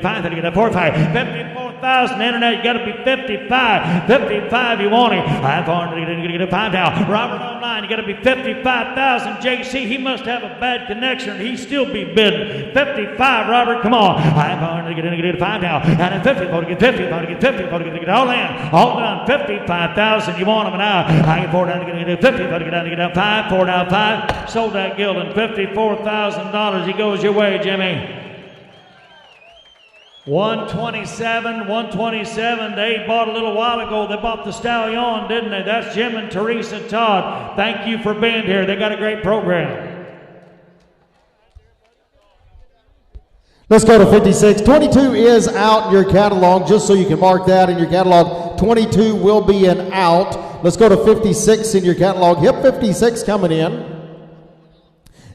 5, and get a 4 5, 54,000 internet, you got to be 55, 55 you want him. I'm going to get a 5 now. Robert online, you got to be 55,000. JC, he must have a bad connection. He still be bidding 55. Robert, come on. I'm going to get a 5 now, and a 50 going to get 50, going to get 50, going to get all in, all done. 55,000. You want him now? I get 4 down to get 50, going to get down to get 5, 4 down 5. Sold that gelding $54,000. He goes your way, Jimmy. 127, they bought a little while ago. They bought the stallion, didn't they? That's Jim and Teresa Todd. Thank you for being here. They got a great program. Let's go to 56. 22 is out in your catalog, just so you can mark that in your catalog. 22 will be an out. Let's go to 56 in your catalog. Hip 56 coming in.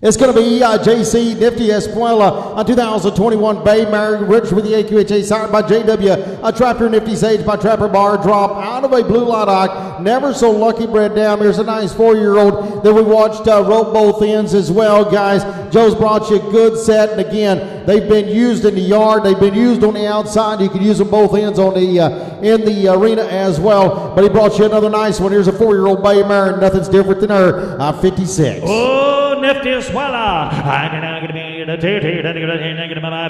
It's going to be JC Nifty Espuela, a 2021 Bay Mare, rich with the AQHA, sired by JW, a Trapper Nifty Sage by Trapper Bar, drop out of a Blue Light Eye, never so lucky bred down. Here's a nice 4-year-old that we watched rope both ends as well, guys. Joe's brought you a good set, and again, they've been used in the yard, they've been used on the outside. You can use them both ends on the in the arena as well, but he brought you another nice one. Here's a 4-year-old Bay Mare, and nothing's different than her, 56. Oh, Nifty Espuela. I'm going to be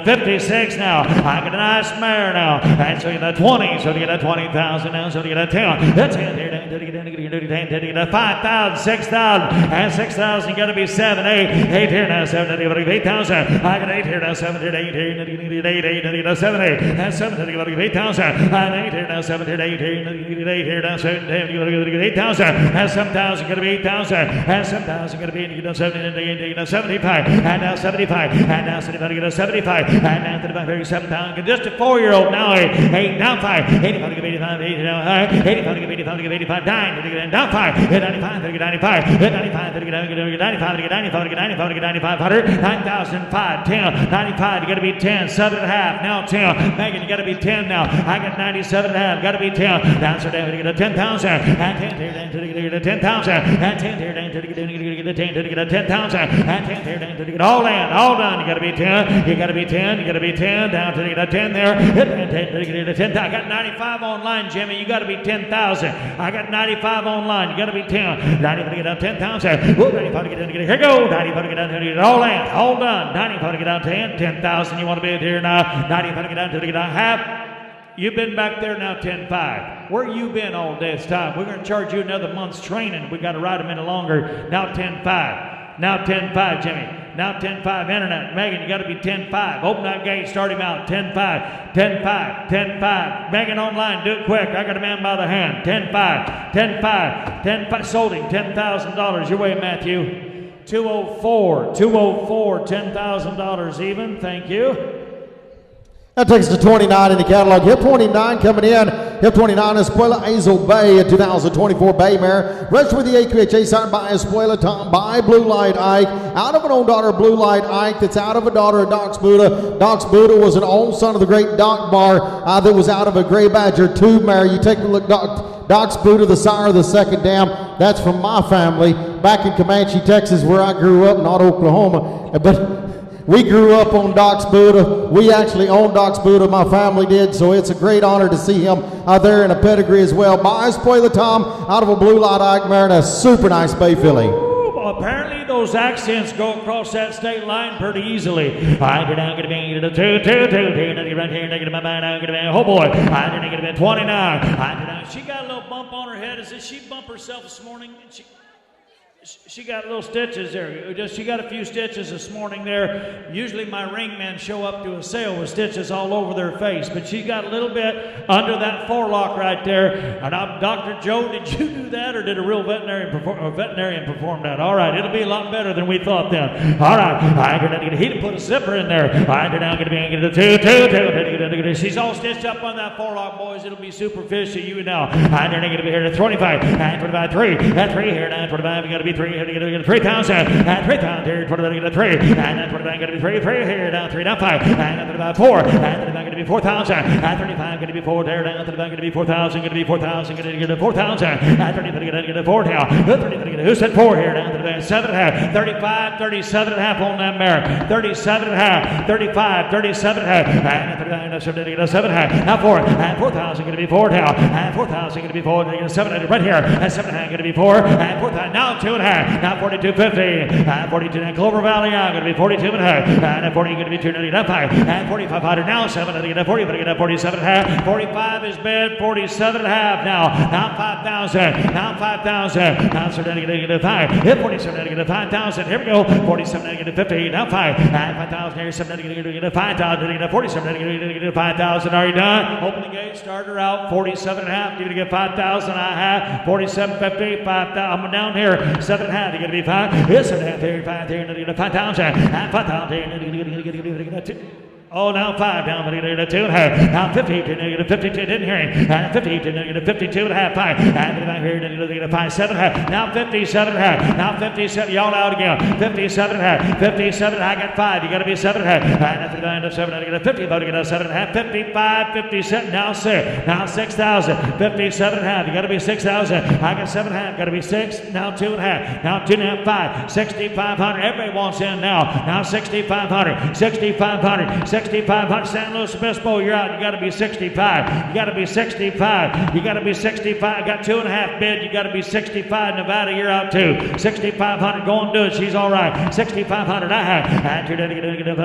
56 now. I get a nice mare now. And so you get a 20, so you get a 20,000 now, so you get a 10. That's it. You get a 5,000, 6,000, and 6,000. You got to be 7, 8 here now, 7, 8,000. I got 8 here now, 7, 8 here, 8, 7, 8, and 7, you got to get 8,000. And 8 here now, 7, 8 here, 8 here now, 7, you got to get 8,000. And 7,000 got to be 8,000. And 7,000 got to be 75, and now 75, and now 75, get a 75, and now 35, 7,000, just a 4-year-old now, 8, down 5, 85, 85, 85, 85, 85, 9, down 5, 95, 95, 95, 95, 95, 100, 9,005, 10, 95, you got to be 10, 7.5, now 10, Megan, you got to be 10 now, I got 97.5, got to be 10, down so down to get a 10,000, and 10 here down to get a 10,000, and 10 here down to get a 10,000, and 10 here down to get all in, all done. You got to be 10. You got to be 10. You got to be 10. Down to the 10 there. 10. I got 95 online, Jimmy. You got to be 10,000. I got 95 online. You got to be 10. 95 to get down 10,000. 95 to get down. Here go. 95 to get down. All in. All done. 95 to get down 10,000. You want to be here now. 95 to get down to get down half. You've been back there now 10.5. Where you been all day this time? We're going to charge you another month's training. We got to ride them in longer. Now 10.5. Now 10.5, Jimmy. Now 10.5 internet. Megan, you got to be 10.5. Open that gate. Start him out. 10.5. 10.5. 10.5. Megan online. Do it quick. I got a man by the hand. 10.5. 10.5. 10.5. Sold him. $10,000. Your way, Matthew. 204. 204. $10,000 even. Thank you. That takes us to 29 in the catalog. Hip 29 coming in. Hip 29, Espuela Azel Bay, a 2024 Bay mare. Registered with the AQHA, signed by Espuela Tom by Blue Light Ike. Out of an own daughter of Blue Light Ike, that's out of a daughter of Doc's Buddha. Doc's Buddha was an own son of the great Doc Bar that was out of a Gray Badger 2 mare. You take a look, Doc's Buddha, the sire of the second dam. That's from my family back in Comanche, Texas, where I grew up, not Oklahoma. But we grew up on Doc's Buddha. We actually own Doc's Buddha. My family did, so it's a great honor to see him out there in a pedigree as well. By Espuela Tom, out of a Blue Light Ike mare, and a super nice bay filly. Apparently those accents go across that state line pretty easily. I did not get to be the 2 right here, negative my mind. I'm gonna be oh boy. I did not get to be 29. I did not. She got a little bump on her head. Is it she bump herself this morning? She got little stitches there. She got a few stitches this morning there. Usually my ringmen show up to a sale with stitches all over their face, but she got a little bit under that forelock right there. And Dr. Joe, did you do that, or did a real veterinarian perform that? All right, it'll be a lot better than we thought then. All right, he put a zipper in there. I did not get to be the 2. She's all stitched up on that forelock, boys. It'll be super fishy. You know. I did not get to be here to 25. 25, 3. At 3 here, 25. You got to be 3. Here to get 3,000. And 3,000 here. 25 to get a 3. And 25 got to be 3. 3 here. Down 3. Down 5. And 35, 4. And 35 going to be 4,000. And 35 going to be 4 there. Down 35 going to be 4,000. Going to be 4,000. Going to get 4,000. And 35 going to get a 4 now. 30 going to get who said 4 here? Down to the 7.5. 35, 37.5 on that mare. 37.5. 35, 37.5. And 39 going to get a 7.5. Now 4. And 4,000 going to be 4 now. And 4,000 going to be 4. Going to get a 7 right here. And 7.5 going to be 4. And 4,000 now 2.5. Now 42.50. 42 in Clover Valley. I'm going to be 42.5. And 40 going to be 2.95. And 4,500 now 7. I'm going to get 40. I'm going to get 47.5. 45 is bid. 47.5 now. Now 5,000. Now 5,000. Now 7 going to get 5. Hit 47 going to get 5,000. Here we go. 47 going to get 50. Now 5. And 5,000 here. 7 going to get 5,000. Going to get 47 going to get 5,000. Are you done? Open the gate. Starter out. 47.5. You're going to get 5,000. I have 47.50. 5,000. I'm down here. 7.5. You're going to be 5. Yes, 7.5 here. 5 here. You're going to get 5,000. And 5,000 here. You're going to get 2. Oh, now 5 down, but you're going to get 2.5. Now 50, you're going to get 52, didn't hear him. And 50, you're going to get 52.5, 5. And back here, you're going to get 5, 7.5. Now 57.5. Now 57, y'all out again. 57.5. 57, I got 5. You got to be 7.5. And after the end of 7, I get a 50, but you get a 7.5. 55, 57, now 6. Now 6,000. 57.5, you got to be 6,000. I got 7.5, got to be 6. Now 2.5. Now 2.5, 5. 6,500. Everybody wants in now. Now 6,500. 6,500. 6,500. San Luis Obispo, you're out. You got to be 65. You got to be 65. You got to be 65. I got 2.5 bid. You got to be 65. Nevada, you're out too. 6,500. Go and do it. She's all right. 6,500. I have. And you're going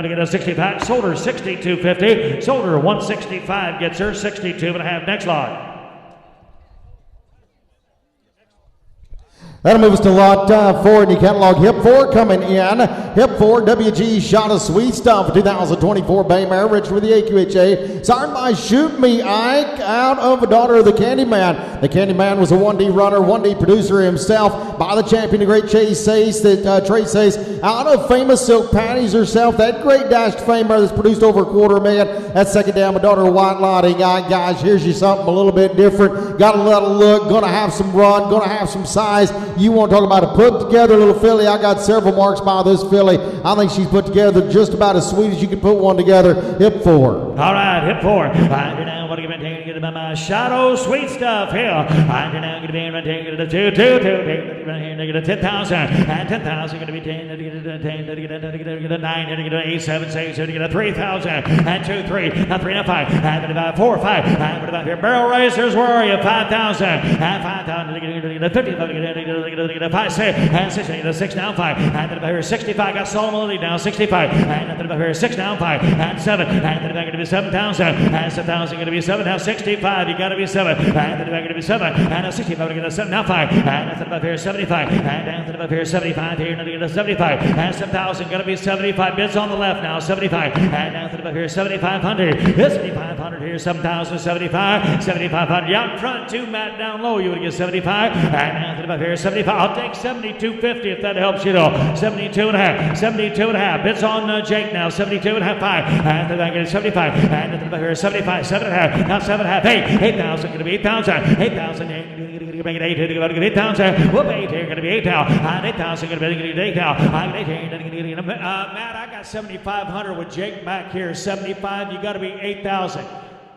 to get a 65. Sold her 62.50. Sold her 165. Gets her 62.5. Next lot. That'll move us to lot 4 in the catalog. Hip 4 coming in. Hip 4, WG Shot of Sweet Stuff, 2024 Bay Mare, rich with the AQHA. Signed by Shoot Me Ike, out of a daughter of the Candyman. The Candyman was a 1D runner, 1D producer himself, by the champion, the great Trace Ace, out of famous Silk Patties herself. That great dashed fame mare that's produced over $250,000. That second down, a daughter of White Lottie. Guys, here's you something a little bit different. Got a little look, gonna have some run, gonna have some size. You want to talk about a put together little filly? I got several marks by this filly. I think she's put together just about as sweet as you can put one together. Hip 4. All right, hip 4. You're now going to get my shadow sweet stuff here. You're now going to be right here. Get a 2, 2, 2. Right here, get a 10,000. And 10,000 going to be 10. Get a 9. Get a 8, 7, 6. Get a 3,000. And 2, 3. Now 3, now 5. And about 4, 5. And about here. Barrel racers, where are you? 5,000. And 5,000. Get a 50. Get a 5, 6. And 6. Get a 6 down 5. And about here 65. Got Solomon lead now 65. And about here 6 down 5. And 7. And then back going to be 7,000. And 7,000 going to be 7. Now 65. You got to be 7. And then back going to be 7. And 65. Going to 7. Now 5. And that's above here 75. And down to above here 75. Here now to get a 75. And 7,000 going to be 75. Bids on the left now 75. And down to above here 7,500. 7,500 here 7,000. 75. 7,500. Out in front 2. Matt down low. You would get 75. And down to above here 75. I'll take 72.50 if that helps you though. 72 and a half. 72 and a half. Bids on Jake now 72 and a half. 5. And then I get 75. And then above here 75. 7 and a half. Now 7 and a half. 8. 8,000 going to be 8,000. 8,000. Make it 8 here to go to get 8,000. Whoop, 8 here going to be 8,000. And 8,000 going to be 8,000. I'm 8 here. Matt, I got 7,500 with Jake back here. 75. You got to be 8,000.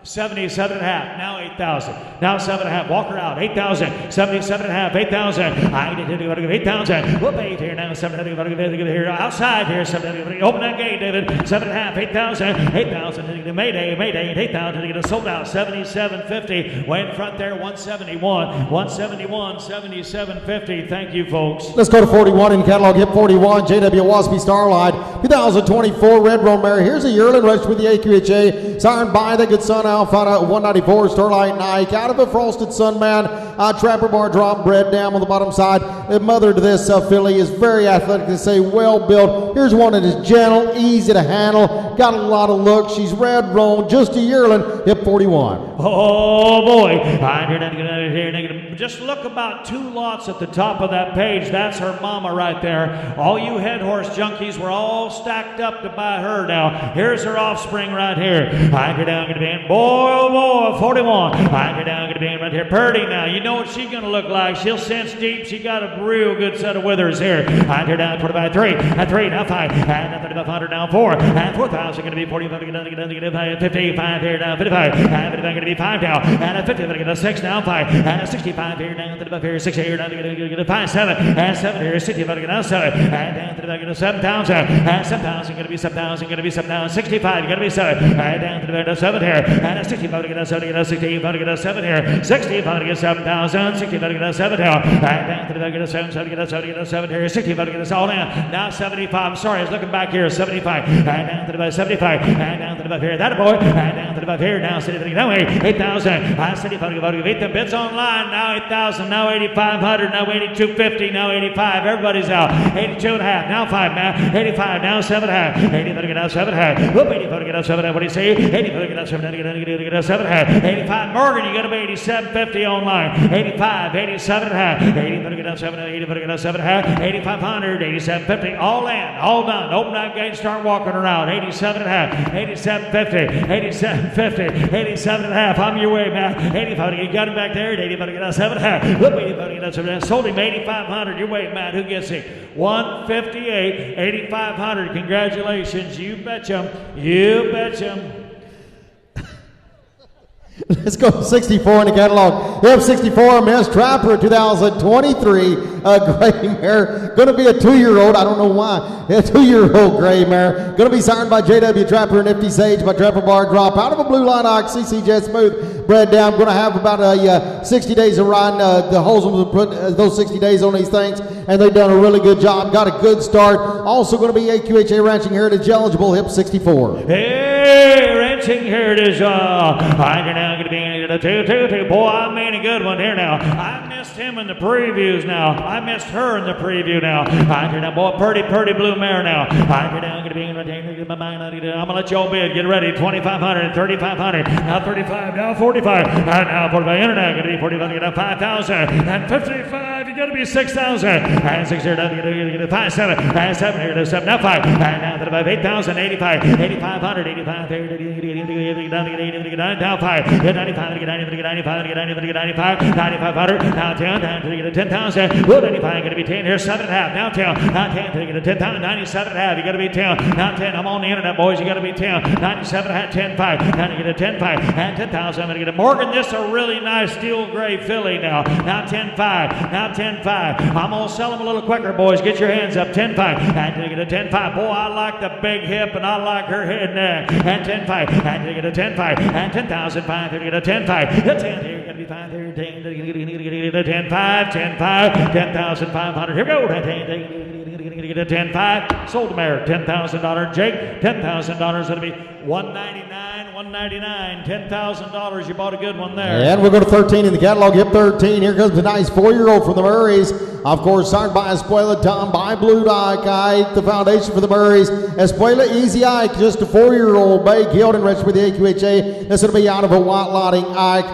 77 and a half, now 8,000. Now 7 and a half, Walker out, 8,000. 77 and a half, 8,000. I did to give 8,000. Whoop, 8 here now, 7 and a half, here outside here, 7 and a half. Open that gate, David. 7 and a half, 8,000. 8,000, Mayday, 8,000 to get a sold out, 77.50. Way in front there, 171. 171, 77.50. Thank you, folks. Let's go to 41 in catalog, hip 41, JW Wasby Starlight, 2024 Red Roan Mare. Here's a yearling rush with the AQHA, signed by the good son Alfana 194 Starlight Nike out of a Frosted Sunman Trapper Bar drop bred down on the bottom side. The mother to this filly is very athletic, to say well built. Here's one that is gentle, easy to handle, got a lot of look. She's red roan, just a yearling, hip 41. Oh boy, just look about 2 lots at the top of that page. That's her mama right there. All you head horse junkies were all stacked up to buy her now. Here's her offspring right here. Hiker down going to be in. Boy, oh boy, 41. Hiker down going to be in right here. Purdy now. You know what she's going to look like. She'll cinch deep. She got a real good set of withers here. Hiker down 25, 3. And 3, now 5. And 3,500 now 4. And 4,000 going to be 45. 55 here now 55. And 55 going to be 5 now. And 50 going to get a 6 now 5. And 65 here down to the here 6 here down to get a 5 7. And 7 here 60 going to get a 7. And down to the back of 7,000. And 7,000 going to be 7,000 going to be 7,000. 65 going to be 7. And down to the back of 7 here. And 65 going to get a 7 here. 65 going to get a 7 here. 65 going to get 7,000. 65 going to get a 7 here. And down to the back of 7. 7 get a 7 get a 7 here. 65 going to get a all in. Now 75. I'm sorry, I was looking back here. 75. And down to the back 75. And down to the back here. That boy. And down to the back here. Now 75. Now 8,000. 75 going to get 8 bids online. Now 8,000. Now 8,500. Now 8,250. Now 85. Everybody's out. 82 and a half. Now 5 now. 85. Now 7 and a half. 85 to get out 7 and a half. Whoop, 85 to get out 7 and a half. What do you say? 85 to get out 7 and a half. Get out 7 and a half. 85. Morgan, you got to be 87.50 online. 85. 87 and a half. 85 to get out 7 and a half. 85 to get out 7 and a half. 8,500. 87.50. All in. All done. Open that gate. Start walking around. 87 and a half. 87.50. 87.50. 87 and a half. I'm your way, man. 85. You got him back there. 85 to get out 7 and a half. Whoop, 85 to get out 7 and a half. Sold him 8,500. Your way, Matt. Who gets it? 158. 8,500. Congratulations. You betcha. You betcha. Let's go 64 in the catalog. We have 64 Miss Trapper 2023 gray mare. Going to be a 2-year-old. I don't know why. A 2-year-old gray mare. Going to be signed by JW Trapper and Nifty Sage by Trapper Bar Drop out of a Blue Line Ox CC Jet Smooth bred down. Going to have about a 60 days of riding. The Holsums will put those 60 days on these things, and they've done a really good job. Got a good start. Also going to be AQHA Ranching Heritage eligible. Hip 64. Hey, Ranching Heritage. I'm now going to be in a 2-2-2. Boy, I made a good one here now. I missed him in the previews now. I missed her in the preview now. I'm now, boy, pretty blue mare now. I'm now going to be in I'm going to let y'all bid. Get ready. 2,500, 3,500. Now 35. Now 45. Now 45. Internet going to be 45. 5,000 and 55. It's going to be 6,000. And 6 here, down to get 5, 7. And 7 here to 7. Now 5. And down to the 5. 8,000. 85. 8,500. 85 there. Down to get 9. Now 5. Get 95. Get 95. Get 95. 9,500. Now 10. Down to get 10,000. Well, 95. Going to be 10 here. 7.5. Now 10. Now 10 to get 10,000. 97.5. You got to be 10. Now 10. I'm on the internet, boys. You got to be 10. 97.5. 10.5. Now to get a 10.5. And 10,000. I'm going to get a Morgan. This is a really nice steel gray filly now. Now 10.5. Now 10.5. I'm going to sell them a little quicker, boys. Get your hands up. 10.5. And to get a 10.5. Boy, I like the big hip and I like her head neck. And 10.5. And to get a 10.5. And 10,000. 5 to get a 10.5. The 10 here. Going to be 5 here. 10 to get a 10.5. 10.5. 10,500. Here we go. 10. Get a 10.5. Sold the mare. $10,000. Jake. $10,000. It'll be $199. $199. $10,000. You bought a good one there. And we'll go to 13 in the catalog. Hip 13. Here comes the nice 4-year-old from the Murrays. Of course, signed by Espuela Tom, by Blue Ike, the foundation for the Murrays. Espuela Easy Ike, just a 4-year-old bay, gelding registered with the AQHA. That's going to be out of a white lotting Ike.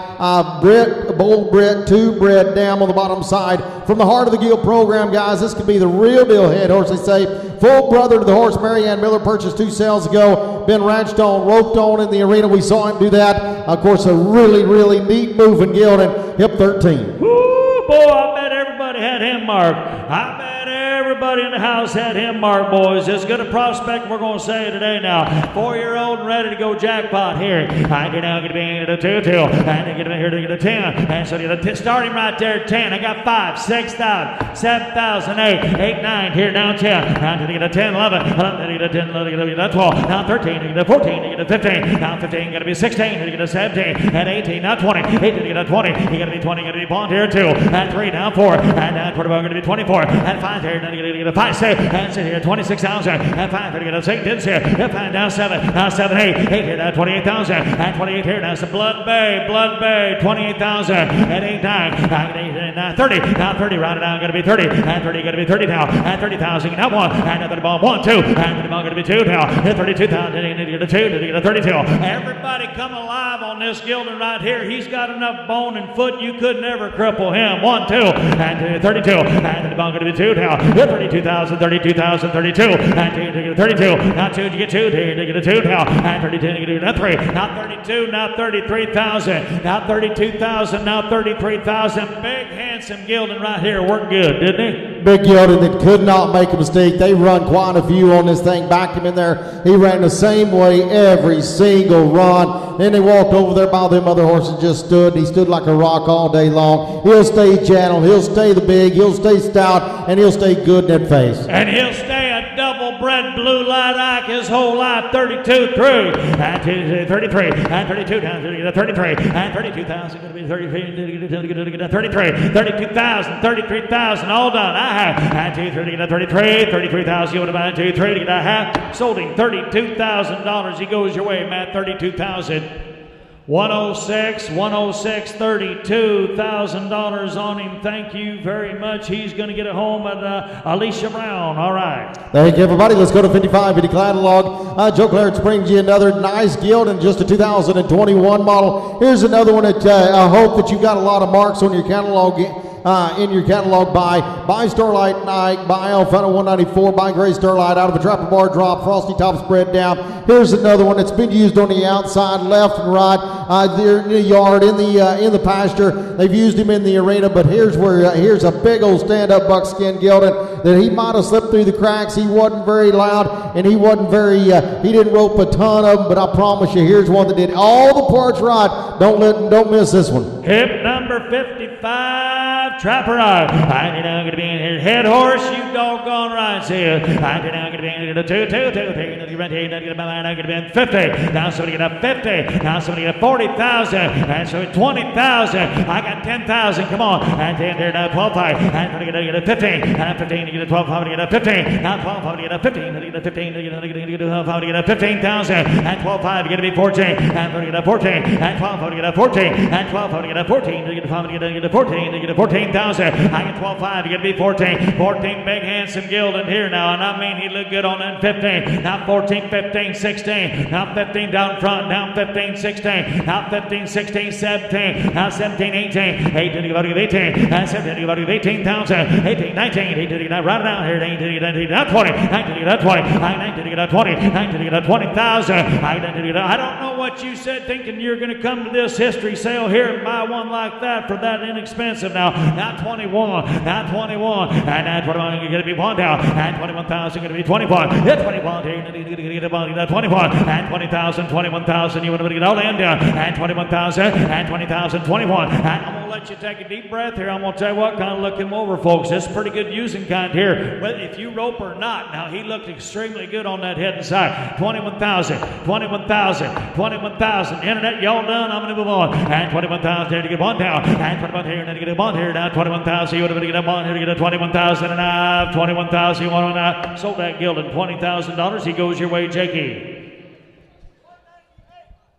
Britt, Bold Britt, 2 Britt down on the bottom side. From the heart of the Guild program, guys, this could be the real deal head horse, they say. Full brother to the horse Marianne Miller purchased 2 sales ago. Been ranched on, roped on in the arena. We saw him do that. Of course, a really, really neat moving gelding. Hip 13. Woo, boy, I bet everybody had him marked. I bet everybody in the house had him marked, boys. As good a prospect we're going to say today now. 4-year-old and ready to go jackpot here. I do now get to be at a 2-2. And they get him here to get a 10. And so you start him right there at 10. I got 5, 6,000, 7,000, 8, 8, 9. Here now 10. Now to get a 10, 11. 11 to get a 10, 11 to get a 12. Now 13 to get a 14 to get a 15. Now 15 got to be 16 to get a 17. And 18. Now 20. 18 to get a 20. You got to be 20. Got to be Bond here 2. And 3. Now 4. And now 24 going to be 24. And 5 here. Now you get a 5, 6. And 6 here. 26,000. And 5 here to get a 6. Didn't here. And 5 now 7. Now 7, 8. 8 here. Now 28,000. And 28 here. Now some Blood Bay. Blood Bay. 28,000. And 8, 9. Now 30. Now 30. Round it down. Going to be 30. And 30 going to be 30 now. And 30,000. Now 1. And another ball. 1, 2. And the ball going to be 2 now. And 32,000. And you get a 2. Did you get a 32? Everybody come alive on this gelding right here. He's got enough bone and foot you could never cripple him. 1, 2. And 32. And the ball going to be 2 now. 32,000. 32,000. 32. And you get a 32. Now 2. You get 2. You get a 2 now. And 32. You get a 3. Now 32. Now 33,000. Now 32,000. Now 33,000. Big handsome gelding right here. Worked good, didn't he? Big gelding that could not make a mistake. They run quite a few on this thing. Backed him in there. He ran the same way every single run. Then they walked over there by them other horses, just stood. He stood like a rock all day long. He'll stay gentle. He'll stay the big. He'll stay stout. And he'll stay good in that face. And he'll stay a double-bred blue light Ike his whole life, 32 through. And 33. And 32 down to 33. And 32,000 going to be 33. 33. 32,000. 33,000. All done. I have. And 2, 30 to 33. 33,000. You would have been 2, 3 to get a half. Sold him $32,000. He goes your way, Matt. 32,000. 106, $32,000 on him. Thank you very much. He's going to get a home at Alicia Brown. All right. Thank you, everybody. Let's go to 55 in the catalog. Joe Clarence brings you another nice gelding, just a 2021 model. Here's another one that I hope that you got a lot of marks on your catalog. By Starlight Night, by Alfano 194, by Gray Starlight, out of a trapper bar drop, frosty top spread down. Here's another one that's been used on the outside, left and right, there in the yard, in the pasture. They've used him in the arena, but here's a big old stand-up buckskin gelding that he might have slipped through the cracks. He wasn't very loud, and he wasn't very, he didn't rope a ton of them, but I promise you, here's one that did all the parts right. Don't miss this one. Hip number 55, Trapper Eye. I'm now going to be in here. Head horse, you doggone right, here. I'm now going to be in here. 2, 2, 2, 3. I'm going to be in 50. Now somebody get a 50. Now somebody get a 40,000. And so 20,000. I got 10,000. Come on. And 10 there now 12, 5. And I'm going to get a 15. And 15 to get a 12, how to get a 15. Now 12, how to get a 15. To get a 15, to get a 12, how to get a 15,000. And 12, 5, get to be 14. And 12, get a 14. And 12, how to get a 14. And 12, how to get a 14. To get a 5, to get a 14. To get a 14,000. I get 12, 5, get to be 14. 14, big, handsome Gildan here now. And I mean, he looked good on that 15. Now 14, 15, 16. Now 15 down front. Now 15, 16. Now 15, 16, 17. Now 17, 18. 18, about to get 18. And 17, about to get 18,000. 18, 19. 18, right down here. 18, 19, 20. 19, 20. 19, 20. 19, 20,000. I don't know what you said thinking you're going to come to this history sale here and buy one like that for that inexpensive now. Now 21. Now 21. And now 21. You're going to be one down. And 21,000. Going to be 21. Yeah, 21 here. You're going to get about 21. And 20,000. 21,000. You want to get all in down. And 21,000. And 20,000. 21. And I'm going to let you take a deep breath here. I'm going to tell you what, kind of look him over, folks. This is pretty good using kind here. But if you rope or not, now he looked extremely good on that head and side. 21,000. 21,000. 21,000. Internet, y'all done? I'm going to move on. And 21,000 here to get one down. And 21 here to get a one here. Now 21,000. You want to get a one here to get a 21,000 and a half. 21,000. You want to sold that Gildan. $20,000. He goes your way, Jakey.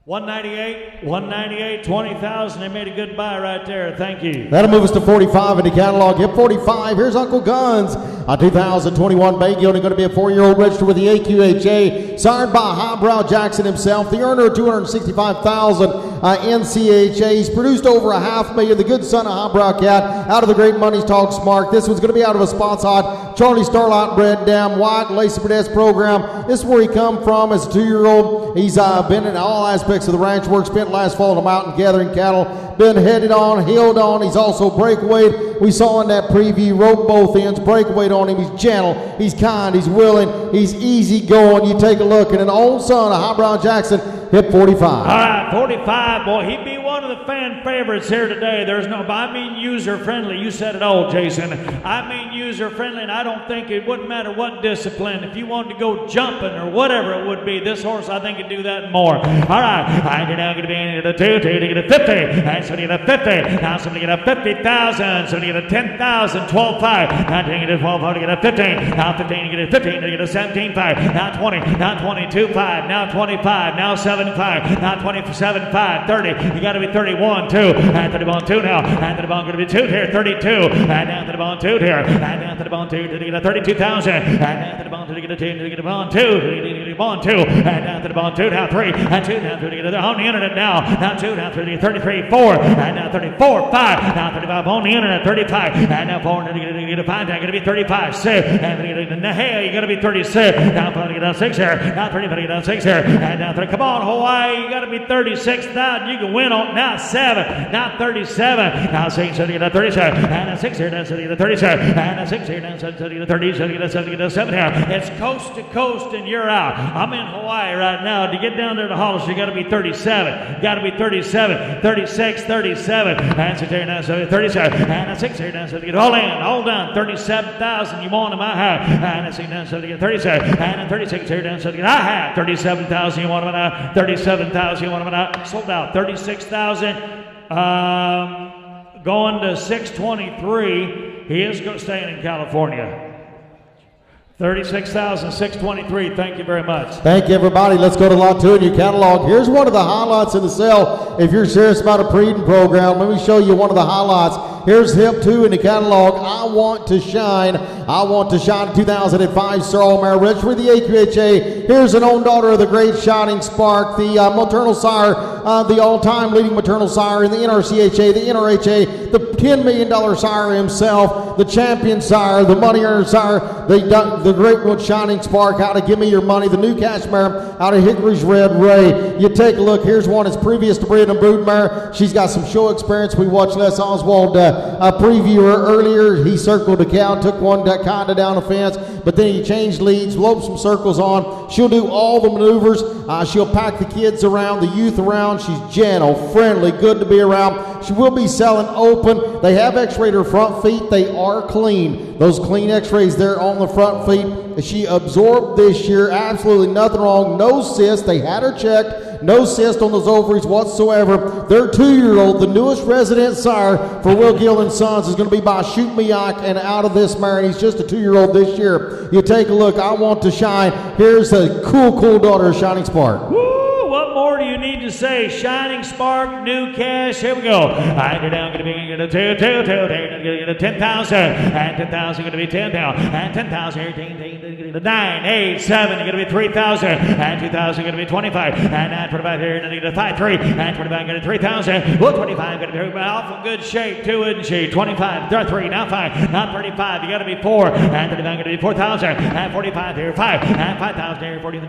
198, 198, 20,000. They made a good buy right there. Thank you. That'll move us to 45 in the catalog. Hit 45. Here's Uncle Guns. A 2021 Bay Gildan, going to be a 4-year-old registered with the AQHA. Signed by Highbrow Jackson himself. The earner of 265,000 NCHA. He's produced over $500,000. The good son of Highbrow Cat out of the Great Money Talks Mark. This one's going to be out of a Spots Hot Charlie Starlight bred Dam White Lacey Burdess program. This is where he come from as a 2-year-old. He's been in all aspects of the ranch work, spent last fall in the mountain gathering cattle, been headed on, heeled on. He's also breakaway. We saw in that preview, rope both ends, breakaway on him. He's gentle, he's kind, he's willing, he's easy going. You take a look, and an old son of Highbrow Jackson hit 45. All right, 45, boy, he'd be one of the fan favorites here today. There's no, I mean user friendly. You said it all, Jason. I mean user friendly, and I don't think it wouldn't matter what discipline. If you wanted to go jumping or whatever it would be, this horse I think could do that and more. All right, you're now going to be in a 2 to get a 50, and somebody get a 50. Now somebody get a 50,000. Somebody get a 10,000. 12 5. Now get a 12 to get a 15. Now 15 to get a 15 to get a 17 5. Now 20. Now 22 5. Now 25. Now 7 5. Now 27 5. 30. You got to be 31 2. And 31 2 now. And the ball going to be 2 here. 32. And down to the ball 2 here. And down to the ball 2 to get a 32,000. And down to the ball 2 to get a 2 to get a ball 2. To get a ball 2. And down to the ball 2 now 3. And 2 now 3 to get a on the internet now. Now 2 now 3 to get 33 4. And now 34 5. Now 35 on the internet 35. And now 4 to get a 5. Now going to be 35 6. And hey, you got to be 36. Now 5 to get a 6 here. Now 30 to get a 6 here. And now 3. Come on, Hawaii. You got to be 36 now. You can win on now 7. Now 37. Now 6 to get a 37. And a 6 here. Now to get a 37. And a 6 here. Now to get a 30. So to get a 7 here. It's coast to coast and you're out. I'm in Hawaii right now. To get down there to Hollis, you got to be 37. You got to be 37. 36, 37. And 6 here. Now so 37. And a 6 here. Now so to get all in. All done. 37,000. You want them. I have. And a 6 now so to get 37. And a 36 here. Now so to get I have. 37,000. You want them. 37,000. You want them. Sold out. 36,000. Going to 623. He is staying in California. 36,623. Thank you very much. Thank you, everybody. Let's go to lot 2 in your catalog. Here's one of the highlights in the sale. If you're serious about a breeding program, let me show you one of the highlights. Here's hip 2 in the catalog. I Want to Shine. I Want to Shine 2005 Sorrel Mare Rich with the AQHA. Here's an own daughter of the great Shining Spark, the maternal sire, the all-time leading maternal sire in the NRCHA, the NRHA, the $10 million sire himself, the champion sire, the money earner sire, the great one Shining Spark out of Give Me Your Money, the new cash mare out of Hickory's Red Ray. You take a look. Here's one that's previous to breeding a brood mare. She's got some show experience. We watched Les Oswald preview her earlier. He circled a cow, took one kind of down the fence, but then he changed leads, loped some circles on. She'll do all the maneuvers. She'll pack the kids around, the youth around. She's gentle, friendly, good to be around. She will be selling open open. They have x-rayed her front feet. They are clean. Those clean x-rays there on the front feet. She absorbed this year. Absolutely nothing wrong. No cyst. They had her checked. No cyst on those ovaries whatsoever. Their 2-year-old, the newest resident sire for Will Gill and Sons, is going to be by Shoot Me Ike and out of this mare, and he's just a 2-year-old this year. You take a look. I Want to Shine. Here's a cool daughter of Shining Spark. Woo! What more do you need to say? Shining Spark, New Cash. Here we go. You're down going to be going to 10,000, and 10,000 going to be 10,000, and 10,000 here, 9, 8, 7, going to be 3,000, and 2,000 going to be 25, and 25 here, and going to 5, 3, and 25 going to 3,000. Well, 25 going to be awful good shape too, isn't she? 25, 3, now 5, now 35. You got to be 4, and 39 going to be 4,000, and 45 here, 5, and 5,000 here, 40,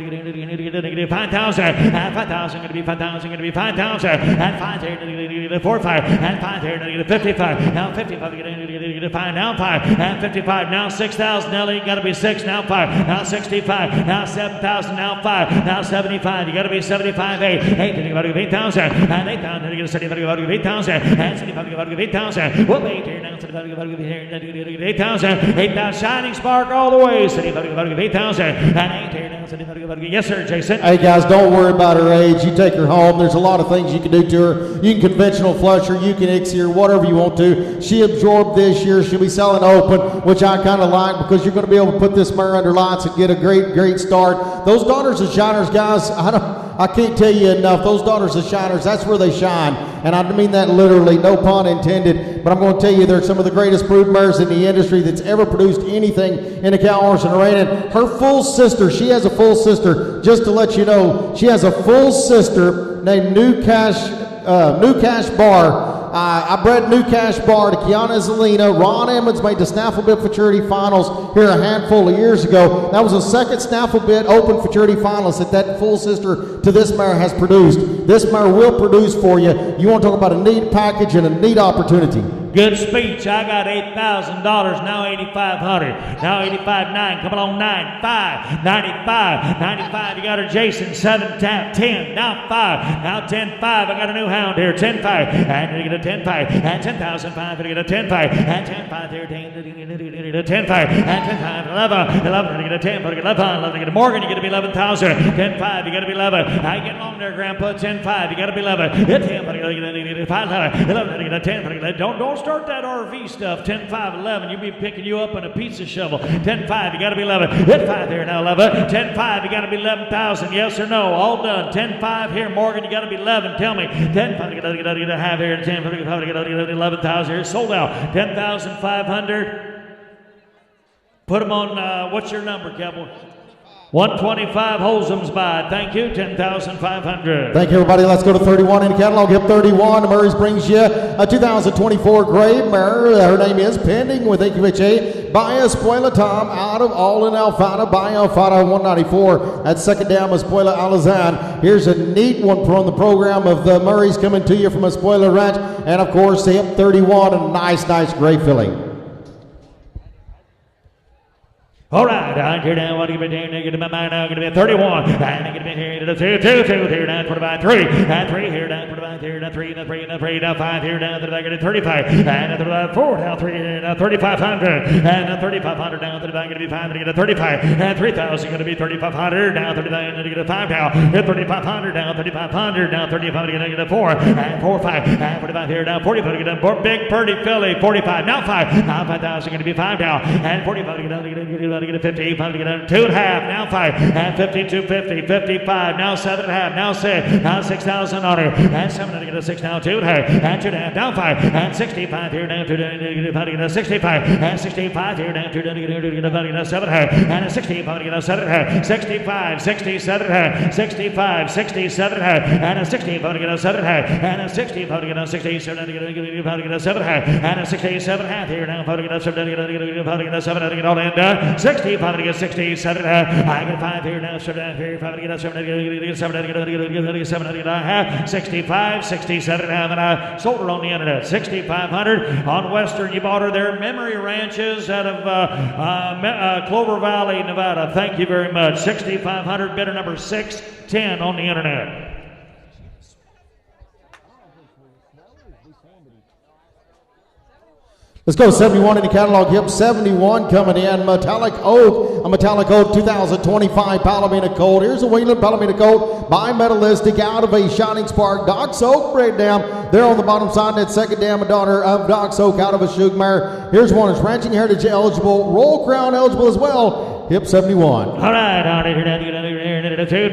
5,000, and 5,000 going to be 5,000 going to be 5,000, and 5 here, 4, 5, and 5 here, 55. Now 55 going to 5, now 5, and 55. Now 6,000. Now you got to be 6. Now 5. Now 65. Now 7,000. Now 5. Now 75. You got to be 75. 8. 8. You got to be 8,000. And 8,000. You got to 75. You got to be 8,000. And 75. You got to be 8,000. Well, 8 here. Now 75. You got to be here. 8,000. 8,000. Shining Spark all the way. 75. You got to be 8,000. And 8 here. Now 75. You got to be. Yes, sir, Jason. Hey guys, don't worry about her age. You take her home. There's a lot of things you can do to her. You can conventional flush her. You can ICSI her. Whatever you want to. She absorbed this year. She'll be selling open, which I kind of like because you're going to be able to put this mare under lights and get a great start. Those daughters of shiners, guys, I can't tell you enough. Those daughters of shiners, that's where they shine. And I mean that literally, no pun intended. But I'm going to tell you, they're some of the greatest brood mares in the industry that's ever produced anything in a cow, horse, and a rein. And her full sister, she has a full sister, just to let you know, she has a full sister named New Cash Bar. I bred New Cash Bar to Kiana Zelina. Ron Emmons made the Snaffle Bit Futurity Finals here a handful of years ago. That was the second Snaffle Bit Open Futurity Finalist that full sister to this mare has produced. This mare will produce for you. You want to talk about a neat package and a neat opportunity. Good speech. I got $8,000. Now $8,500. Now 85.9. Come on, 9, 5, 95, 95. You got her, Jason. 7, tap, 10. Now 5. Now 10, 5. I got a new hound here. 10, 5. And you get a 10, 5. And 10,005. You get a 10, 5. And 10, 5 here. 10, 5. And 10, 5. 11. 11. You get a 10. You get 11. 11. You get a Morgan. You get to be 11,000. 10, 5. You got to be 11. I get along there, Grandpa. 10, 5. You got to be 11. 10, 5. You get a 5. 11. You get a 10. Don't start that RV stuff. 10, 5, 11. You'll be picking you up in a pizza shovel. 10, 5. You got to be 11. Hit 5 there now, 11. 10, 5. You got to be 11,000. Yes or no? All done. 10, 5 here. Morgan, you got to be 11. Tell me. 10, 5. You got to get a half here. 10, 5. You got to get 11,000 here. Sold out. 10,500. Put them on, what's your number, Cowboy? 125 Holzum's by. Thank you. 10,500. Thank you, everybody. Let's go to 31 in the catalog. Hip 31. Murray's brings you a 2024 gray mare. Her name is pending with AQHA by Espuela Tom out of All in Alfada by Alfada 194. That's second down, Espuela Alazan. Here's a neat one from the program of the Murrays coming to you from Espuela Ranch. And of course, the Hip 31, a nice gray filly. All right, I'm here now. What are you going to be doing? Now going to be 31. And I'm going to be here to the 2 here down 25, 3. And 3 here down 25 here down 3, now 3, now 3, now 5 here down to the back of 35. And 4 now 3 now 3,500. And 3,500 down to the back of 5 to get a 35. And 3,000 going to be 3,500 now 39 to get a 5 now. 3,500 down 3,500 now 3,500 going to get a 4. And 4, 5 and 45 here down 45 to get a big pretty filly 45 now 5 now 5,000 going to be 5 now and 45 to get a 50, 5 to get a 2.5, now 5, and 52, 50, 55, now 7.5, now 6, now 6,000 on her, and 7 to get a 6, now 2.5, and 2.5, now 5, and 65 here, down to get a 65, and 65 here, down to get a 7.5, and a 65 to get a 7.5, 65, 67, 65, 67, and a 65 to get a 7.5, and a 65 to get a 67 to get a 7.5, and a 67 here, now 5 to get a 7 to get all in done. 65 to get 67. I get 5 here now. 7 here. 5 to get 7 to get 7 to get 7 to get a half. 65, 67 and I sold her on the internet. 6,500 on Western. You bought her there. Memory Ranches out of Clover Valley, Nevada. Thank you very much. 6,500. Bidder number 610 on the internet. Let's go 71 in the catalog. Hip 71 coming in. Metallic Oak, a Metallic Oak 2025 Palomino Colt. Here's a Wheeler Palomino Colt bimetallistic out of a Shining Spark. Doc's Oak breakdown there on the bottom side. That second dam, a daughter of Doc's Oak out of a Shugmare. Here's one that's Ranching Heritage eligible, Roll Crown eligible as well. Hip 71. All right, all right, two,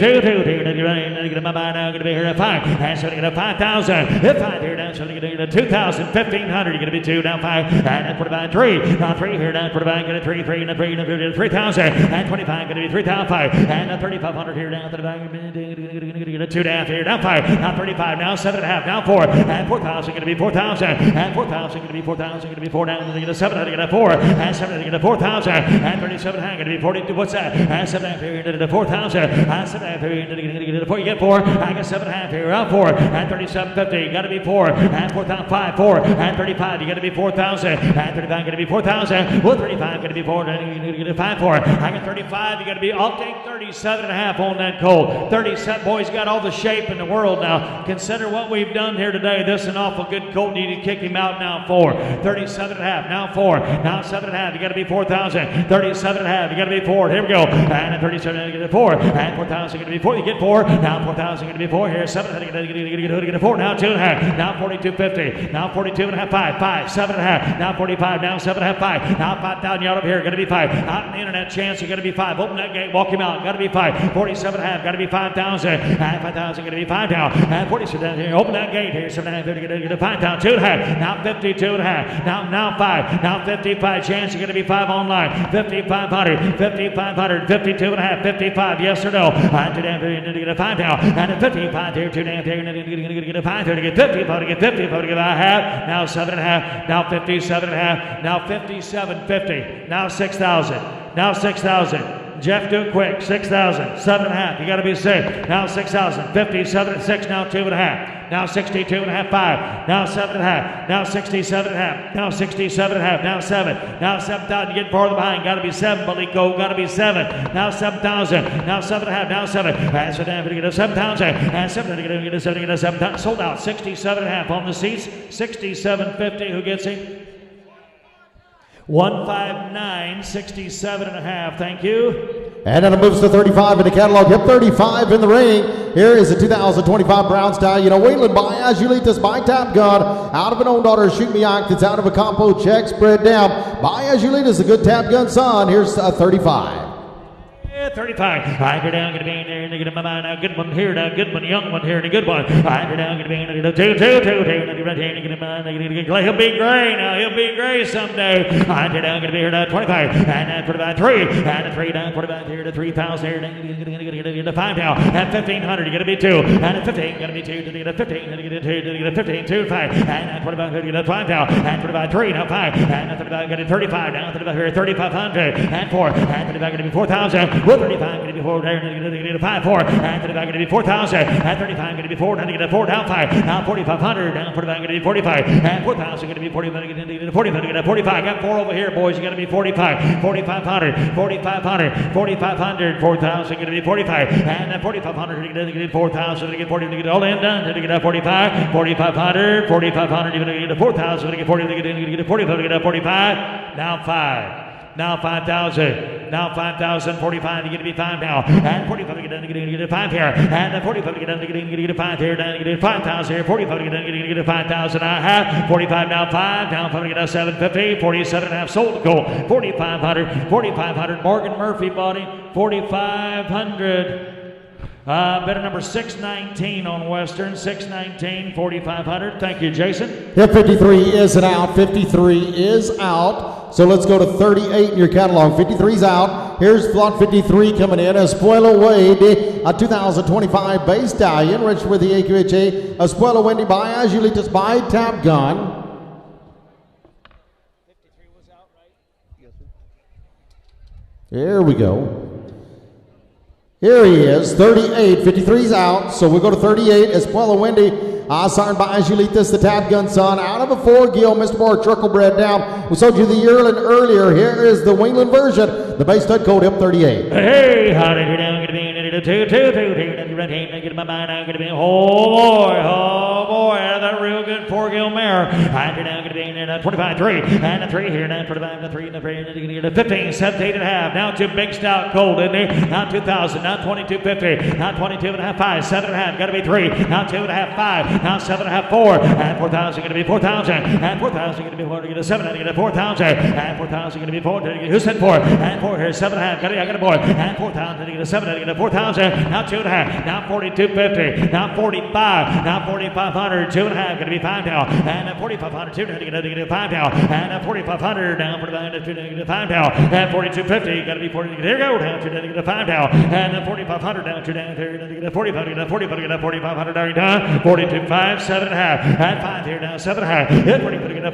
my mind now going to be here at 5, and so going to 5,000, hit 5 here down, so going to 2,000, 1,500, you're going to be 2, down 5, and then put about 3, now 3 here down, put about going to 3, and 3,000, and 25, going to be 3,500, and 3,500 here down, 2 down here, down 5, now 35, now 7.5, now 4, and 4,000, going to be 4,000, and 4,000, going to be 4,000, going to be 4 down, going to 700, going to 4, and 700, going to 4,000, and 37, going to be 42, what's that, and 7.5 here, into the 4,000, and 7.5 here, into the 4, you get 4, I get 7.5 here, out 4, and 37.50, you got to be 4, and 4,000, 5, 4, and 35, you got to be 4,000, and 35, going to be 4,000, well, 35, going to be 4, and you get a 5, 4, I get 35, you got to be, I'll take 37.5 on that Colt, 37, boys got all the shape in the world now, consider what we've done here today, this is an awful good Colt, you need to kick him out now, 4, 37.5, now 4, now 7.5, you got to be 4,000, 37.5, you got to be 4, here we go, and 37, you get a 4, and 4,000, going to be 4, you get 4, now 4,000, going to be 4, here, 700, get a 4, now 2.5, now 42.50, now 42.5, 5, 7.5, now 45, now 7.5, 5, now 5,000, out of here, going to be 5, out in the internet chance, you're going to be 5, open that gate, walk him out, got to be 5, 47.5, got to be 5,000, and 5,000, going to be 5 down, and 47 here, open that gate here, 7.5, get a 5 down, 2.5, now 52.5, now 5, now 55, chance, you're going to be 5 online, 5,500, 5,500, 52.5, 55, yes or no, and 2 down, to get a 5 down, and a 55 here, 2 down, here, going to get a 5 here, to get 50, to get 50, to get a half, now 7.5, now 57.5, now 57.50, now 6,000, now 6,000. Jeff, do it quick. 6,000, 7.5. You got to be 6. Now 6,000, 57 and 6. Now 2.5. Now 62.5. 5. Now 7.5. Now 67.5. Now 67.5. Now 7. Now 7,000. Get farther behind. Got to be 7. Balico. Got to be 7. Now 7,000. Now 7.5. Now 7. And so down to get a 7,000. And 7 to get a 7. Get a 7,000. Sold out. 67.5 on the seats. 67.50. Who gets him? 159, 67.5. Thank you. And then it moves to 35 in the catalog. Hip 35 in the ring. Here is a 2025 Brown Stallion. Wheeling by Azulitas by Tap Gun. Out of an own daughter, Shoot Me Ike. That's out of a compo check. Spread down by Azulitas, a good Tap Gun son. Here's 35. 35. I go down, going to be in there, and get in my mind now. Good one here, now. Good one, young one here, and a good one. I go down, going to be in there, 2, right here, and get in my mind. He'll be gray now. He'll be gray someday. I go down, going to be here now, 25, and then 25, 3, and a 3 down, 45 here to 3,000 here, and get a 5 down, and 1,500, you're going to be 2, and a 15, going to be 2, to get a 15, to get a 2, to get a 15, 2, 5, and 25, to get a 5 down, and 25, 3, now 5, and 35, get a 35 down, 35 here, 3,500, and 4, and 35, going to be 4,000, 35 going to be 4 there, and going to get a 5, 4, and 35 going to be 4,000, and 35 going to be 4, and get a 4 down 5, now 4,500, down 45 going to be 45, and 4,000 going to be 40, going to get a 45, get a 45, got 4 over here, boys, you got to be 45, 4,500, 4,500, 4,500, 4,000 going to be 45, and 4,500 going to get 4,000, to get 40, to get all in done, to get a 45, 4,500, 4,500, you're going to get a 4,000, to get 40, to get a 45, to get a 45, now 5. Now 5,000. Now 5,000. 45. You get to be 5 now. And 45. You get a 5 here. And 45. You get a 5 here. Down. You get a 5,000 here. 45. You get a 5,000. I have 45 now. 5 down. 5. You get a 750. 47.5. Sold to goal. 4,500. 4,500. Morgan Murphy body. 4,500. Better number 619 on Western, 619, 4,500. Thank you, Jason. Hip 53 is an out. 53 is out. So let's go to 38 in your catalog. 53's out. Here's lot 53 coming in. Espuela Wade, a 2025 base stallion, registered with the AQHA. Espuela Wendy by Azulitas by Tap Gun. 53 was out, right? Yes, sir. Here we go. Here he is, 38, 53's out, so we'll go to 38, Espuela Wendy, signed by Azulitas, the Tap Gun son, out of a 4 Gil, Mr. Moore, Truckle Bread down. We sold you the yearling earlier. Here is the Wingland version, the base stud colt hip 38. Hey, how did you down? Going to be two. Get my mind out. Going to be oh boy, out of that real good 4-gill mare. Right here now, going to be in 25-3 and a 3 here now. 25-3 and a 3 and a 15, 17 and a half. Now to big stout colt, isn't he? Now 2,000. Now 22.50. Now 22 and a half. 5, 7 and a half. Got to be 3. Now 2 and a half. 5. Now 7 and a half. 4 and 4,000. Going to be 4,000 and 4,000. Going to be 4. Going to 7 and going to 4,000 and 4,000. Going to be 4. Who said 4? And 4 here. 7 and a half. I got a boy and 4,000. Going to 7 and going to 4,000. Now 2 and a half. Now 42.50. Now 45. Now 4,500. 2 and a half. Going to be 5 now. And 4,500. 2 and going to get 5 now. And 4,500 down for the 5 now. And 42.50. Got to be 40. Here go down to 5 now. And 4,500 down to down there. 45. 4,500 down. 42.5. 7 and a half. And 5 here now. 7 and a half. Hit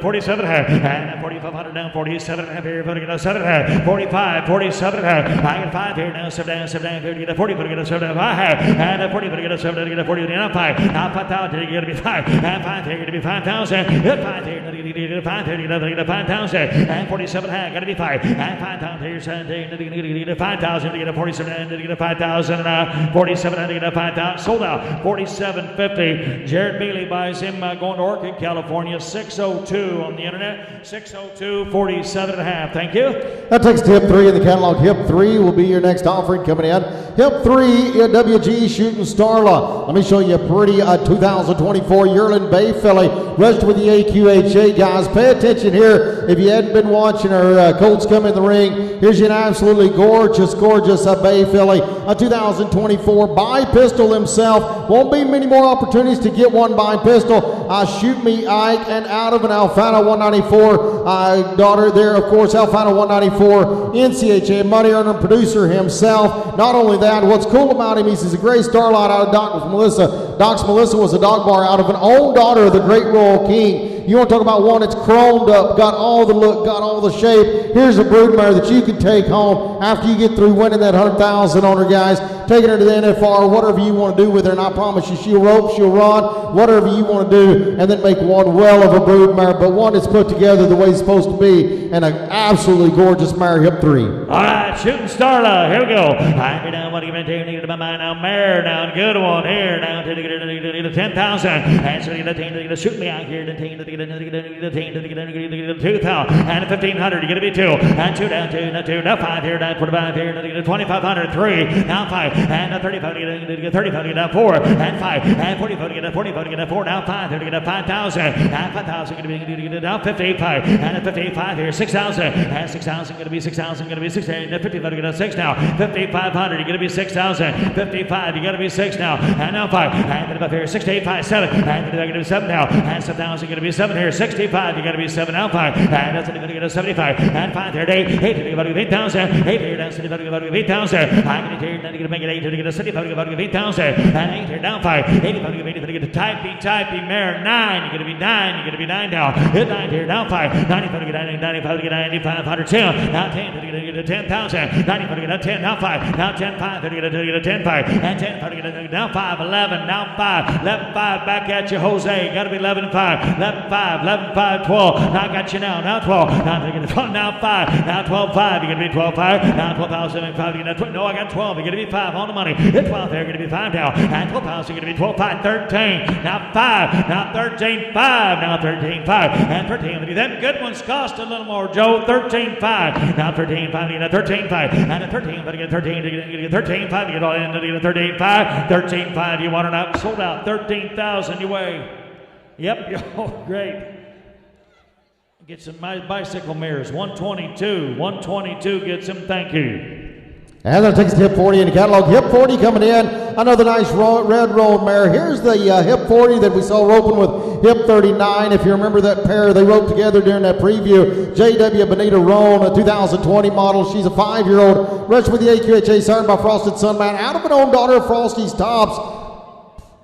47 and a half. And 4,500 down. 47 and a half here. 7 and a half. 45. 47 and a half. I got 5 here now. 7 down. 40. 7 and a half. And 40. 7 40 down. 5. Now 5,000. You're going to be 5. And 5 here. Going to be 5,000. Hit 5 here. 5 here. 5,000. And 47 and a half. Got to be 5. And 5,000 here. 5,000 to get a 47 and to get a 5,000 and 47 and to get a 5,000. Sold out. 47.50. Jared Bailey buys him going to Orchid, California. 602 on the internet. 602 47 and a half. Thank you. That takes to hip 3 in the catalog. Hip 3 will be your next offering coming in. Hip 3 WG Shooting Starla. Let me show you a pretty 2024 Yearling Bay filly registered with the AQHA, guys. Pay attention here. If you hadn't been watching our colts come in the ring, here's an absolutely gorgeous Bay filly. A 2024 by Pistol himself. Won't be many more opportunities to get one by Pistol. Shoot Me Ike, and out of an Alfano 194 daughter there, of course, Alfano 194 NCHA money earner producer himself. Not only that, what's cool about him, he's a great starlight out of Doc's Melissa. Doc's Melissa was a dog bar out of an own daughter of the great Royal King. You want to talk about one that's chromed up, got all the look, got all the shape. Here's a broodmare that you can take home after you get through winning that 100,000 on her, guys. Taking her to the NFR, whatever you want to do with her, and I promise you, she'll rope, she'll run, whatever you want to do, and then make one well of a broodmare, but one that's put together the way it's supposed to be, and an absolutely gorgeous mare, hip 3. All right, Shooting Starla, here we go. I get down, what are you going to do? To my mind now, mare down, good one here, down to the 10,000, and so to shoot me out here, to the 2,000, and 1,500, you're going to be 2, and 2 down, 2, now 5 here, down 45 here, 2,500, 3, now 5, and 35, get 35, get 4, and 5, and 45, get 45, get 4, now 5, here to get 5,000, and 5,000, going to be now 55, and 55 here, 6,000, and 6,000, going to be 6,000, going to be 6, and 55, get 6 now, 5,500, you're going to be 6,000, 55, you got to be 6 now, and now 5, and then up here, 68, 5, 7, and then going to be 7 now, and 7,000, going to be 7 here, 65, you got to be 7 now, 5, and that's going to get 75, and 5 there, 8, 8, about 8,000, 8 here, down 75, about 8,000, I'm going to make it 8 to get a 75, about 8,000, and 8 here, down 5, 85, to get a typey, mare, 9, you're going to be 9, you're going to be 9 now, hit 9 here, down 5, 95 to get 95 to get 95, 10, now 10 to get a 10,000, 95 to get a 10, now 5, now 10, 5 to get a 10, 5, and 10, 5 to get a, now 5, 11, now 5, 11, 5, back at you, Jose, got to be 11, 5, 11, 5, 11, 5, 12, now I got you now 12, now to get a 12, now 5, now 12, 5, you're going to be 12, 5, now 12,000, 5, you're going to, no, I got 12, you're going to be 5 on the money, hit 12 there, you're going to be 5 now, and 12,000, you're going to be 12, 5, 13, now 5, now 13, 5, now 13, 5, and 13, them good ones cost a little more, Joe, 13, 5, now 13, 5, you get a 13, 5, and a 13, but you get 13, you get 13, 5, you get all in, you get a 13, 5, 13, 5, you want it out, sold out, 13,000 you weigh. Yep, oh, great. Get some bicycle mirrors, 122 gets them, thank you. And that takes the hip 40 in the catalog. Hip 40 coming in. Another nice red road mare. Here's the hip 40 that we saw roping with hip 39. If you remember that pair, they roped together during that preview. J.W. Benita Roan, a 2020 model. She's a 5-year-old. Registered with the AQHA, signed by Frosted Sunman. Out of an own daughter of Frosty's Tops.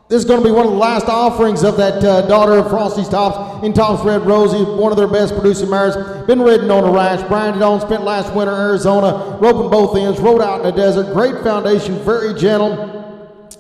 This is going to be one of the last offerings of that daughter of Frosty's Tops in Tom's Red Rosie, one of their best producing mares. Been ridden on a ranch, branded on, spent last winter in Arizona, roping both ends, rode out in the desert. Great foundation, very gentle.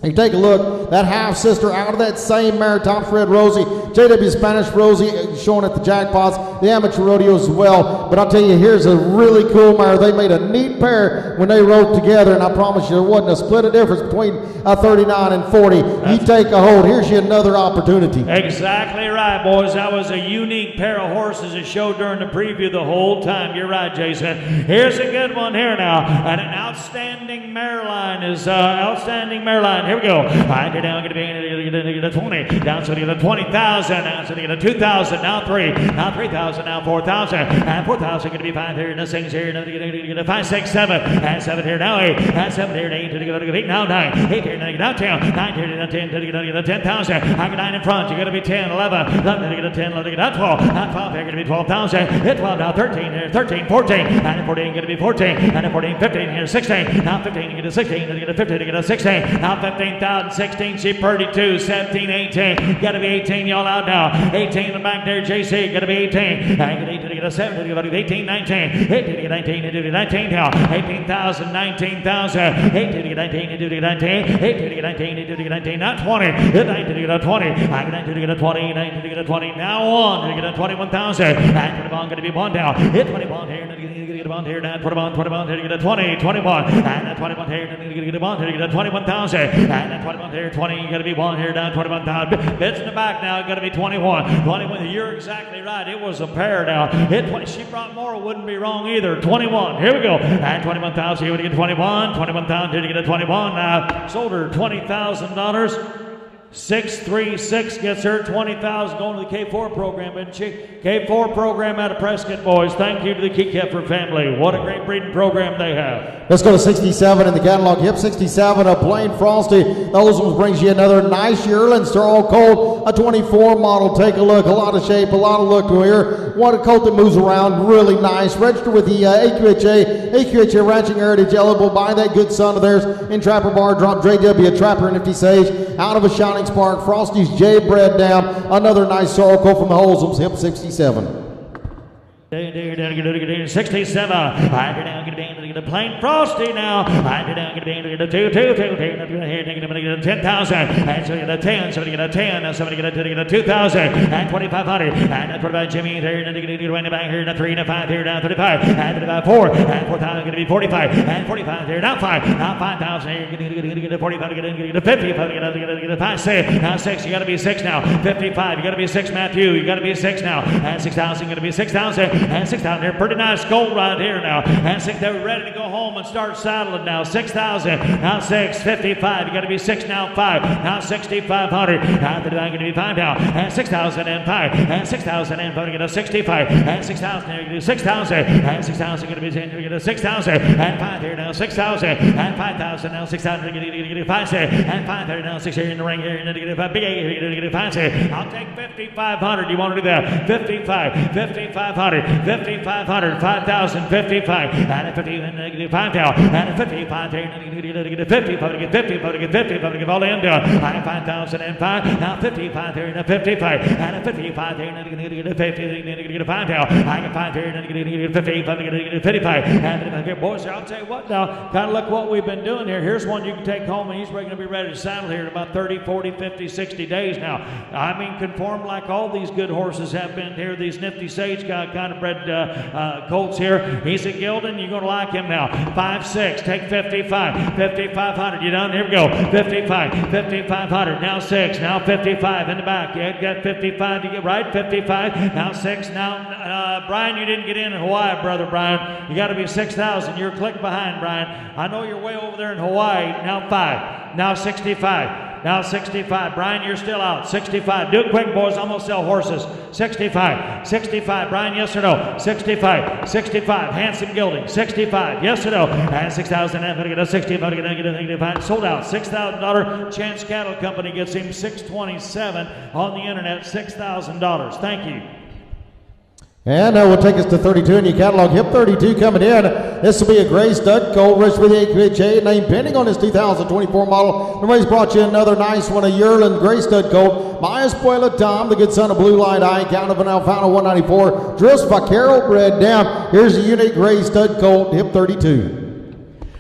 You take a look, that half-sister out of that same mare, Top Red Rosie, JW Spanish Rosie, showing at the jackpots, the amateur rodeos as well. But I'll tell you, here's a really cool mare. They made a neat pair when they rode together, and I promise you, there wasn't a split of difference between 39 and 40. You take a hold. Here's you another opportunity. Exactly right, boys. That was a unique pair of horses that showed during the preview the whole time. You're right, Jason. Here's a good one here now, and an outstanding mare line is outstanding mare line. Here we go. All right, you're down going to be the 20, down to the 20,000, down to the 2,000, now 3, now 3,000, now 4,000, and 4,000 going to be 5 here, and the 6 here, and 5, 6, 7, and 7 here, now 8, and 7 here, and 8 to the 8, now 9, 8 here, now 10, 9 here, now 10 to the 10,000. I got 9 in front. You're going to be 10, 11, 11 to the 10, 11 to the 12, now 12 here, going to be 12,000. Hit 12 now 13 here, 13, 14, and 14 going to be 14, and 14, 15 here, 16, now 15 to get to 16, to get to 15 to get to 16, now 15,000. 16, she purdy 2, 17, 18. Got to be 18, y'all out now. 18 in the back there, JC. Got to be 18. I get 18 to get a 7, to get 18, 19. 18 to get 19, to get 19 now. 18,000, 19,000. 18 to get 19, to get 19. 18 to get 19, to get 19. Not 20. 19 to get a 20. I get 19 to get a 20, 19 to get a 20. Now 1 to get a 21,000. And 21 going to be 1 down. Hit 21 here, and get a bond here. Now 21 here to get a 20, 21. And 21 here, and get a bond here to get a 21,000. And 21 here, 20, you got to be 1 here, down 21,000. Bits in the back now, got to be 21. 21, you're exactly right. It was a pair now. Hit 20, she brought more, wouldn't be wrong either. 21, here we go. And 21,000, here to get 21. 21,000, here to get a 21. Now, sold her $20,000. 636 gets her 20,000 going to the K4 program, isn't she? K4 program out of Prescott, boys. Thank you to the Kekeffer family. What a great breeding program they have. Let's go to 67 in the catalog. Hip 67, a plain frosty. Those ones brings you another nice yearling. They're all cold. A 24 model. Take a look. A lot of shape, a lot of look to here. What a coat that moves around. Really nice. Registered with the AQHA Ranching Heritage, eligible by that good son of theirs in Trapper Bar. Drop JW, a Trapper and Nifty Sage. Out of a Shining Spark. Frosty's J bred down. Another nice sorrel coat from the Holsums. Hip 67. 67. I down going to plain frosty now. I down going to get a 2, 10,000. And so get a 10, somebody get a 10, somebody get a 2,000, and 2,500. And 25 Jimmy there, and get a back here, and a 3 and a 5 here, down 35, and about 4, and 4,000 going to be 45, and 45 here, now 5, now 5,000 here, get a 45, get a 50, get a 5, 6, now 6, you got to be 6 now, 55, you got to be 6, Matthew, you got to be 6 now, and 6,000 going to be 6,000, and 6,000 here, pretty nice gold right here now, and 6, they're ready to go home and start saddling now, 6,000, now 6, 55, you got to be 6 now, 5, now 6,500, now the going to be 5 now, and 6,000 and 5, and 6,000 and 5, get a 65, and 6,000 here, get a 6,000, and 6,000 going to be 10, get a 6,000, and 5 here now, 6,000, and 5,000 now, 6,000, get a 5, and 5 here now, 6 here in the ring here, and get a 5, big 8 here, get a 5, I'll take 5,500, you want to do that, 55, 5,500, 5,500, 5,000, 55, and a 50, and get a 5 now, and a 55 here, and get a 50, get 50, get 50, get all in done, and 5,000 and 5, now 55 here, and a 55, and a 55 here, and get a 50, and get a 5 now, I got 5 here, and get a 50, get a 55, and here, boys, I'll tell you what now, kind of look what we've been doing here. Here's one you can take home, and he's going to be ready to saddle here in about 30, 40, 50, 60 days now. I mean, conform like all these good horses have been here. These Nifty Sage kind of bred colts here. He's a Gildan. You're going to like him now. 5, 6, take 55, 5,500. You done? Here we go. 55, 5,500. Now 6, now 55 in the back. You got 55. You get right. 55. Now 6. Now Brian, you didn't get in Hawaii, brother Brian. You got to be 6,000. You're a click behind, Brian. I know you're way over there in Hawaii. Now 5. Now 65. Now 65. Brian, you're still out. 65. Do it quick, boys. I'm going to sell horses. 65. 65. Brian, yes or no? 65. 65. Handsome Gilding. 65. Yes or no? And 6,000. I'm going to get a 60. I'm going to get a 65. Sold out. $6,000. Chance Cattle Company gets him $627 on the internet. $6,000. Thank you. And that will take us to 32 in your catalog. Hip 32 coming in. This will be a gray stud colt rich with the AQHA name pending on this 2024 model. The race brought you another nice one, a yearling gray stud colt. My Espuela Tom, the good son of Blue Light Eye, count of an Alfano 194. Dressed by Carol Bred down. Here's a unique gray stud colt, hip 32.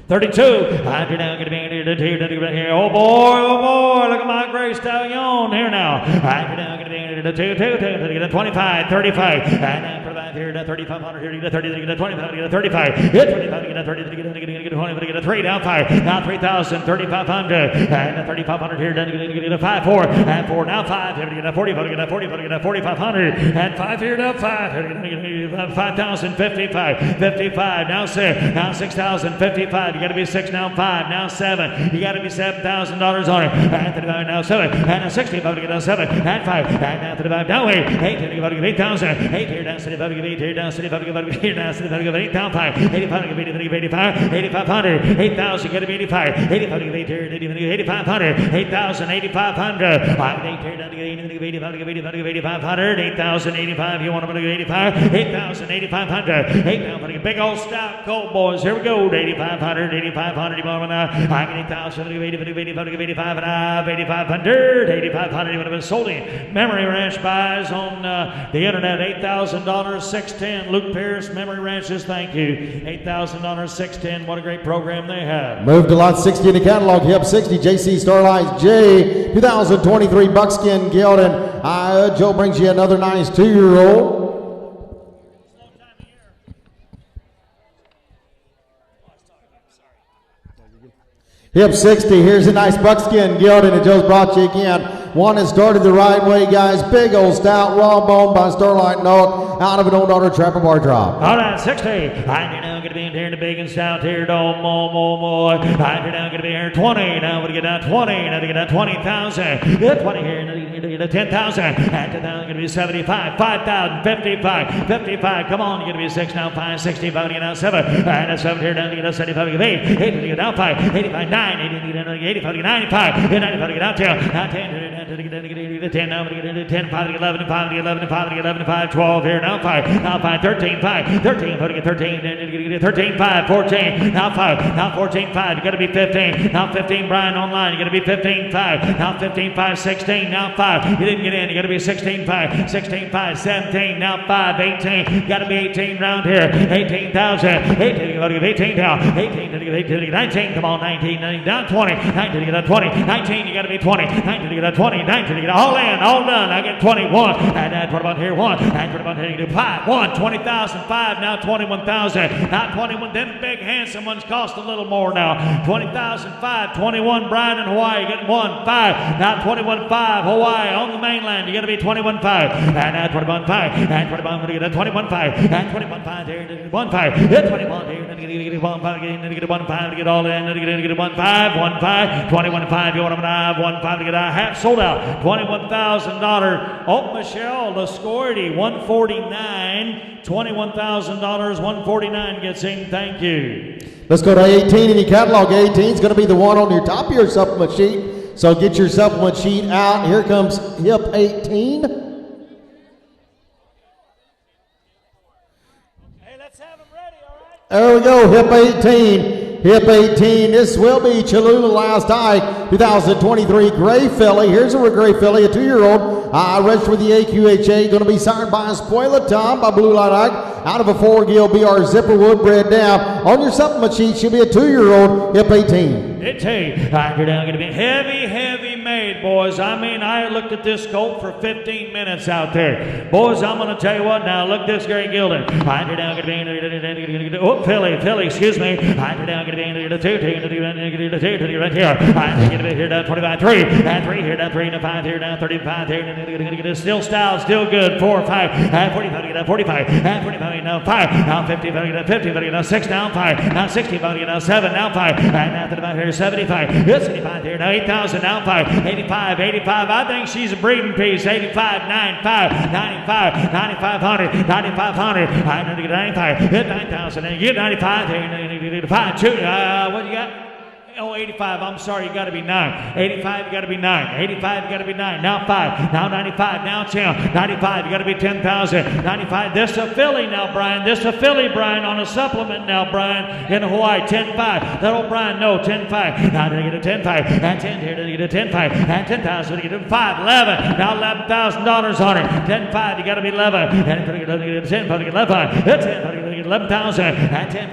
32. You're now going to be here. Oh boy, look at my gray stallion here now. You're now going to be here to 25, 35. And now for about here to 3,500 here to get a 30, to get a 25, to get a 35. Hit 25, to get a 30, to get a 20, to get a 3, down 5. Now 3,000, 3,500. And 3,500 here to get a 5, 4. And 4, now 5. Here to get a 40, to get a 40, to get a 4,500. And 5 here to 5. Here to get 5,000, 55. 55, now 6. Now 6,000, 55. You got to be 6, now 5, now 7. You got to be $7,000 on it. And 35, now 7. And now 60, about to get a 7. And 5. And now 35, now 8. 8, about to give 8,000. 8 here, down city, about to give 8 here, down city, about to give 8 here, down city, about to give 8, down 5. 85, to give 85. 8,500. 8,000, you got to be 85. 85, to give 8 here, 8,500. 8,000, 8,500. 8 here, down to give 85, to give 8,500. 8,000, 85. You want to give 85? 8,000, 8,500. 8,000, big old stout colt, boys. Here we go. 8,500, 8,500. You want to I get 8,000, 85, 85, 85, 8,500. 8,500. You want to be sold in. Memory Ranch buys on the internet. $8,000, 610. Luke Pierce, Memory Ranches, thank you. $8,000, 610. What a great program they have. Move to lot 60 in the catalog. Hip 60, JC Starlight J. 2023 Buckskin Gelding. Joe brings you another nice 2-year-old. Hip 60, here's a nice buckskin gelding that Joe's brought you again. One has started the right way, guys. Big old stout, raw bone by Starlight Note out of an old daughter Trapper Bar Drop. All right, 60. And you're now going to be in here in the big and stout here. Don't more. And you're now going to be here 20. Now we're going to get down 20. Now to get down 20,000. Get 20 here. Now you're going to get 10,000. And 10,000 going to be 75. 5,000. 55. 55. Come on, you're going to be 6 now. 5. 65 to get down 7. And a 7 here down to get down 75 to get 8. 8 to get down 5. 85. 9. 80 to get down 85 to get 95. 95 to get down 10. Now 10 to get 10. Now to get 10. 5 to get 11. 5 to get 11. 5 to get 11. 5. 12 here. Now 5. Now 5. 13. 5. 13. 5 to get 13. 13. 5. 14. Now 5. Now 14. 5. You got to be 15. Now 15. Brian online. You got to be 15. 5. Now 15. 5. 16. Now 5. You didn't get in. You got to be 16. 5. 16. 5. 17. Now 5. 18. You got to be 18 round here. 18,000. 18. You got to give 18 down. 18 to give 18 to get 19. Come on. 19. 19 down 20. 19 to get a 20. 19. You got to be 20. 19 to get a 20. 19 to get all in. All done. I get 21. And that's what about here? 1. And what about here? You do 5. 1. 20,000. 5. Now 21,000. Now 21. Them big handsome ones cost a little more now. 20,000. 5. 21. Brian in Hawaii. You get 1. 5. Now 21. 5. Hawaii on the mainland. You got to be 21. 5. And now 21. 5. And 21. You get a 21. 5. And 21. 5 here. 1. 5. Hit 21 here. Then you get 1. 5 again. Then you get 1. 5 to get all in. Then you get 1. 5. 1. 5. 21. 5. You want to have 1. 5 to get a half sold out. $21,000. Oh, Michelle, the Scordy, 149. $21,000. 149 gets in. Thank you. Let's go to 18 in your catalog. 18 is going to be the one on your top of your supplement sheet. So get your supplement sheet out. Here comes hip 18. Hey, let's have them ready, all right? There we go, hip 18. Hip 18, this will be Cholula Last Eye 2023 Gray Filly. Here's a gray filly, a 2-year-old. Registered with the AQHA, going to be signed by a Spoiler Tom by Blue Light Eye out of a 4-gill BR Zipperwood bred down. On your supplement sheet, she'll be a 2-year-old, hip 18. It's you're now going to be heavy made, boys. I mean, I looked at this colt for 15 minutes out there. Boys, I'm going to tell you what now. Look at this great gelding. You're now going to be, oh, filly, excuse me. You're now going to be the 2 right here. I'm going to be here down 25, 3, and 3 here down 3, and 5 here down 35 here, and still style, still good. 4, 5, and 45, 45, and 45, now 5, now 50, 50, now 6, now 5, now 60, now 7, now 5, and now 35 here, 75, 75 here, now 8,000, now 5, 85, 85, I think she's a breeding piece, 85, 95, 95, 9,500, 9,500, 95, hit 9,000, and you get 95 here, 5, 2, what you got? Oh, 85, I'm sorry, you got to be 9. 85, you got to be 9. 85, you got to be 9. Now 5, now 95, now 10. 95, you got to be 10,000. 95, this a filly now, Brian. This a filly, Brian, on a supplement now, Brian, in Hawaii. 10.5. That old Brian, no, 10.5. Now to get a 10.5. And 10 here to get a 10.5. And 10,000 to get a 5. 11. Now $11,000 on it. 10.5, you got to be 11. And to get a 10, to get 11. 10, to get 11,000. And 10.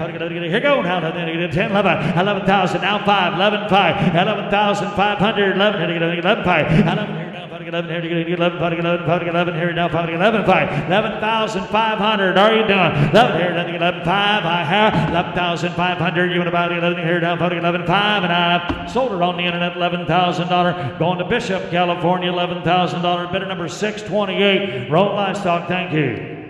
Here go now. 10, 11. 11,000. Now 5. 11, 5. 11,500. 11. 11, 5. 11 here now. 11 here to get 11, 11 here now, 11, 5, 11,500. Are you done? 11 here, 11, 5. I have 11,500. You want to buy 11 here now, 11, 5, and I sold it on the internet, $11,000. Going to Bishop, California, $11,000. Bidder number 628. Road Livestock. Thank you.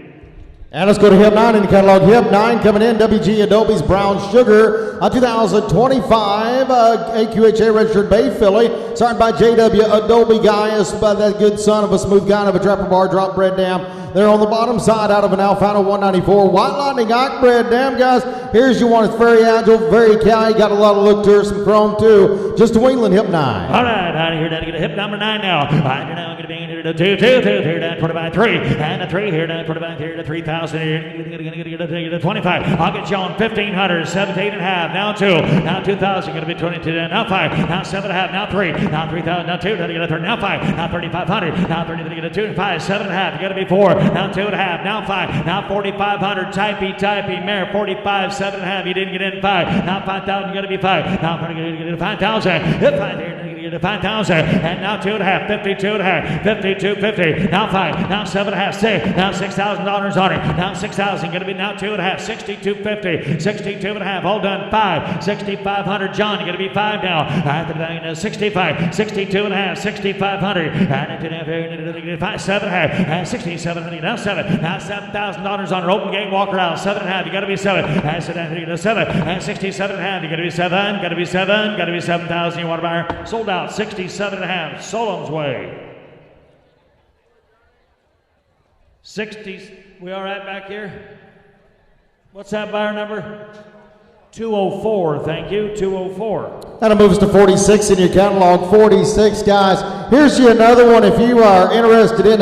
And let's go to Hip 9 in the catalog. Hip 9 coming in, WG Adobe's Brown Sugar, 2025 AQHA registered Bay filly, signed by JW Adobe Gaius, by that good son of a smooth guy of a trapper bar drop bred dam. They're on the bottom side out of an Alfano 194. White Lightning Ike bred dam, guys. Here's your one. It's very agile, very cowy, got a lot of look to her, some chrome too. Just a Wheeling Hip 9. All right, out of here, down to get a hip number 9 now. Right here now, I'm going to be in here to 2, here down 25, 3, and a 3 here down 25, here to 3,000. Here, 25. I'll get you on 1,500, 17 and a half. Now 2, now 2,000. Going to be 22. Now 5, now 7 and a half. Now 3, now 3,000. Now 2. Now 5, now 3,500. Now 30. Get a 2 and 5, 7 and a half. You got to be 4. Now 2 and a half. Now 5. Now 4,500. Typey. Mare 45, 7 and a half. You didn't get in 5. Now 5,000. You got to be 5. Now 5,000. Hit 5 here. To 5,000, and now 2 and a half, 52 and a half, 52.50. Now 5, now 7 and a half, 6, now $6,000 on it. Now 6,000, going to be now 2 and a half, 62.50, 62 and a half. All done 5, 6,500. John, you're going to be 5 now. At the value 65, 62 and a half, 6,500. And 5, 7 and a half, and 67. Now 7, now $7,000 on her. Open gate, walker out, 7 and a half. You got to be 7. And so down 7, and 67 and a half. You got to be 7, got to be 7, got to be 7,000. You want to buy her? Sold out. 67 and a half, Solom's way. 60s, we all right back here? What's that buyer number? 204, thank you, 204. That'll move us to 46 in your catalog, 46, guys. Here's you another one. If you are interested in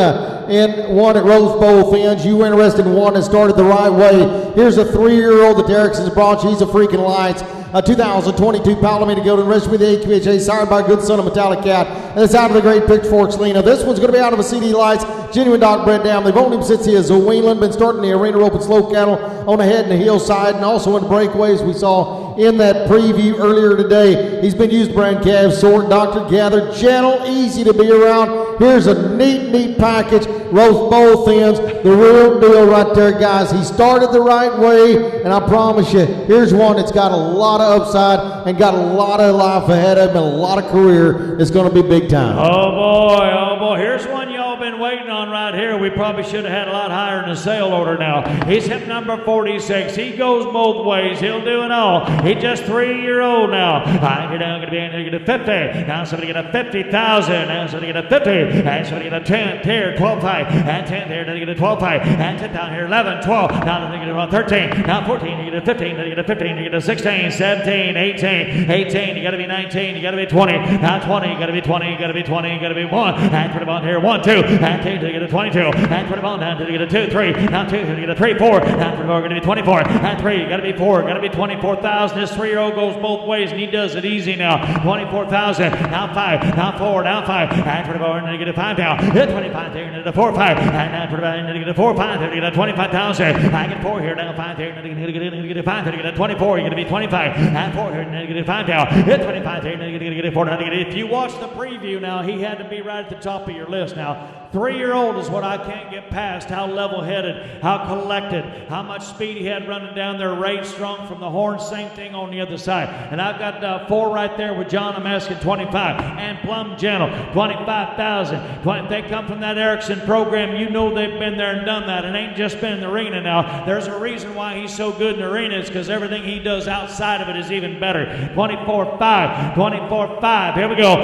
one at Rose Bowl Fins, you were interested in one that started the right way. Here's a 3-year-old that Derrickson's brought. She's a freaking lights. A 2022 Palomino Golden registered with the AQHA, signed by good son of Metallic Cat, and it's out of the Great Pitchforks Lena. This one's going to be out of a CD Lights, genuine dog bred down. They've owned him since he is a Wheeling, been starting the arena rope and slow cattle on the head and the heel side, and also in breakaways we saw in that preview earlier today. He's been used brand calves, sort, doctor, gathered, gentle, easy to be around. Here's a neat package. Roast bowl fins, the real deal right there, guys. He started the right way, and I promise you, here's one that's got a lot of upside and got a lot of life ahead of him and a lot of career. It's going to be big time. Oh boy, here's one y'all been waiting on right here. We probably should have had a lot higher in the sale order now. He's hip number 46. He goes both ways. He'll do it all. He's just 3-year-old now. You're down going to be in here, get a 50. Now somebody get a 50,000. Now somebody get a 50. And somebody get a 10 here, 12.5. And 10 there, then you get a 12.5. And 10 down here, 11, 12. Now then you get a 13. Now 14, you get a 15. Then you get a 15. You get a 16, 17, 18. You got to be 19. You got to be 20. Now 20. You got to be 20. You got to be 20. You got to be 1. And put him on here, 1, 2. And 2 to get a 22. And put him on down to get a 2, 3. Now 2 to get a 3, 4. Now 4 going to be 24. And 3. You got to be 4. Got to be 24,000. This 3-year-old goes both ways, and he does it easy now. 24,000. Now 5. Now 4. Now 5. And 24. And then you get a 5 now. Hit 25 there. And then a 4, 5. And now 25. And then you get a 4, 5. Then you get a 25,000. I get 4 here. Now 5 there. And then you get a 5. Then you get a 24. You're going to be 25. And 4 here. And then you get a 5 now. Hit 25 there. And then you're going to get a 4. If you watch the preview now, he had to be right at the top of your list now. 3-year-old is what I can't get past. How level-headed, how collected, how much speed he had running down there, Ray strong from the horn, same thing on the other side. And I've got 4 right there with John. I'm asking 25. And Plum Gentle, 25,000. They come from that Erickson program. You know they've been there and done that. It ain't just been in the arena now. There's a reason why he's so good in the arena. It's because everything he does outside of it is even better. 24.5, 24.5. Here we go.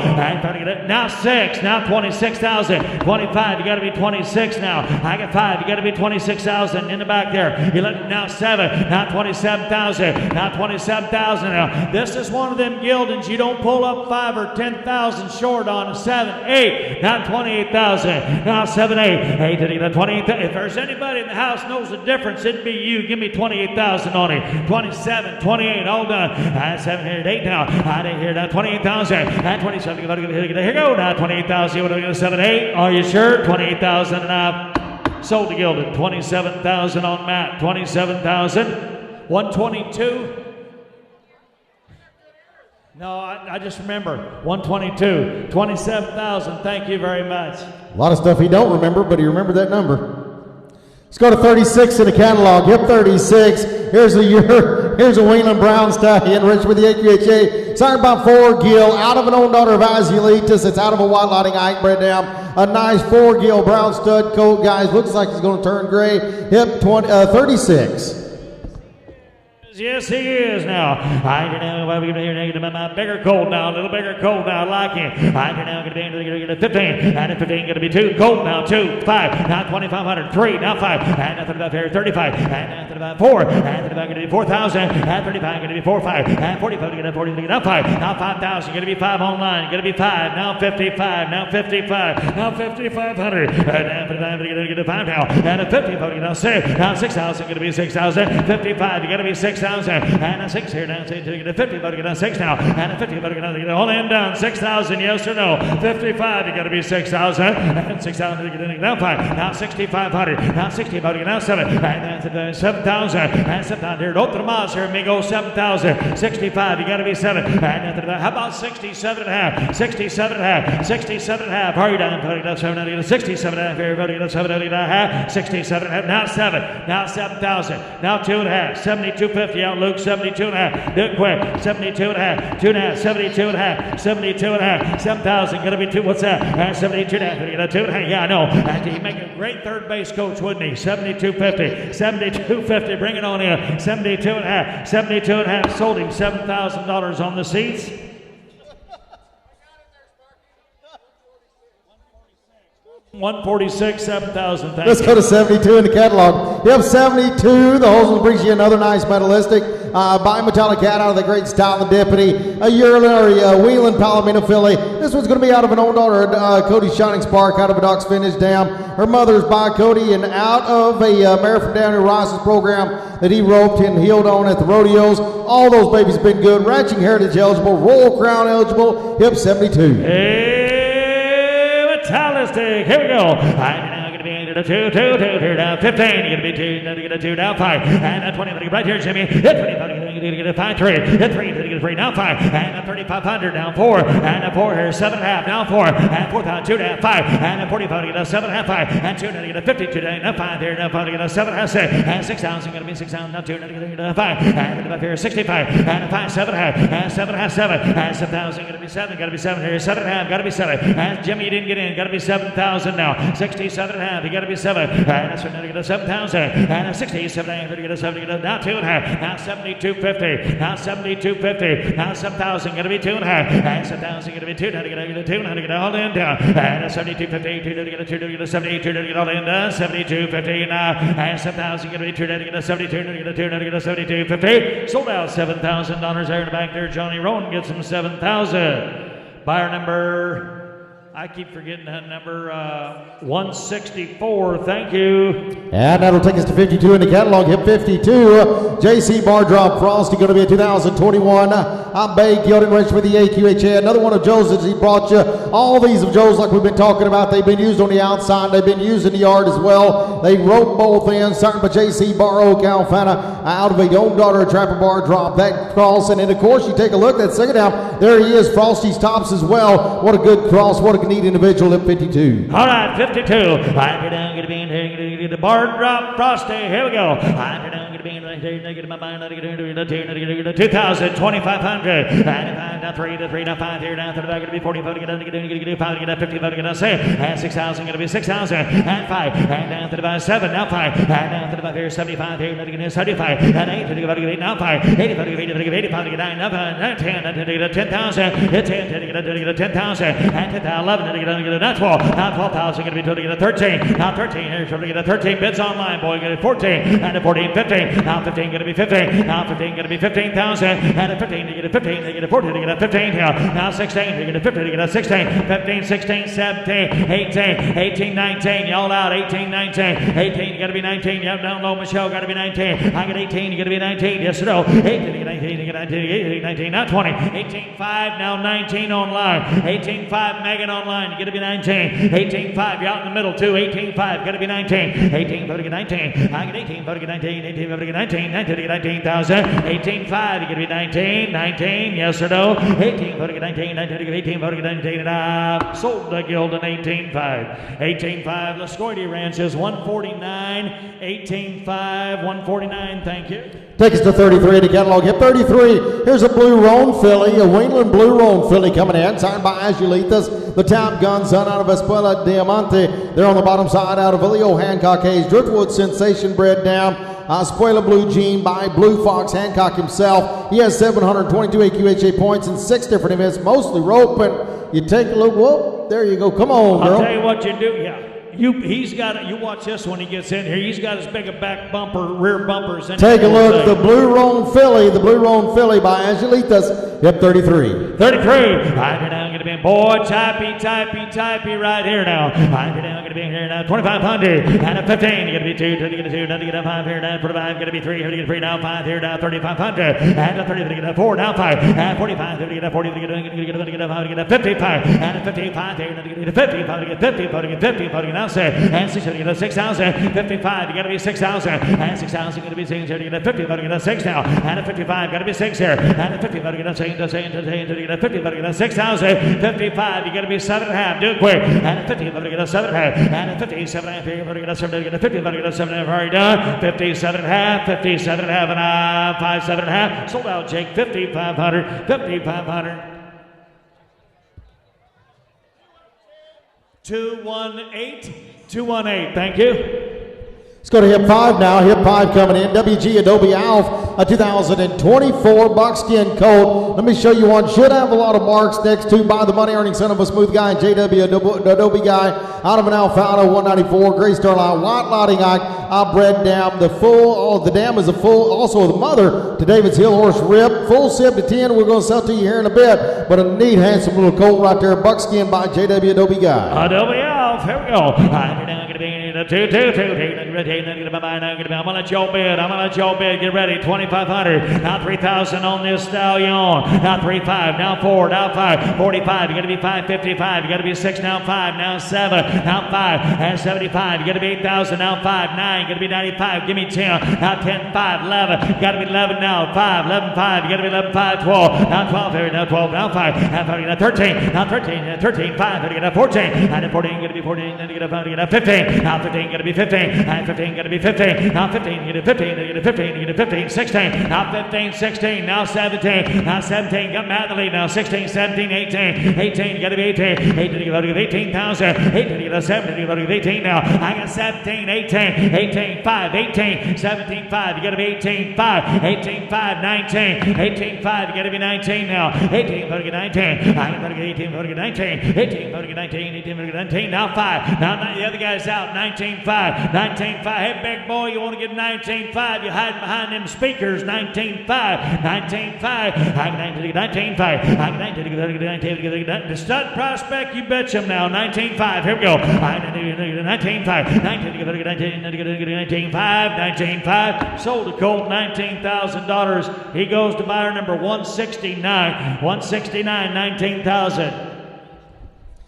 Now 6, now 26,000. 25. You got to be 26 now. I got 5. You got to be 26,000 in the back there. You look now 7. Now 27,000. Now 27,000. Now this is one of them Gildens you don't pull up 5 or 10,000 short on. 7, 8. Now 28,000. Now 7, 8. 8 to 28. If there's anybody in the house knows the difference, it'd be you. Give me 28,000 on it. 27, 28. All done. 7 here, 8 now. 8 here now. 28,000. And 27. Here we go. Now 28,000. You want to go 7, 8? Are you sure? 28,000 and up. Sold to Gilded. 27,000 on Matt. 27,000. 122. No, I just remember. 122. 27,000. Thank you very much. A lot of stuff he don't remember, but he remembered that number. Let's go to 36 in the catalog. Hip 36. Here's a Wheeling Brown stallion, rich with the AQHA. Signed by 4 Gill, out of an own daughter of Azulitas. It's out of a white lighting eye bred down. A nice 4 Gill brown stud coat, guys. Looks like he's going to turn gray. Hip 36. Yes, he is now. I can now my bigger cold now, a little bigger cold now, like him. I can now get into 15, and at 15 going to be 2 cold now, 2, 5, now 2,500, 3, now 5, and nothing about here, 35, and nothing about 4, and about going to be 4,000, and 35 going to be 4, 5, and 45 going to be 40, now 5, now 5,000, going to be 5 online, going to be 5, now 55, now 55, now 5,500, and now 55 going to get 5 now, and at 50 now 6, now 6,000 going to be 6,000, 55 you got to be 6,000. And a 6 here now, say to get a 50, but get a 6 now, and a 50, but get a all in down 6,000, yes or no? 55, you got to be 6,000, and 6,000 to get in now 5, now 6,500, now 60, but get now 7, and then 7,000, and 7,000 here, otro más here, amigo, 7,000, 65, you got to be 7, and how about 67 and a half, 67 and a half, 67 and a half, hurry down, put it up 7, 67 and a half, everybody get 7 and a half, 67 and a half, now 7, now 7,000, now 2 and a half, 72.50 out, Luke, 72 and a half, do it quick, 72 and a half, 2 and a half, 72 and a half, 72 and a half, 7,000, gonna be 2, what's that, 72 and a half, get a 2 and a half, yeah, I know, he'd make a great third base coach, wouldn't he, 72.50, 72.50, bring it on in, 72 and a half, 72 and a half, sold him $7,000 on the seats. 146, 7,000. Let's go to 72 in the catalog. Yep, 72. The Holes will bring you another nice medalistic. Bimetallic cat out of the Great Style and Deputy. A urinary Wheeling Palomino filly. This one's going to be out of an old daughter, Cody's Shining Spark, out of a Doc's Finish Dam. Her mother's by Cody, and out of a mare from down in Ross's program that he roped and healed on at the rodeos. All those babies have been good. Ranching Heritage eligible, Royal Crown eligible. Hip 72. Metallistic. Here we go. I'm now going to be into 2, 2, 2, 2, now 15. You're going to be 2, now get a 2, now 5. And a 20, right here, Jimmy. Hit 25, you're going to get a 5, 3. Hit 3, you're going to get a 3, now 5. And a 3,500, now 4. And a 4 here, 7.5, now 4. And 4,000, 2, now 5. And a 45, you get a 7.5, 5. And 2, now you get a 52, now 5 here, now 5, you get a 7.5, 6. And 6,000, going to be 6,000, now 2, now you get a 5. And up here, 65. And a 5, 7.5. And 7.5, 7. And 7,000, going to be 7, got to be 7 here, 7.5, got to be 7. And Jimmy, you didn't get in, got to be 7,000 now. 67.5, you got to be 7. And that's when you get a 7,000. And a 67.5, you get a 7, you get a now 2.5. Now 72.50. Now 72.50. Now 7,000, going to be 2.5. And 7,000, going to be 2. Now you get a 2. Now you get all in down. And a 72.50. 2 to get a 2 to get a 72 to get all in down. 72.50 now. And 7,000, going to be 2 to get a 72 to get a 2 to get a 72.50. Sold out $7,000 there in the back there. Johnny Rowan gets him 7,000. Buyer number, I keep forgetting that number, 164. Thank you. And that'll take us to 52 in the catalog. Hip 52. JC Bar Drop Frosty going to be a 2021. I'm Bay Gilded Rich with the AQHA. Another one of Joe's that he brought you. All these of Joe's, like we've been talking about, they've been used on the outside. They've been used in the yard as well. They rope both ends. Starting by JC Bar Oak Alfana out of a Young Daughter Trapper Bar Drop. That cross. And then, of course, you take a look at that second down. There he is. Frosty's tops as well. What a good cross. What a neat individual at 52. All right, 52. I'm down, going to be in here, going to get the Bar Drop Frosty. Here we go. I'm down, going to be in right here, get my mind, get a 2,000, 2,500. And now 3 to 3, now 5 here, now 35, going to be 45, get a 5, get a 50, get a 6, and 6,000, going to be 6,000, and 5, and down 35, 7, now 5, and down 35 here, 75 here, going to 75, and 8, to get 8, now 5, 85, 85, get 9, now 5, 10, to get 10,000, hit 10, to get 10,000, and 10,000, 11, to get now 12, now 12,000, going to be to get a 13, now 13 here, to get a 13, bids online, boy, get a 14, and a 14, 15, 15. Now 15 going to be 15. Now 15 going to be 15,000. And a 15 to get a 15 to get a 14 to get a 15 here. Now 16 to get a 50 to get a 16. 15, 16, 17, 18, 18, 19. Y'all out. 18, 19. 18 you got to be 19. Yep, down low. Michelle got to be 19. I got 18. You got to be 19. Yes or no? 18 to get 19. You get 19. 18, 19. Now 20. 18, 5. Now 19 online. 18, 5. Megan online. You got to be 19. 18, 5. You're out in the middle too. 18, 5. Got to be 19. 18, 5 to get 19. I get 18, 5 to get 19. 18, 5 to get 19. 19 to get 19,000. 18, 5. You got to be 19. 19. Yes or no? 18, 5 to get 19. 19 to get 18, 5 to get 19. And I sold the Gildan 18, 5. 18, 5. Lascoity Ranches 149. 18, 5. 149. Thank you. Take us to 33 to catalog. Hip 33. Here's a Blue Roan filly, a Wayland Blue Roan filly coming in, signed by Azulitas. The Top Gun son out of Espuela Diamante. They're on the bottom side out of Leo Hancock Hayes. Driftwood Sensation bred down. Espuela Blue Jean by Blue Fox Hancock himself. He has 722 AQHA points in 6 different events, mostly roping. You take a look. Whoa, there you go. Come on, girl. I'll tell you what you do. Yeah. He's got you watch this when he gets in here. He's got as big a back bumper, rear bumpers. Take a look. The Blue Roan filly by Angelitas. Yep, 33. 33. I'm now going to be in. Boy, typey right here now. I'm now going to be here now. 2,500 and a 15. You're going to be 2. To get a 2. Now to get a 5 here now. 45. Going to be 3. Here to get a 3 now. 5 here now. 3,500 and a 30. To get a 4 now. 5 and 45. To get a 40. To get a 5. To get a 55 and a 55 here. To get a 55. To get 50. To get 50. To get now. And 600 to get a 6,000. 55. You got to be 6,000 and 6,000. Going to be 6 here. To get a 50. To get a 6 now. And a 55. Got to be 6 here. And a 50. To get a 6. To get a 50. To get a 6,000. 55. You got to be 7.5. Do it quick. And a 50. To get a 7.5. And a 57.5 here. To get a 7. To get a 50. To get a 7.5. Already done. 57.5. 57.5 and 57.5. Sold out, Jake. 5,500. 5,500. 218. Thank you. Let's go to Hip 5 now. Hip 5 coming in. WG Adobe Alf, a 2024 buckskin coat. Let me show you one. Should have a lot of marks next to by the money earning son of a smooth guy and JW Adobe guy out of an Alfalfa 194. Gray Starline white lotting eye bred dam. The dam is a full, also the mother to David's Hill Horse Rip. Full sib to 10. We're going to sell to you here in a bit. But a neat, handsome little coat right there. Buckskin by JW Adobe guy. Adobe Alf. Here we go. I'm going to be 2. I'm gonna let y'all bid. Get ready. 2,500. Now 3,000 on this stallion. Now 3.5. Now 4. Now 5. 45. You gotta be 555. You gotta be 6. Now 5. Now 7. Now 5. And 75. You gotta be 8,000. Now 5. 9. You gotta be 95. Give me 10. Now 10. 5. 11. You gotta be 11 now. 5. 11. 5. You gotta be 11. 5. 12. Now 12. Here. Now 12. Now 5. Now 5. Now 13. Now 13. 13. 5. You gotta 14. And then 14. You gotta be 14. Then you gotta 5. You gotta 15. Now 15. You gotta be 15. And 15. You gotta be 15. Now 15. You get a 15. You get a 15. You get a 15. 16. Now 15. 16. Now 17. Now 17. Got Matt in the lead now. 16. 17. 18. 18. You got to be 18. 18. You got to get 18,000. 18. You got to 17. You got to get 18 now. I got 17. 18. 18. 5. 18. 17. 5. You got to be 18. 5. 18. 5. 19. 18. 5. You got to be 19 now. 18. You got to get 19. I got to get 18. You got to get 19. 18. You got to get 19. 18. You got to get 19. Now 5. Now the other guy's out. 19. 5. 19. 5. Hey, big boy, you want to get 19.5. You hide behind them speakers. 19.5. 19.5. I can 19.5. I can 19. The stud prospect, you bet him now. 19.5. Here we go. 19.5. 19.5. 19.5. Sold a Colt. $19,000. He goes to buyer number 169. 169. 19,000.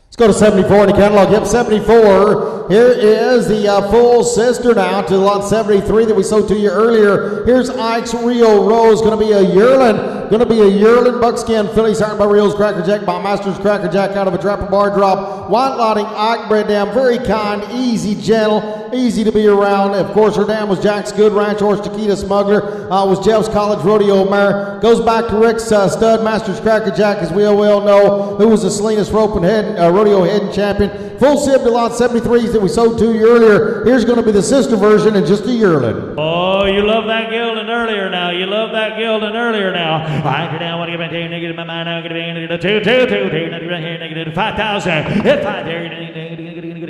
Let's go to 74 in the catalog. Yep, 74. Here is the full sister now to lot 73 that we sold to you earlier. Here's Ike's Rio Rose, going to be a yearling. Going to be a yearling buckskin filly signed by Rio's Cracker Jack by Masters Cracker Jack out of a Trapper Bar Drop. White lotting Ike bred dam, very kind, easy, gentle, easy to be around. Of course, her dam was Jack's Good Ranch Horse, Chiquita Smuggler, was Jeff's College Rodeo mare. Goes back to Rick's stud Masters Cracker Jack, as we well know, who was the Salinas Roping Rodeo head champion. Full sib to lot 73s that we sold to you earlier. Here's going to be the sister version and just a yearling. Oh, you love that Gildan earlier now. You love that Gildan earlier now. I can now want to get into negative my mind now. Going to be negative 2, negative 5,000. Hit 5 there.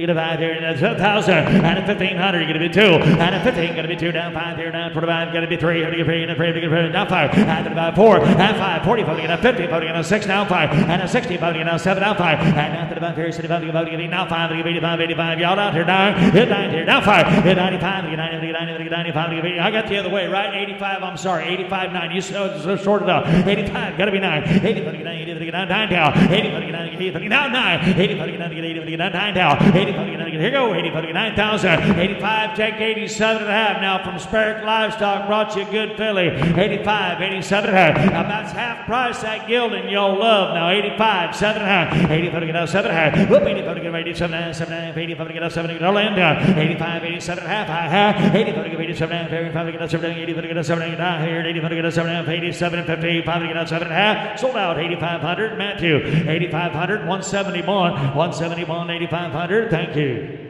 get a 5 here, and a 2,000, and a 1,500, you're going to be 2, and a 15, going to be 2, down 5 here, down 25, going to be 3, and a 3, and a 3, down 5, and about 4, and 5, 40, and a 50, and a 6, now 5, and a 60, and a 7, now 5, and down to the 5 here, 75, now 5, 85, 85, y'all out here, down, hit 90 here, now 5, hit 95, 95, I got the other way, right? 85, I'm sorry, 85, 9, you sorted it out, 85, got to be 9, 80, 9 down, 80, now 9, 80, 9 down, 80, here go, 80, 9,000, 85, take 87 and a half, now from Spirit Livestock, brought you a good filly, 85, 87 and a half, now that's half price that gilding y'all love, now 85, 7 and a half, 80, 7 and a half, whoop, 80, 87 and a half, 7 and a half, 80, 7 and a half, 85, 87 and a half, high, 80, 87 and a half, 85, 87 and a half, 80, 7 and a half, here, 80, 7 and a half, 87 and 50, 5 and 7 and a half, sold out, 8,500, Matthew, 8,500, 171, 8,500, thank you.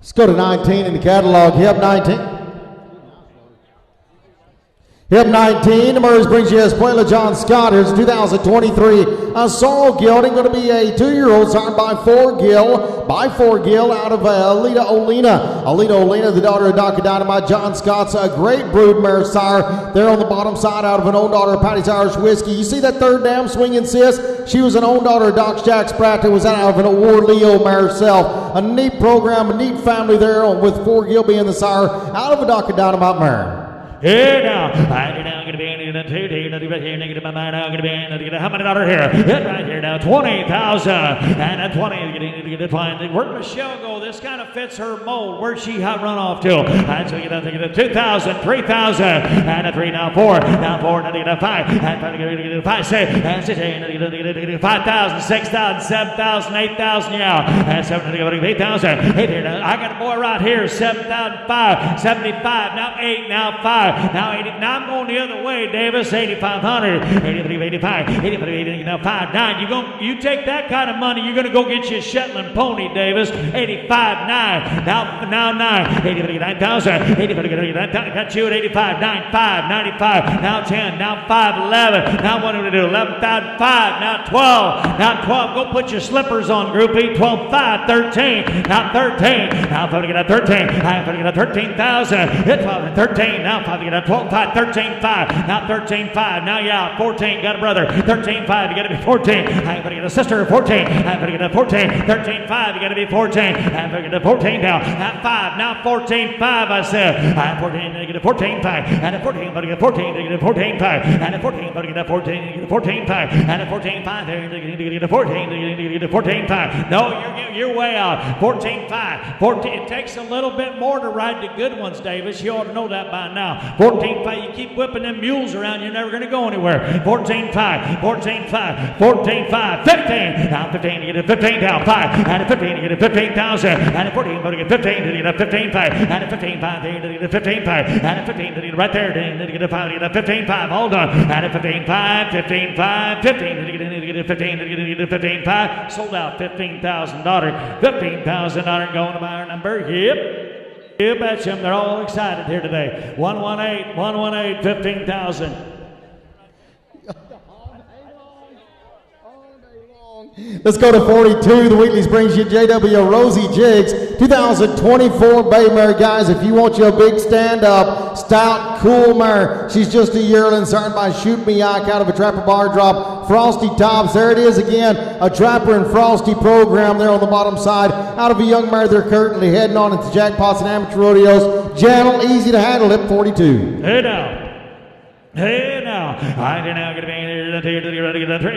Let's go to 19 in the catalog. Hip 19. Hip 19, the Murray's brings you Espuela John Scott. Here's 2023 Sorrel Gelding, going to be a 2-year-old signed by 4 Gill out of Alita Olena. Alita Olena, the daughter of Dr. Dynamite. John Scott's a great broodmare sire. There on the bottom side out of an own daughter of Patty's Irish Whiskey. You see that third dam, Swinging Sis? She was an own daughter of Doc Jack Spratt that was out of an award Leo mare herself. A neat program, a neat family there with 4 Gill being the sire out of a Dr. Dynamite mare. Here now, going to be negative my mind now going to be how many dollars here? Hit right here now, 20,000 and a 20. Getting to find where'd Michelle go? This kind of fits her mold. Where'd she run off to? And so you get to 2,000, 3,000 and a 3 now 4 now 4 and a 5 and 5 6 and 6 5,000 6,000 7,000 8,000 yeah and 7 8,000 here now. I got a boy right here 7,005 75 now 8 now 5 now 80 now I'm going the other way Davis 8,500 83 85 83 80 now 5 9 you take that kind of money you're gonna go get you a Shetland pony Davis 85 9 now 9 89,000 85 got you at 85 9 5 95 now 10 now 5 11 now what do we do 11,005 now 12 go put your slippers on groupie 12 5 13 now 13 now 13 I'm 13,000 hit 12 and 13 now 5 you got 12 5 13 5 now 13 5 now yeah 14 got a brother 13 5 you got to be 14 I'm gonna get a sister 14 I'm gonna get a 14 13 5 you got to be 14 I'm gonna get a 14 now at 5 now 14 5 I said I'm 14 you get a 14 5 and a 14 but you get 14 you get a 14 5 and a 14 but you get a 14 you get a 14 5 and a 14 5 there you get a 14 you get a 14 5 no you're way out 14 5 14 it takes a little bit more to ride the good ones Davis you ought to know that by now 14 5 you keep whipping them mules around you're never going to go anywhere 14 5 14 5 14 5 15 now 15 you get a 15 down 5 and a 15 you get a 15,000 and a 14 but you get 15 you get a 15 5 and a 15 5 you get a 15 5 and a 15 you get right there you get a 5 you get a 15 5 hold on and a 15 5 15 5 15 you get a 15 you get a 15 5 sold out $15,000 going to buy our number yep you betcha them. They're all excited here today. 118, 15,000. Let's go to 42. The Wheatley's brings you JW Rosie Jiggs, 2024 Bay Mare. Guys, if you want you a big stand-up, stout, cool mare, she's just a yearling, signed by Shoot Me Ike out of a Trapper Bar Drop. Frosty Tops, there it is again, a Trapper and Frosty program there on the bottom side. Out of a young mare, they're currently heading on into Jackpots and Amateur Rodeos. Gentle, easy to handle, hip 42. Hey now. Hey now, I did now get a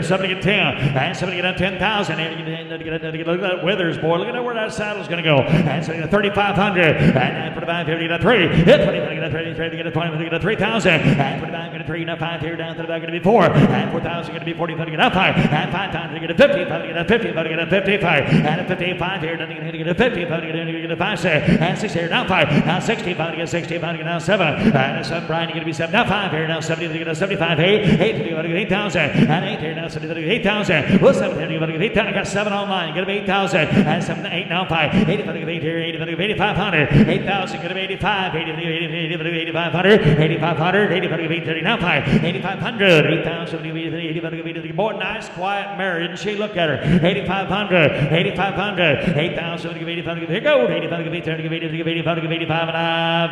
somebody get 10, and somebody get 10,000. Look at that Withers boy. Look at where that saddle's going to go. And so 3,500, and put a 550 get a 3. Hit 20, get a 3, get a 20, get a 3,000, and put a 5 get a 3, now 5 here down to the back going to be 4, and 4,000 going to be 40, get a 5, and 5 times get a 50, get a 50, get a 55, and a 55 here, then get a 50, get a 5 and 6 here, now 5, now 60, get 60, get now 7, and a 7 Brian, you're going to be 7, now 5 here, now now 70, 75, 8,000, and 8 here now 70, 8,000. Well, 7, 8,000. I got 7 online. Gonna be 8,000, and 7, 8 now 5, 8 here, 8,500, 8,000. Gonna be 85, 8,500, 8,500, 8,530 now 5, 8,500, 8,000. Boy, nice quiet Mary, didn't she? Look at her. 8,500, 8,500, 8,000. Here goes 8,500,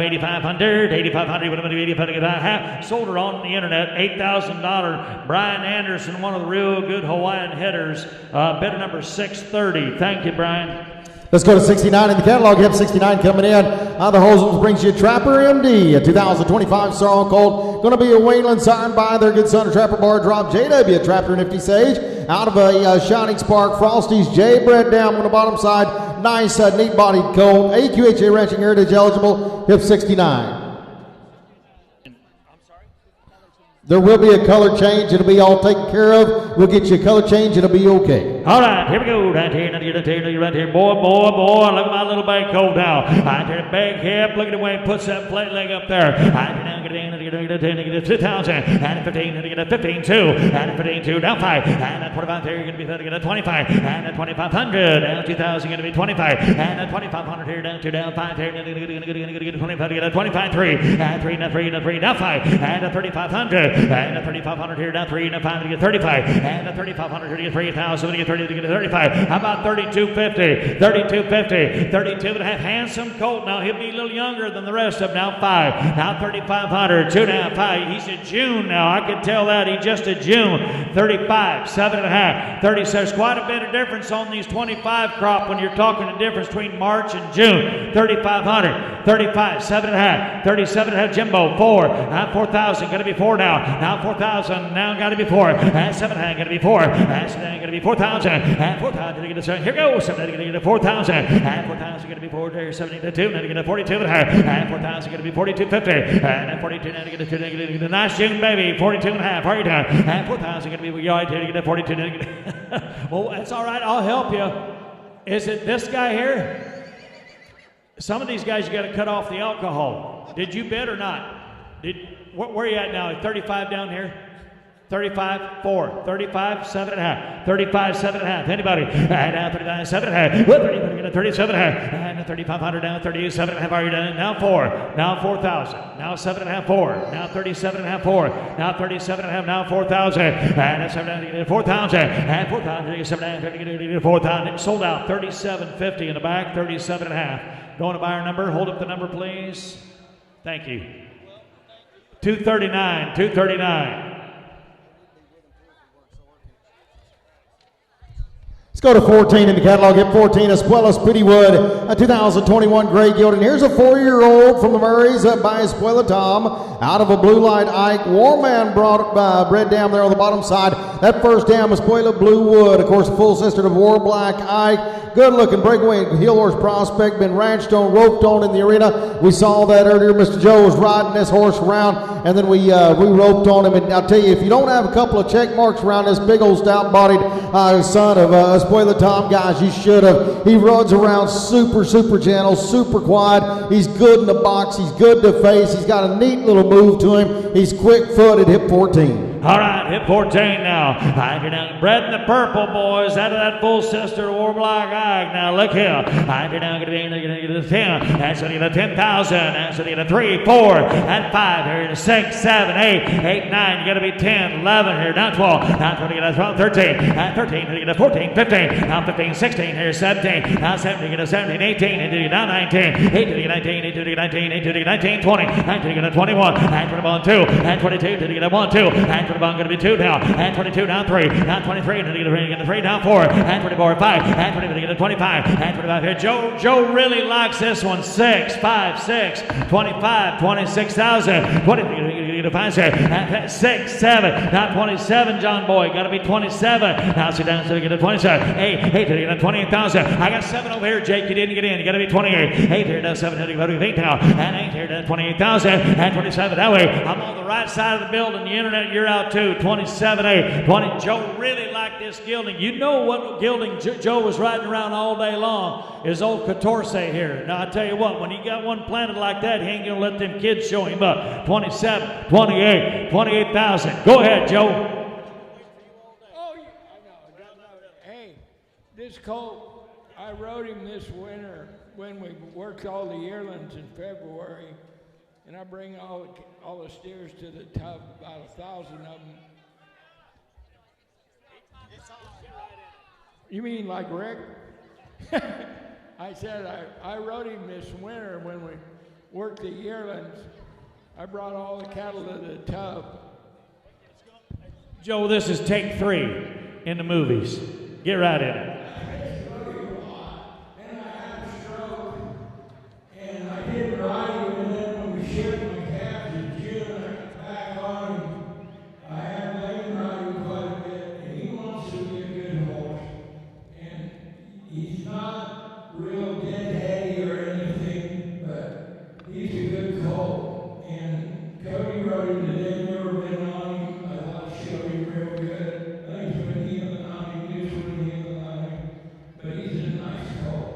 8,500, 8,500, 8,500. Sold her on the internet. $8,000. Brian Anderson, one of the real good Hawaiian hitters. Bidder number 630. Thank you, Brian. Let's go to 69 in the catalog. You have 69 coming in. The Hosels brings you Trapper MD, a 2025 Sorrow Colt. Going to be a Wayland signed by their good son, Trapper Bar Drop JW, Trapper Nifty Sage. Out of a Shining Spark, Frosty's J. Brett down on the bottom side. Nice, neat-bodied colt. AQHA Ranching Heritage eligible. Hip 69. There will be a color change. It'll be all taken care of. We'll get you a color change. It'll be okay. All right, here we go. Right here. Boy. Look at my little big colt now. Right here, big hip. Look at the way he puts that flat leg up there. Right here, now get in. 2,000. And 15. And 15, 2. And 15, 2. Down 5. And at 25 there, you're going to be 25. And at 2,500. Down 2,000, going to be 25. And at 2,500 here, down 5 here. 25, 25, 3. And 3, down 5. And at 3,500. And at 3,500 here, down 3, and 5 to get 35. And at 3,500 here to get 3,000, to get 30 to get 35. How about 32.50? 32.50. 32 and a half. Handsome colt. Now he'll be a little younger than the rest of them. Now 5. Now 3,500. 2 down 5. He's a June now. I can tell that. He's just a June. 35. 7 and a half. 36. Quite a bit of difference on these 25 crop when you're talking the difference between March and June. 3,500. 35. 7 and a half. 37 and a half. Jimbo. 4. Now 4,000. Going to be 4 now. Now 4,000. Now got to be 4. And 7 and a half. Going to be 4. And 7 going to be 4,000. And 4,000 to get a here goes. 7 going to get 4,000. And 4,000 going to be 4 there. 72. Now to get a 42 and a half. And 4,000 going to be 42.50. And 42 now to get a nice June baby. 42 and a half. Are you done? And 4,000 going to be yard here to get a 42. Well, that's all right. I'll help you. Is it this guy here? Some of these guys you got to cut off the alcohol. Did you bid or not? Where are you at now? 35 down here? 35, 4. 35, 7 and a half. 35, 7 and a half. Anybody? And now 39, 7 and a half. Well, 30, 37 and a half. And 3,500 down, 37 and a half. Are you done? Now 4. Now 4,000. Now 7 and a half, 4. Now 37 and a half, 4. Now 37 and a half. Now 4,000. And 7 and a half, 4,000. And 4,000, 7 and a half, 4,000. Sold out. 37.50 in the back. 37 and a half. Going to buy our number. Hold up the number, please. Thank you. 239, 239. Let's go to 14 in the catalog. Hit 14, Espuelas Prettywood, a 2021 Gray Gilt. And here's a 4-year-old from the Murrays by Espuela Tom. Out of a Blue Light Ike. Warman bred down there on the bottom side. That first dam, Espuela Blue Wood. Of course, full sister of War Black Ike. Good looking breakaway heel horse prospect. Been ranched on, roped on in the arena. We saw that earlier. Mr. Joe was riding this horse around, and then we roped on him. And I'll tell you, if you don't have a couple of check marks around this big old stout-bodied son of Espuela Tom, guys, you should have. He runs around super gentle, super quiet. He's good in the box. He's good to face. He's got a neat little move to him. He's quick-footed. Hip 14. All right, hip 14 now. Bred in the purple, boys. Out of that full sister War Black Ike. Now look here. You're now going to get a 10. That's going to get a 10,000. That's going to get a 3, 4, and 5. Here, 6, 7, 8, 9. You got to be 10, 11 here. Now 12. Now 20, get a 12, 13. And 13, you get a 14, 15. Now 15, 16. Here, 17. Now 17, you get a 17, 18. And you get now 19. 18, you get 19. 18, you get 19. 18, you get 19, 20. 19, you get a 21. And 21, 2. And 22, you get a 1, 2. And 21 going to be 2 now. And 22 down 3. Now 23. And you get a 3 down 4. And 24, 5. And 20, you get a 25. And 25 here. Joe really likes this one. 6, 5, 6. 25, 26,000. 20, you get a 5 here. And 6, 7. Now 27, John Boy. Got to be 27. Now sit down so you get a 27. 8, you get a 28,000. I got 7 over here, Jake. You didn't get in. You got to be 28. 8 here. Now 7 here. You got to be 8 now. And 8 here. Now 28,000. And 27 that way. I'm on the right side of the building. The internet, you're out too. 27, 8. 20. Joe really liked this gilding. You know what gilding Joe was riding around all day long is old Catorce here. Now I tell you what, when he got one planted like that, he ain't gonna let them kids show him up. 27, 28,000. Go ahead, Joe. Oh, yeah, I know. I got another. Hey, this colt, I rode him this winter when we worked all the yearlings in February, and I bring all the steers to the tub, about 1,000 of them. You mean like Rick? I said I rode him this winter when we worked the yearlings. I brought all the cattle to the tub. Joe, this is take 3 in the movies. Get right in it. And I had a stroke, and I didn't ride him, and then when we shipped my calves in June, I got back on him. I had Lane ride him quite a bit, and he wants to be a good horse. And he's not real deadheady or anything, but he's a good colt. And Cody rode him today, never been on him. I thought he showed him real good. Things been healing on him, usually healing on him. But he's a nice colt.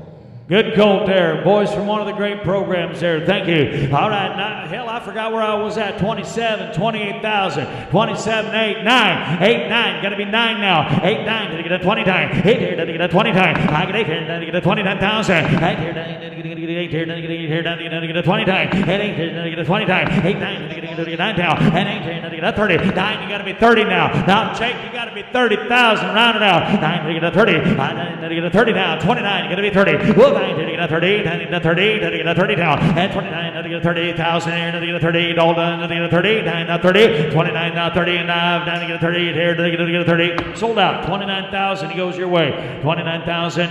Good colt there. Boys from one of the great programs there. Thank you. All right. Now, hell, I forgot where I was at. 27, 28,000. 27, 8, 9. 8, 9. Got to be 9 now. 8, 9. Did I get a 29? 8 here. Did I get a 29? I get 8 here. Did I get a 29,000? 8 here. Did I get 8 here? Did I get 8 here? Did I get a 29? 8 here. Did I get a 29? 8, 9. Did I get a 9 now? And 8 here. Did I get a 30? 9. You got to be 30 now. Now, Jake, you got to be 30,000. Round it out. 9. Did I get a 30? 9. Did I get a 30 now? 29. You got to be 30. Well, 9. Did I get a 30? 9. Did I get a 30? Did I get a 30 now? And 29. Did I get a 30,000 here? Did I get a 30? Dalton. Did I get a 30? 9 now 30. 29 now 30. And 9. Did I get a 30 here? Did I get a 30? Sold out. 29,000. He goes your way. 29,000.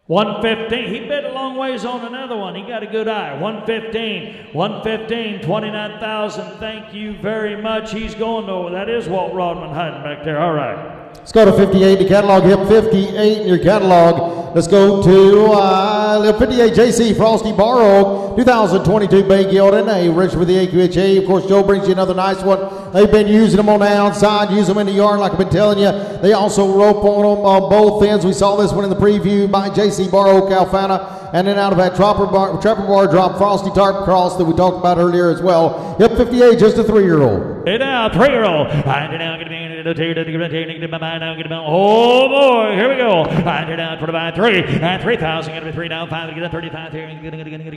115. He bid a long ways on another one. He got a good eye. 115. 115. 29,000. Thank you very much. He's going to. That is Walt Rodman hiding back there. All right. Let's go to 58, the catalog hip 58 in your catalog. Let's go to 58 JC Frosty Bar Oak, 2022 Bay Gilded, a rich with the AQHA. Of course, Joe brings you another nice one. They've been using them on the outside, use them in the yard like I've been telling you. They also rope on them on both ends. We saw this one in the preview by JC Bar Oak, Alfana. And then out of that Trapper Bar drop Frosty Tarp Cross that we talked about earlier as well. Hip 58, just a 3-year-old. Hey now, 3-year-old. Oh boy, here we go. You're down 25, 3 and 3,000. Gonna be 3 down 5. Get a 35 here. Get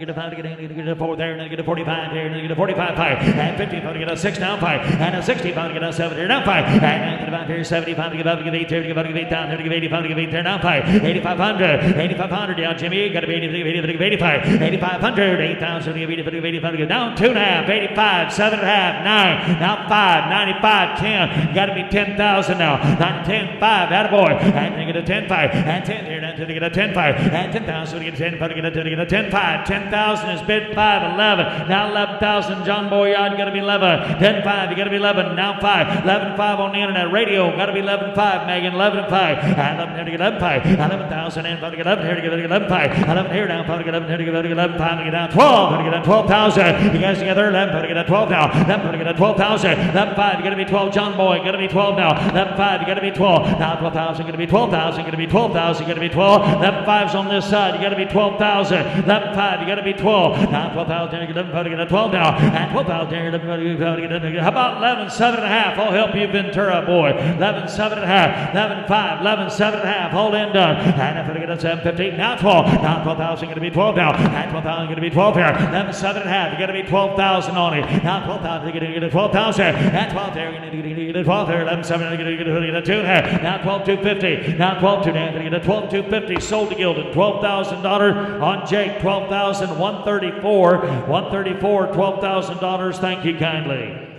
a 5. Get a 4 there. Get a 45 here. Get a 45 5 and 50. Get a 6 down 5 and a 65. Get a 7 here down 5 and 95 here. 75. Get up. Get 8 here. Get 8 down here. Get 85. Get 8 there down 5. 8,500. 8,500 down Jimmy. Got to be 85. 8,500. 8,000. Get 85. Get down 2.5. 85. 7.5. 9. Now 5. 95. 10. Got to be 10,000 now. 9, 10, 5. Attaboy. And they get a 10 5 and 10 here until they get a 10 5 and 10,000 to get a 10 5 to get a 10 5. 10,000 is bid 5 11. Now 11,000. John Boyard got to be 11. 10 5. You got to be 11. Now 5. 11 5 on the internet radio. Got to be 11 5. Megan 11 5 and 11 here to get 11 5. 11,000 and 5 to get 11 here to get 11 5. 11 here down 5 to get 11 here to get 11 5 to get down 12 to get down 12,000. You guys together 11 to get a 12 now. 11 to get a 12,000. 11 5. You got to be 12. John Boy got to be 12 now. 11 5. You got to be 12. Now 12,000. Got to be 12,000. Got to be 12,000. Got to be 12. 11 5's on this side. You got to be 12,000. 11 5. You got to be 12. Now 12,000. You got to get a 12 now. And 12,000. How about 11 7.5? I'll help you, Ventura boy. 11 7.5. 11 5. 11 7.5. All in done. And if I get a 7.15. Now 12. Now 12,000. Got to be 12 now. And 12,000. Got to be 12 here. 11 7.5. You got to be 12,000 on it. Now 12,000. You got to get a 12,000. And 12 there. You're going to get a 12 there. 11 7. You're going to get a 2.5. Now 12,250. Now 12,250. You're going to get a 12,250. Sold to Gildan. $12,000 on Jake. 12,134. 134. $12,000. Thank you kindly.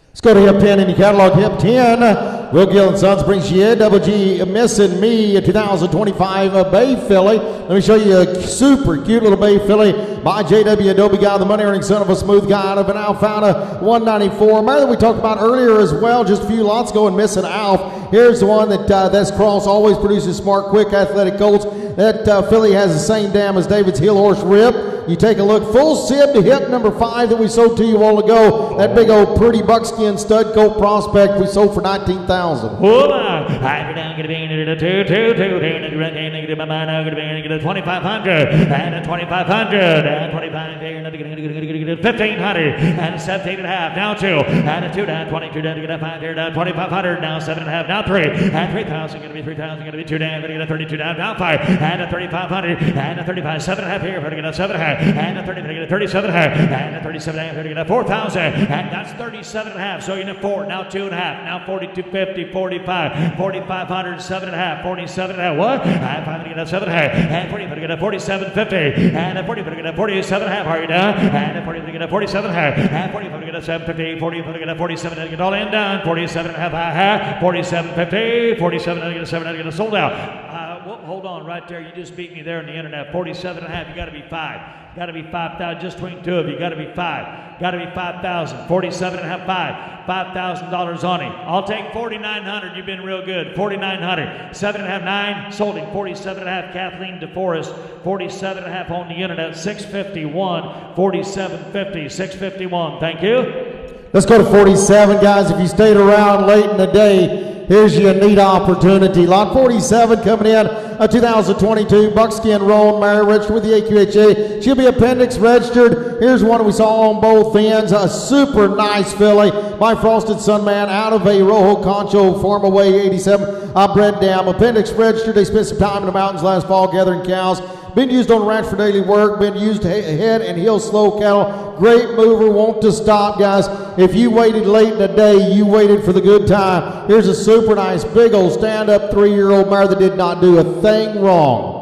Let's go to hip 10 in your catalog. Hip 10. Will Gill & Sons brings you in. Double G Missing Me, a 2025 Bay filly. Let me show you a super cute little Bay filly by J.W. Adobe Guy, the money earning son of a smooth guy out of an Alfana 194. Mare that we talked about earlier as well, just a few lots ago in Missing Alf. Here's the one that's cross, always produces smart, quick, athletic colts. That filly has the same dam as David's Hill Horse Rip. You take a look, full sib to hit number 5 that we sold to you a while ago. That big old pretty buckskin stud coat prospect we sold for $19,000. Hold on. Hide down, get a bean, get a 2, 2, 2, get my mind out, get a bean, get a 2,500, and a 2,500, and 25, get a 1,500, and 17 and a half, now 2, and a 2 down, 22 down, get a 5 here, down, 2,500, now 7 and a half, now 3, and 3,000, gonna be 3,000, gonna be 2 down, gonna get a 32 down, now 5, and a 3,500, and a 35, 7 and a half here, gonna get a 7 and a half, and a 30, gonna get a 37 and a half, and a 37 and a half, gonna get a 4,000, and that's 37 and a half, so you know 4, now 2 and a half, now 42.50, 45, 4,500, 7 and a half, 47 and a half, what? And 5 to get a 7 and a half, and 40 to get a 47.50, and a 40 to get a 47 and a half, are you done? And a 40 to get a 47 and a half, and 40 to get a 7.50, 40 to get a 47 and get all in done, 47 and a half, 47.50, 47 and get a 7 and get a sold out. Well, hold on right there. You just beat me there on the internet. 47 and a half. You got to be 5. Got to be 5,000. Just between two of you. Got to be 5. Got to be 5,000. 47 and a half. 5. $5,000 on him. I'll take 4,900. You've been real good. 4,900. 7 and a half. 9. Sold him. 47 and a half. Kathleen DeForest. 47 and a half on the internet. 651. 47.50. 651. Thank you. Let's go to 47, guys. If you stayed around late in the day, here's your neat opportunity. Lot 47 coming in, a 2022 buckskin roan mare registered with the AQHA. She'll be appendix registered. Here's one we saw on both ends, a super nice filly by Frosted Sunman out of a Rojo Concho form away 87 bred dam. Appendix registered. They spent some time in the mountains last fall gathering cows. Been used on the ranch for daily work, been used head and heel slow cattle. Great mover, won't to stop, guys. If you waited late in the day, you waited for the good time. Here's a super nice, big old stand-up 3-year-old mare that did not do a thing wrong.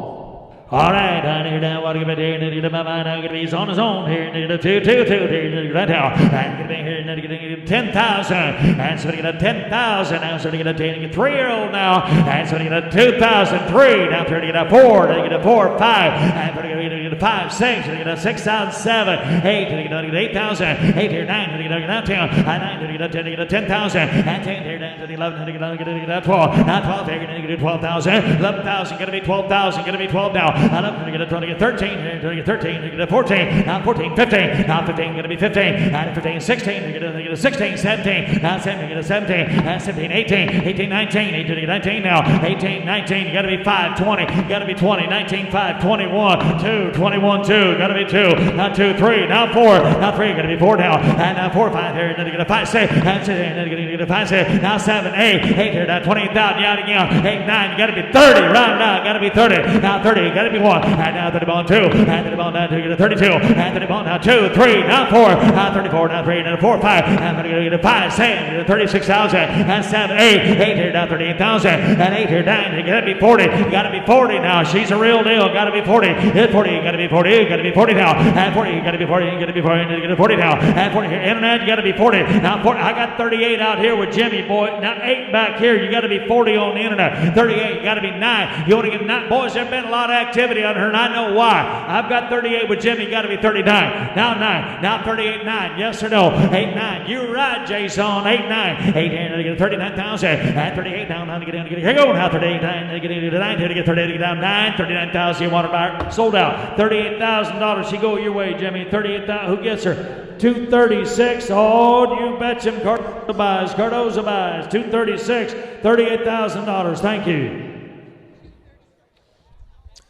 All right, down here, down, what give it here, into my mind, I'm going to be on his own here, into 2, right now, and going to be here, into 10,000, and so to get a 10,000, now so to get a 3-year-old now, and so to get a 2,003, now to get a 4, to get a 4, 5, and to get a 5, 6, to get a 6,007, 8, to get a 8,000, 8 here, 9, to get a 10, 9 to get a 10, to get a 10,000, and 10 here, down to the 11, to get a 12, now 12 here, going to get a 12,000, 11,000, going to be 12,000, going to be 12 now. Now up to get a 20, get 13, to get 13, to get a 14, now 14, 15, now 15, going to be 15, and 15, 16, to get a 16, 17, now 17, get a 17, and 17, 18, 18, 19, 18, to get 19 now, 18, 19, you got to be 5, 20, you got to be 20, 19, 5, 21, 2, 21, 2, got to be 2, now 2, 3, now 4, now 3, got to be 4 now, and now 4, 5 here, then to get a 5, 6, and 6, then to get a 5, 6, now 7, 8, 8 here, now 28,000, out again, 8, 9, you got to be 30, round now, got to be 30, now 30, got to be 1, and now 30 ball 2, and 30 ball now 2, get a 32, and 30 ball now 2, 3, now 4, now 34, now 3, now 4, 5, and I'm going to get a 5, 6, get a 36,000, and 7, 8, 8 here, now 38,000, and 8 here, 9, you got to be 40, you got to be 40 now, she's a real deal, got to be 40, hit 40, you got to be 40, you got to be 40 now, and 40, you got to be 40, you got to be 40, you got to be 40 now, and 40 here, internet, you got to be 40, now 40, I got 38 out here with Jimmy, boy, now 8 back here, you got to be 40 on the internet, 38, you got to be 9, you want to get 9, boys, there's been a lot of activity on her, and I know why. I've got 38 with Jimmy, got to be 39. Now 9. Now 38, 9. Yes or no? 8, 9. You're right, Jason. 8, 9. 8 here to get 39,000. And 38 down. Now to get down to get here. Go now 38, 9. To get into 9. To get 38 to get down 9. 39,000. You want to buy? Sold out. $38,000. She go your way, Jimmy. 38,000. Who gets her? 236. Oh, you bet him. Cardoza buys. 236. $38,000. Thank you.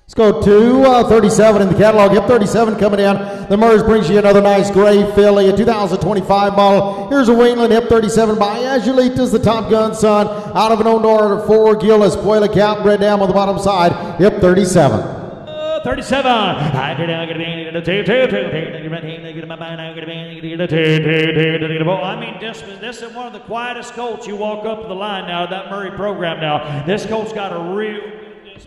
Let's go to 37 in the catalog. Yep, 37 coming in. The Murs brings you another nice gray filly, a 2025 model. Here's a Wingland, hip 37 by Azulita's the Top Gun son, out of an Honor 4 Gillis Puebla cap, bred down on the bottom side, hip 37. 37. I turn down, get a bang, get a 2, 2, 2, get my mind, get a bang, get a 2, 2, I mean, this is one of the quietest colts. You walk up the line now, that Murray program now. This colt's got a real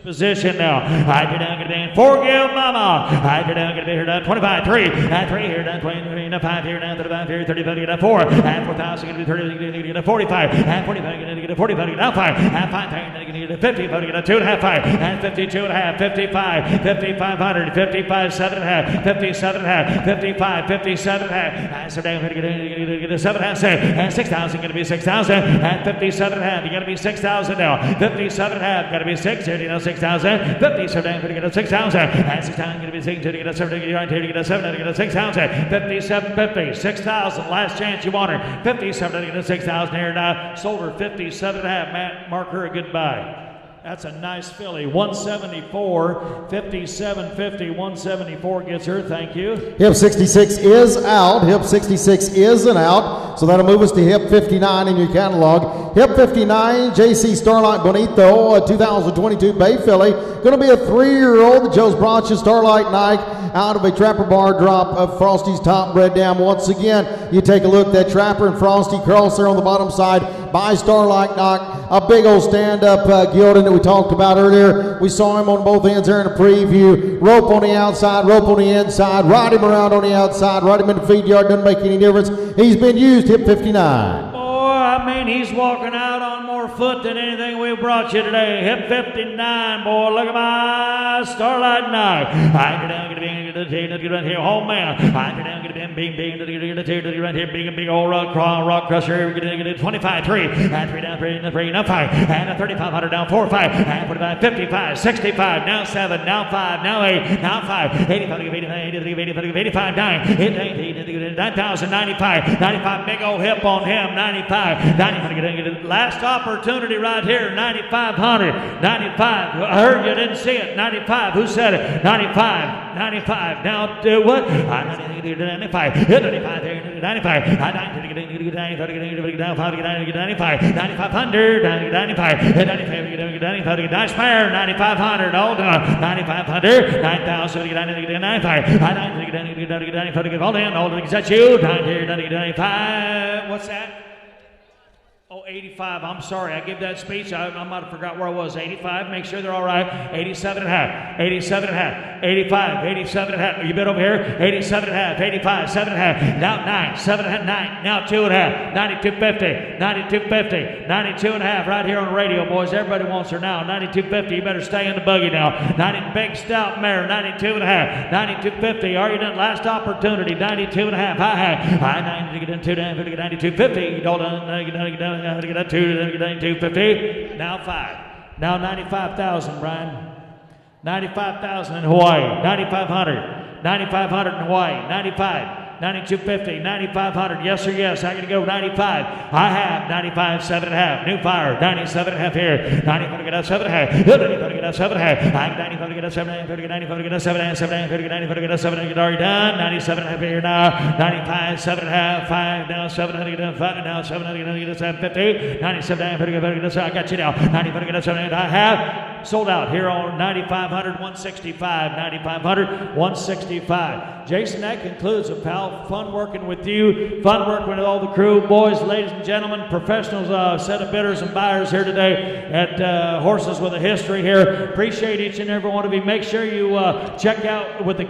position now. I turn down, get a bang, forgive mama. I turn down, get a bang, here down 25, 3, and 3 here down 20, 5 here down 35 here, 35, get a 4, and 4,000, get a 30, get a 45, and 45, get a 45, get a 5, and 5, get 50, putting it at 2.5 fight, and 52.5, 55, 5,500, 55, 7.5, 57.5, 55, 57.5, and so down, get a 7.5, and 6,000, going to be 6,000, and 57.5, you got to be 6,000 now, 57.5, got to be 6, here, you know, 6,000, 50, so down, going to get a 6,000, and 6,000, going to be 6, to get a 7, right here, to get a 7, to get a 6,000, 57.50, 6,000, last chance you want her, 57, to get a 6,000 here now, sold her 57.5, Matt, mark her a goodbye. That's a nice filly. 174, 57.50, 174 gets her. Thank you. Hip 66 is out. Hip 66 is an out. So that'll move us to hip 59 in your catalog. Hip 59, JC Starlight Bonito, a 2022 Bay filly. Going to be a 3-year-old that chose Broncha Starlight Nike out of a Trapper Bar drop of Frosty's Top Bred Dam. Once again, you take a look at that Trapper and Frosty Curls there on the bottom side by Starlight Nike. A big old stand-up gelding that we talked about earlier. We saw him on both ends there in a preview. Rope on the outside, rope on the inside. Ride him around on the outside. Ride him in the feed yard. Doesn't make any difference. He's been used, hip 59. Boy, I mean, he's walking out on more foot than anything we brought you today. Hip 59, boy. Look at my Starlight Night. I go down, get here, home man. I go down, get in, beam, right here, big old rock crusher. Get it, 25, 3, and 3 down, 3, now 5, and a 3,500 down, 4, 5, and 45, 55, 65, now 7, now 5, now 8, now 5, 85, 85, 9, 9,000, 95, 95, big old hip on him, 95, 95, last opportunity right here, 9,500, 95, I heard you didn't see it, 95, who said it, 95, 95, now do what, 95, 95, 95, 95, 9,500, 95, nice fire, 9,500, all done, 9,500, 9,000, 95, all in, is that you, 95, what's that? Oh, 85. I'm sorry. I give that speech. I might have forgot where I was. 85. Make sure they're all right. 87 and a half. 87 and a half. 85. 87 and a half. You been over here? 87 and a half. 85. 7 and a half. Now 9. 7 and a half. 9. Now 2 and a half. 92.50. 92.50. 92 and a half. Right here on the radio, boys. Everybody wants her now. 92.50. You better stay in the buggy now. 90. Big stout mare. 92 and a half. 92.50. Are you done? Last opportunity. 92 and a half. High 90 to get into 92.50. You don't get that 250. Now 5. Now 95,000, Brian. 95,000 in Hawaii. 9,500. 9,500 in Hawaii. 95. 92.50, 9,500, yes or yes, I gotta go 95, I have 95, 7.5, new fire, 97.5 here, 95 to get up 7.5, 95 to get up 7.5, I 95 to get up 7.5, 95 to get up 7.5, 95 to get up 7.5, get already done, 97.5 here now, 95, 7.5, 5, now 700 to get up 5, now 700 to get up 750, 97.5 to get up, I got you now, 95 to get up 7.5, I have sold out here on 9,500, 165, 9,500, 165. Jason, that concludes it, pal. Fun working with you. Fun working with all the crew. Boys, ladies and gentlemen, professionals, set of bidders and buyers here today at Horses with a History here. Appreciate each and every one of you. Make sure you check out with the